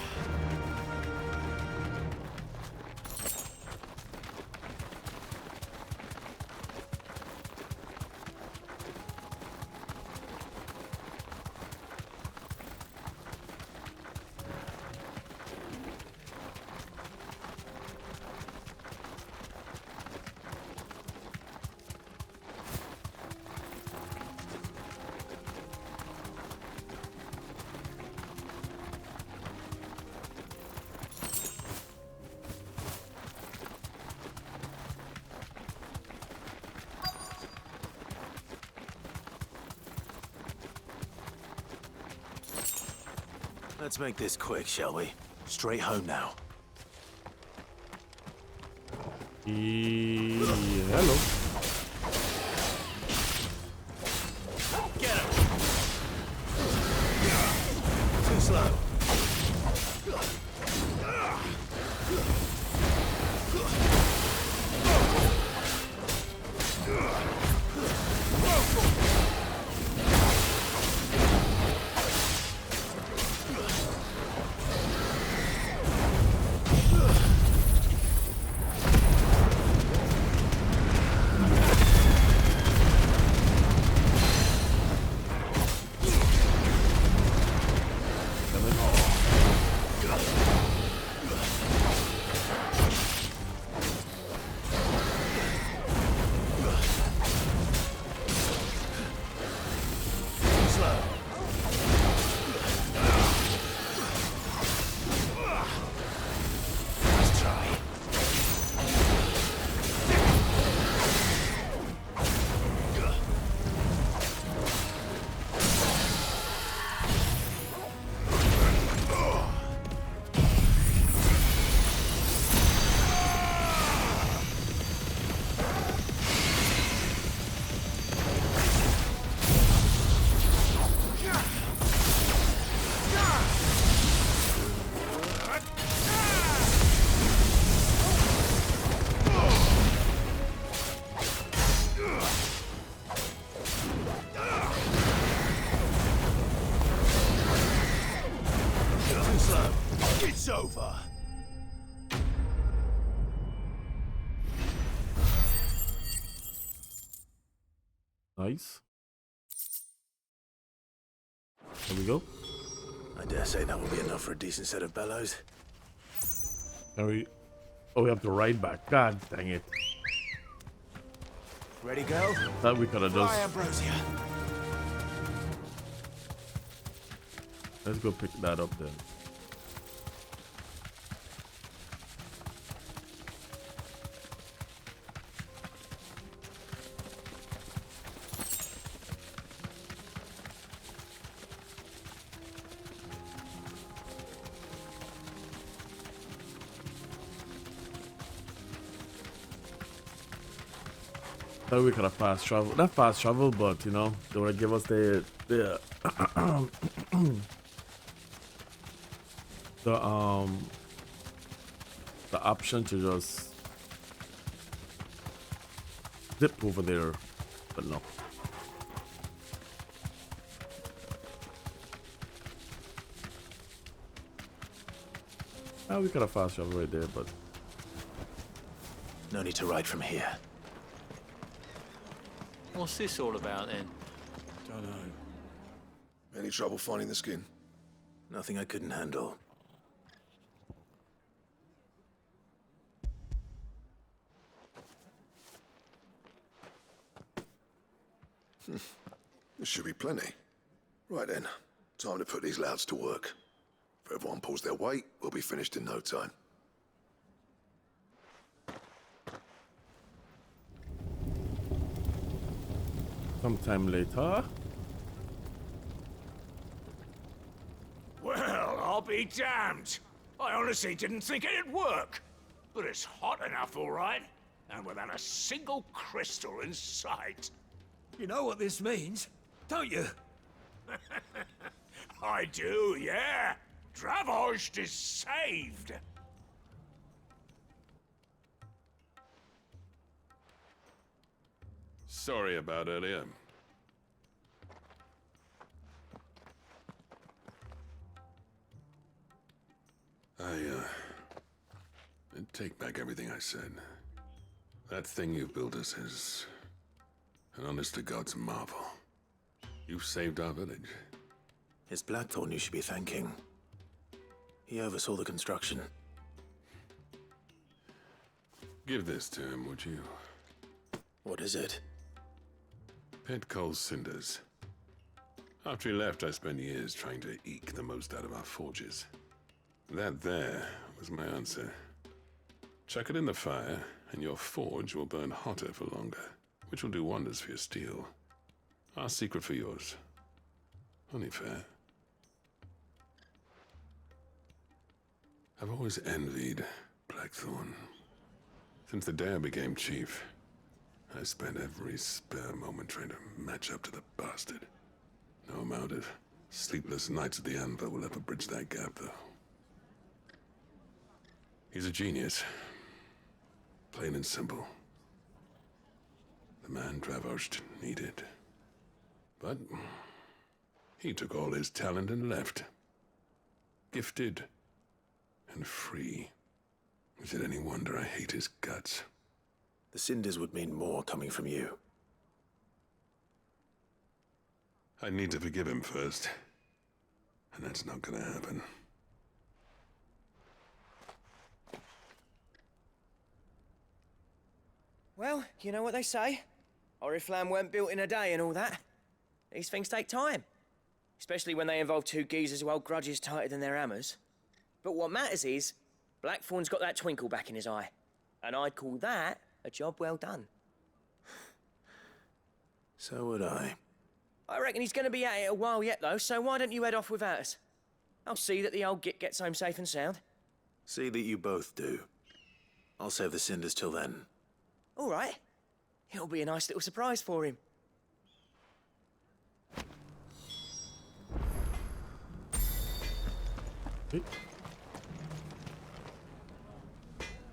Let's make this quick, shall we? Straight home now. Hello. Get him! Too slow. It's over. Nice. There we go. I dare say that will be enough for a decent set of bellows. Are we? Oh, we have to ride back. God dang it. Ready, go? Thought we could have done. Fly, Ambrosia. Let's go pick that up then. Thought we could have fast travel, not fast travel, but you know, they would give us the the option to just zip over there, but no. We could have fast travel right there, but no need to ride from here. What's this all about then? Don't know. Any trouble finding the skin? Nothing I couldn't handle. There should be plenty. Right then, time to put these louds to work. If everyone pulls their weight, we'll be finished in no time. sometime later. Well, I'll be damned. I honestly didn't think it'd work. But it's hot enough, all right. And without a single crystal in sight. You know what this means, don't you? I do, yeah. Dravost is saved. Sorry about earlier. I take back everything I said. That thing you built us is an honest-to-God's marvel. You've saved our village. It's Blackthorn you should be thanking. He oversaw the construction. Give this to him, would you? What is it? Pet Cole's cinders. After he left, I spent years trying to eke the most out of our forges. That there was my answer. Chuck it in the fire, and your forge will burn hotter for longer, which will do wonders for your steel. Our secret for yours. Only fair. I've always envied Blackthorn. Since the day I became chief, I spent every spare moment trying to match up to the bastard. No amount of sleepless nights at the Anvil will ever bridge that gap, though. He's a genius. Plain and simple. The man Dravost needed. But he took all his talent and left. Gifted and free. Is it any wonder I hate his guts? The cinders would mean more coming from you. I need to forgive him first. And that's not gonna happen. Well, you know what they say. Oriflamme weren't built in a day and all that. These things take time. Especially when they involve two geezers who hold grudges tighter than their hammers. But what matters is, Blackthorn's got that twinkle back in his eye. And I'd call that a job well done. So would I. I reckon he's going to be at it a while yet, though, so why don't you head off without us? I'll see that the old git gets home safe and sound. See that you both do. I'll save the cinders till then. All right. It'll be a nice little surprise for him. Okay.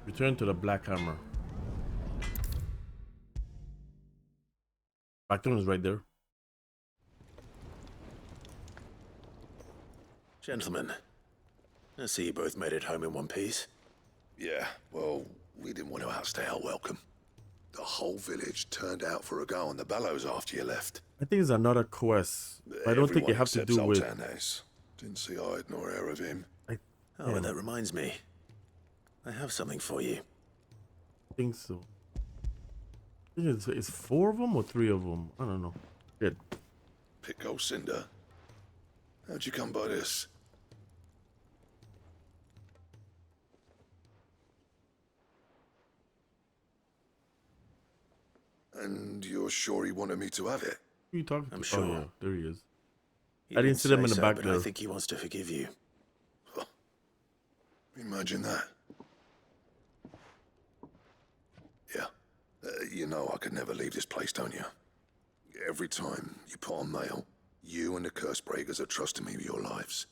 Return to the Black Hammer. Blackthorn is right there. Gentlemen, I see you both made it home in one piece. Yeah, well, we didn't want to outstay our welcome. The whole village turned out for a go on the bellows after you left. I think it's another quest. I don't think it have to do with. Zoltan didn't see hide nor hair of him. Oh, and that reminds me. I have something for you. I think so. I think it's 4 of them or 3 of them. I don't know. Good. Pick Gold Cinder. How'd you come by this? And you're sure he wanted me to have it? Who you talking to? I'm sure. Oh, yeah, there he is. You I didn't see them in say the so, back but there. I think he wants to forgive you. Imagine that. Yeah. You know I could never leave this place, don't you? Every time you put on mail, you and the curse breakers are trusting me with your lives.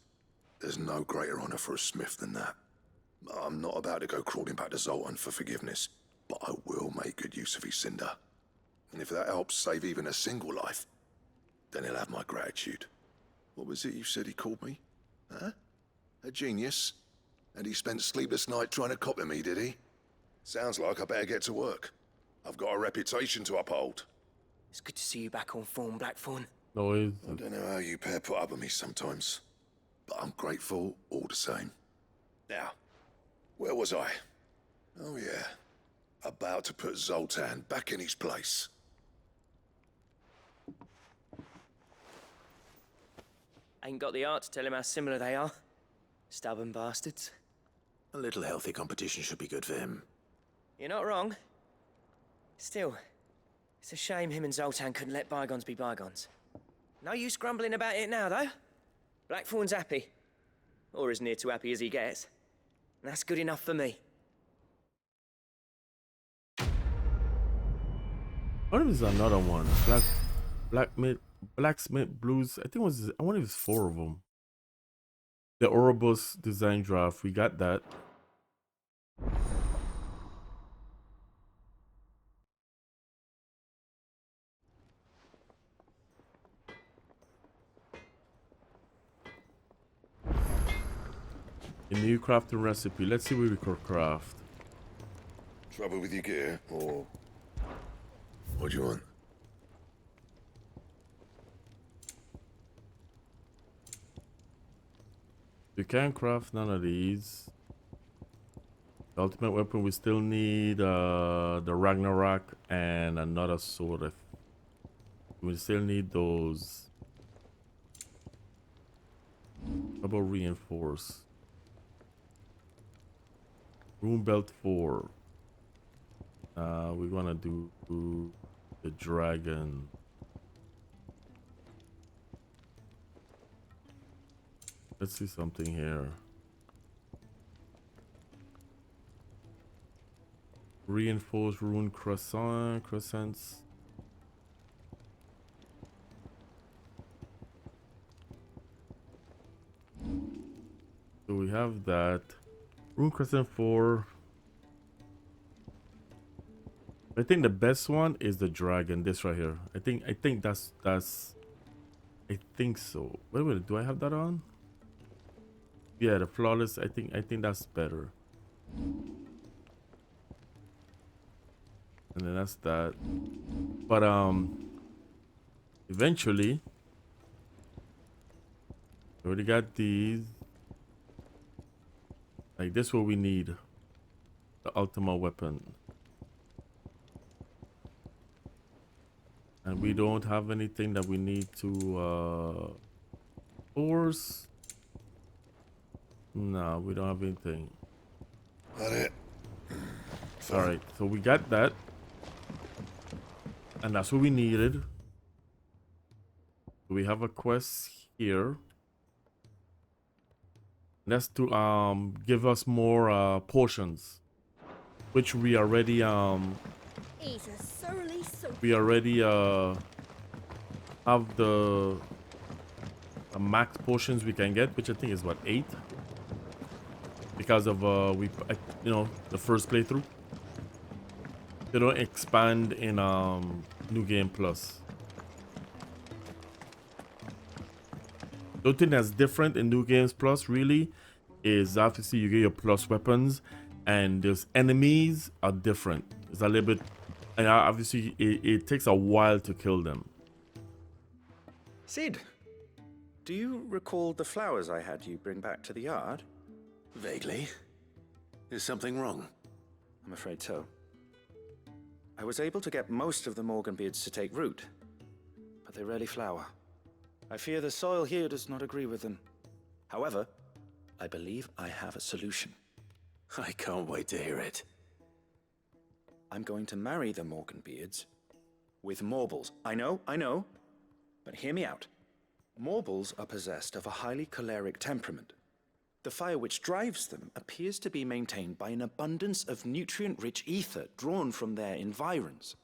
There's no greater honor for a smith than that. I'm not about to go crawling back to Zoltan for forgiveness, but I will make good use of his cinder. And if that helps save even a single life, then he'll have my gratitude. What was it you said he called me? Huh? A genius? And he spent sleepless night trying to copy me, did he? Sounds like I better get to work. I've got a reputation to uphold. It's good to see you back on form, Blackthorn. Noise. I don't know how you pair put up with me sometimes, but I'm grateful all the same. Now, where was I? Oh yeah, about to put Zoltan back in his place. Ain't got the art to tell him how similar they are. Stubborn bastards. A little healthy competition should be good for him. You're not wrong. Still, it's a shame him and Zoltan couldn't let bygones be bygones. No use grumbling about it now, though. Blackthorn's happy. Or as near to happy as he gets. And that's good enough for me. I wonder if there's another one. Blacksmith Blues. I think it was. I wonder if it's 4 of them. The Ouroboros design draft. We got that. A new crafting recipe. Let's see what we could craft. Trouble with your gear, or what do you want? We can't craft none of these. The ultimate weapon, we still need the Ragnarok and another sword. We still need those. How about reinforce? Rune belt 4. We're gonna do the dragon. Let's see something here. Reinforced rune crescents. So we have that. Rune crescent 4. I think the best one is the dragon. This right here. I think that's. I think so. Wait a minute. Do I have that on? Yeah, the flawless. I think that's better. And then that's that. But eventually, we already got these. Like this, what we need. The ultimate weapon. And we don't have anything that we need to force. No, we don't have anything. That it? Alright, so we got that. And that's what we needed. We have a quest here. That's to give us more potions. Which we already He's a surly soap. we already have the max potions we can get, which I think is what, 8? Because of you know, the first playthrough. They don't expand in New Game Plus. The only thing that's different in New Games Plus really is obviously you get your plus weapons, and those enemies are different. It's a little bit, and obviously it takes a while to kill them. Sid, do you recall the flowers I had you bring back to the yard? Vaguely. Is something wrong? I'm afraid so. I was able to get most of the Morganbeards to take root, but they rarely flower. I fear the soil here does not agree with them. However, I believe I have a solution. I can't wait to hear it. I'm going to marry the Morganbeards with Morbles. I know, but hear me out. Morbles are possessed of a highly choleric temperament. The fire which drives them appears to be maintained by an abundance of nutrient-rich ether drawn from their environs.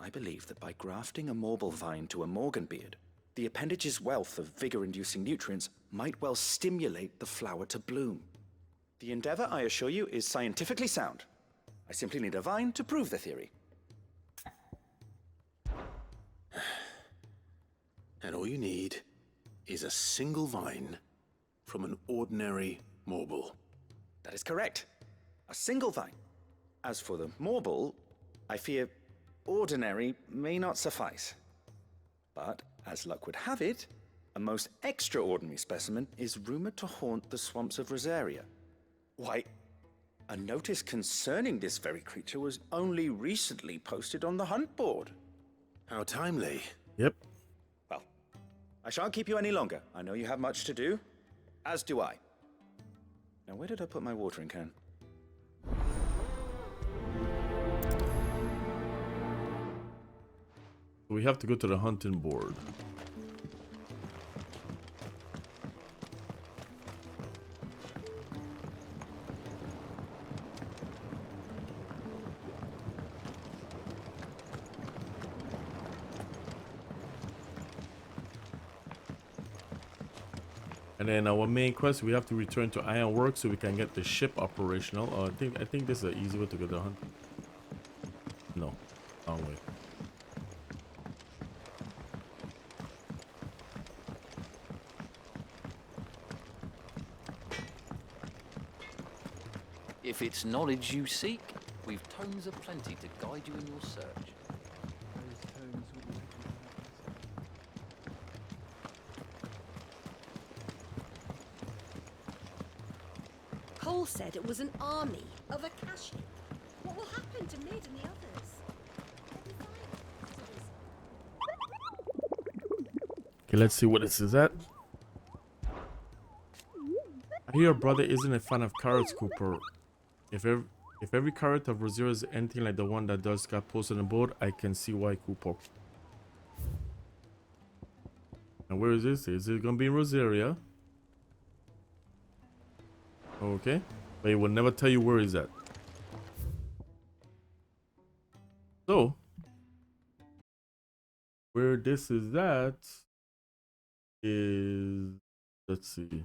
I believe that by grafting a Morble vine to a Morganbeard, the appendage's wealth of vigor-inducing nutrients might well stimulate the flower to bloom. The endeavor, I assure you, is scientifically sound. I simply need a vine to prove the theory. And all you need is a single vine from an ordinary Morble. That is correct. A single vine. As for the Morble, I fear ordinary may not suffice. But, as luck would have it, a most extraordinary specimen is rumored to haunt the swamps of Rosaria. Why, a notice concerning this very creature was only recently posted on the hunt board. How timely. Yep. Well, I shan't keep you any longer. I know you have much to do, as do I. Now, where did I put my watering can? We have to go to the hunting board. And then our main quest, we have to return to Ironworks so we can get the ship operational. Oh, I think this is an easy way to get the hunt. No, wrong way. If it's knowledge you seek, we've tomes aplenty to guide you in your search. Cole said it was an army of Akashi. What will happen to Mid and the others? Okay, let's see what this is at. I hear your brother isn't a fan of carrots, Cooper. If every carrot of Rosaria is anything like the one that does got posted on the board, I can see why, Cooper. And where is this? Is it gonna be in Rosaria? Okay, but it will never tell you where is that. So, where this is at is, let's see.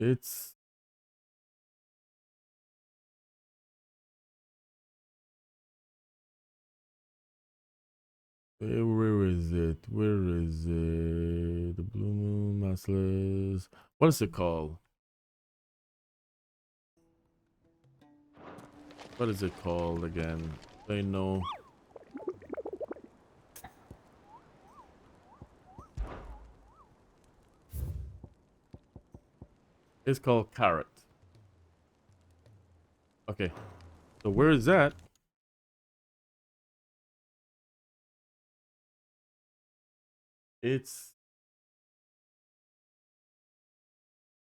It's where is it? Where is it? The Blue Moon, Massless. What is it called? What is it called again? I know. It's called Carrot. Okay. So where is that? It's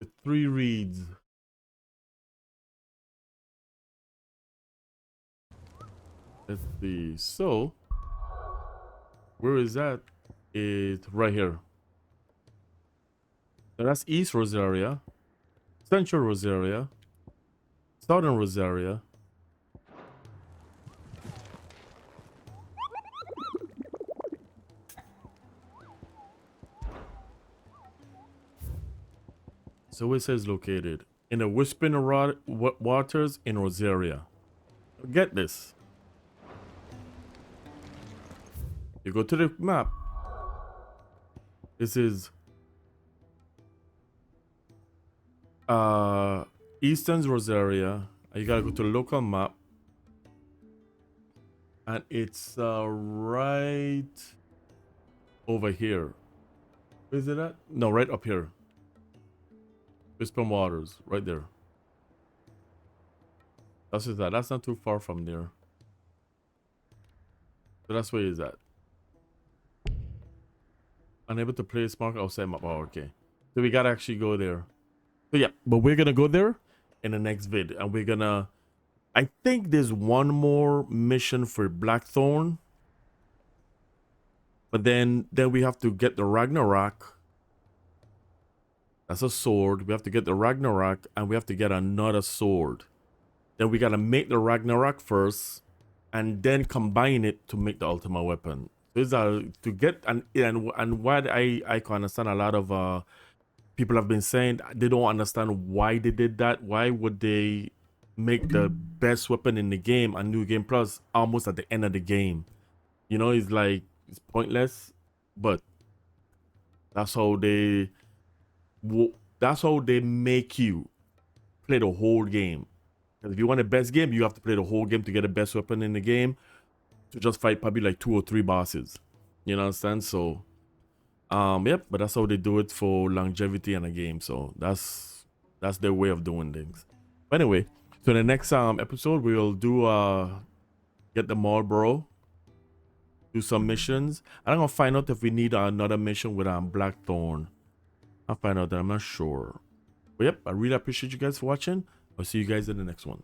the 3 reeds. Let's see. So where is that? It's right here. So that's East Rosaria, Central Rosaria, Southern Rosaria, so it says located in the Whispering Waters in Rosaria. Get this. You go to the map. This is Eastern Rosaria. You gotta go to the local map, and it's right over here. Where is it at? No, right up here. Whispering Waters, right there. That's just that. That's not too far from there. So that's where he's at. Unable to play smart outside map. Oh, okay. So we gotta actually go there. So yeah, but we're gonna go there in the next vid, and we're gonna. I think there's one more mission for Blackthorn, but then we have to get the Ragnarok. That's a sword. We have to get the Ragnarok, and we have to get another sword. Then we gotta make the Ragnarok first, and then combine it to make the ultimate weapon. These are to get and what I can understand. A lot of people have been saying they don't understand why they did that. Why would they make the best weapon in the game, a new game plus, almost at the end of the game? You know, it's like it's pointless. But that's how they make you play the whole game. Because if you want the best game, you have to play the whole game to get the best weapon in the game. To just fight probably like 2 or 3 bosses. You know what I'm saying? So yep, but that's how they do it for longevity in a game. So that's their way of doing things. But anyway, so the next episode we'll do get the Marlboro, do some missions. And I'm gonna find out if we need another mission with Blackthorn. I'll find out that. I'm not sure. But yep, I really appreciate you guys for watching. I'll see you guys in the next one.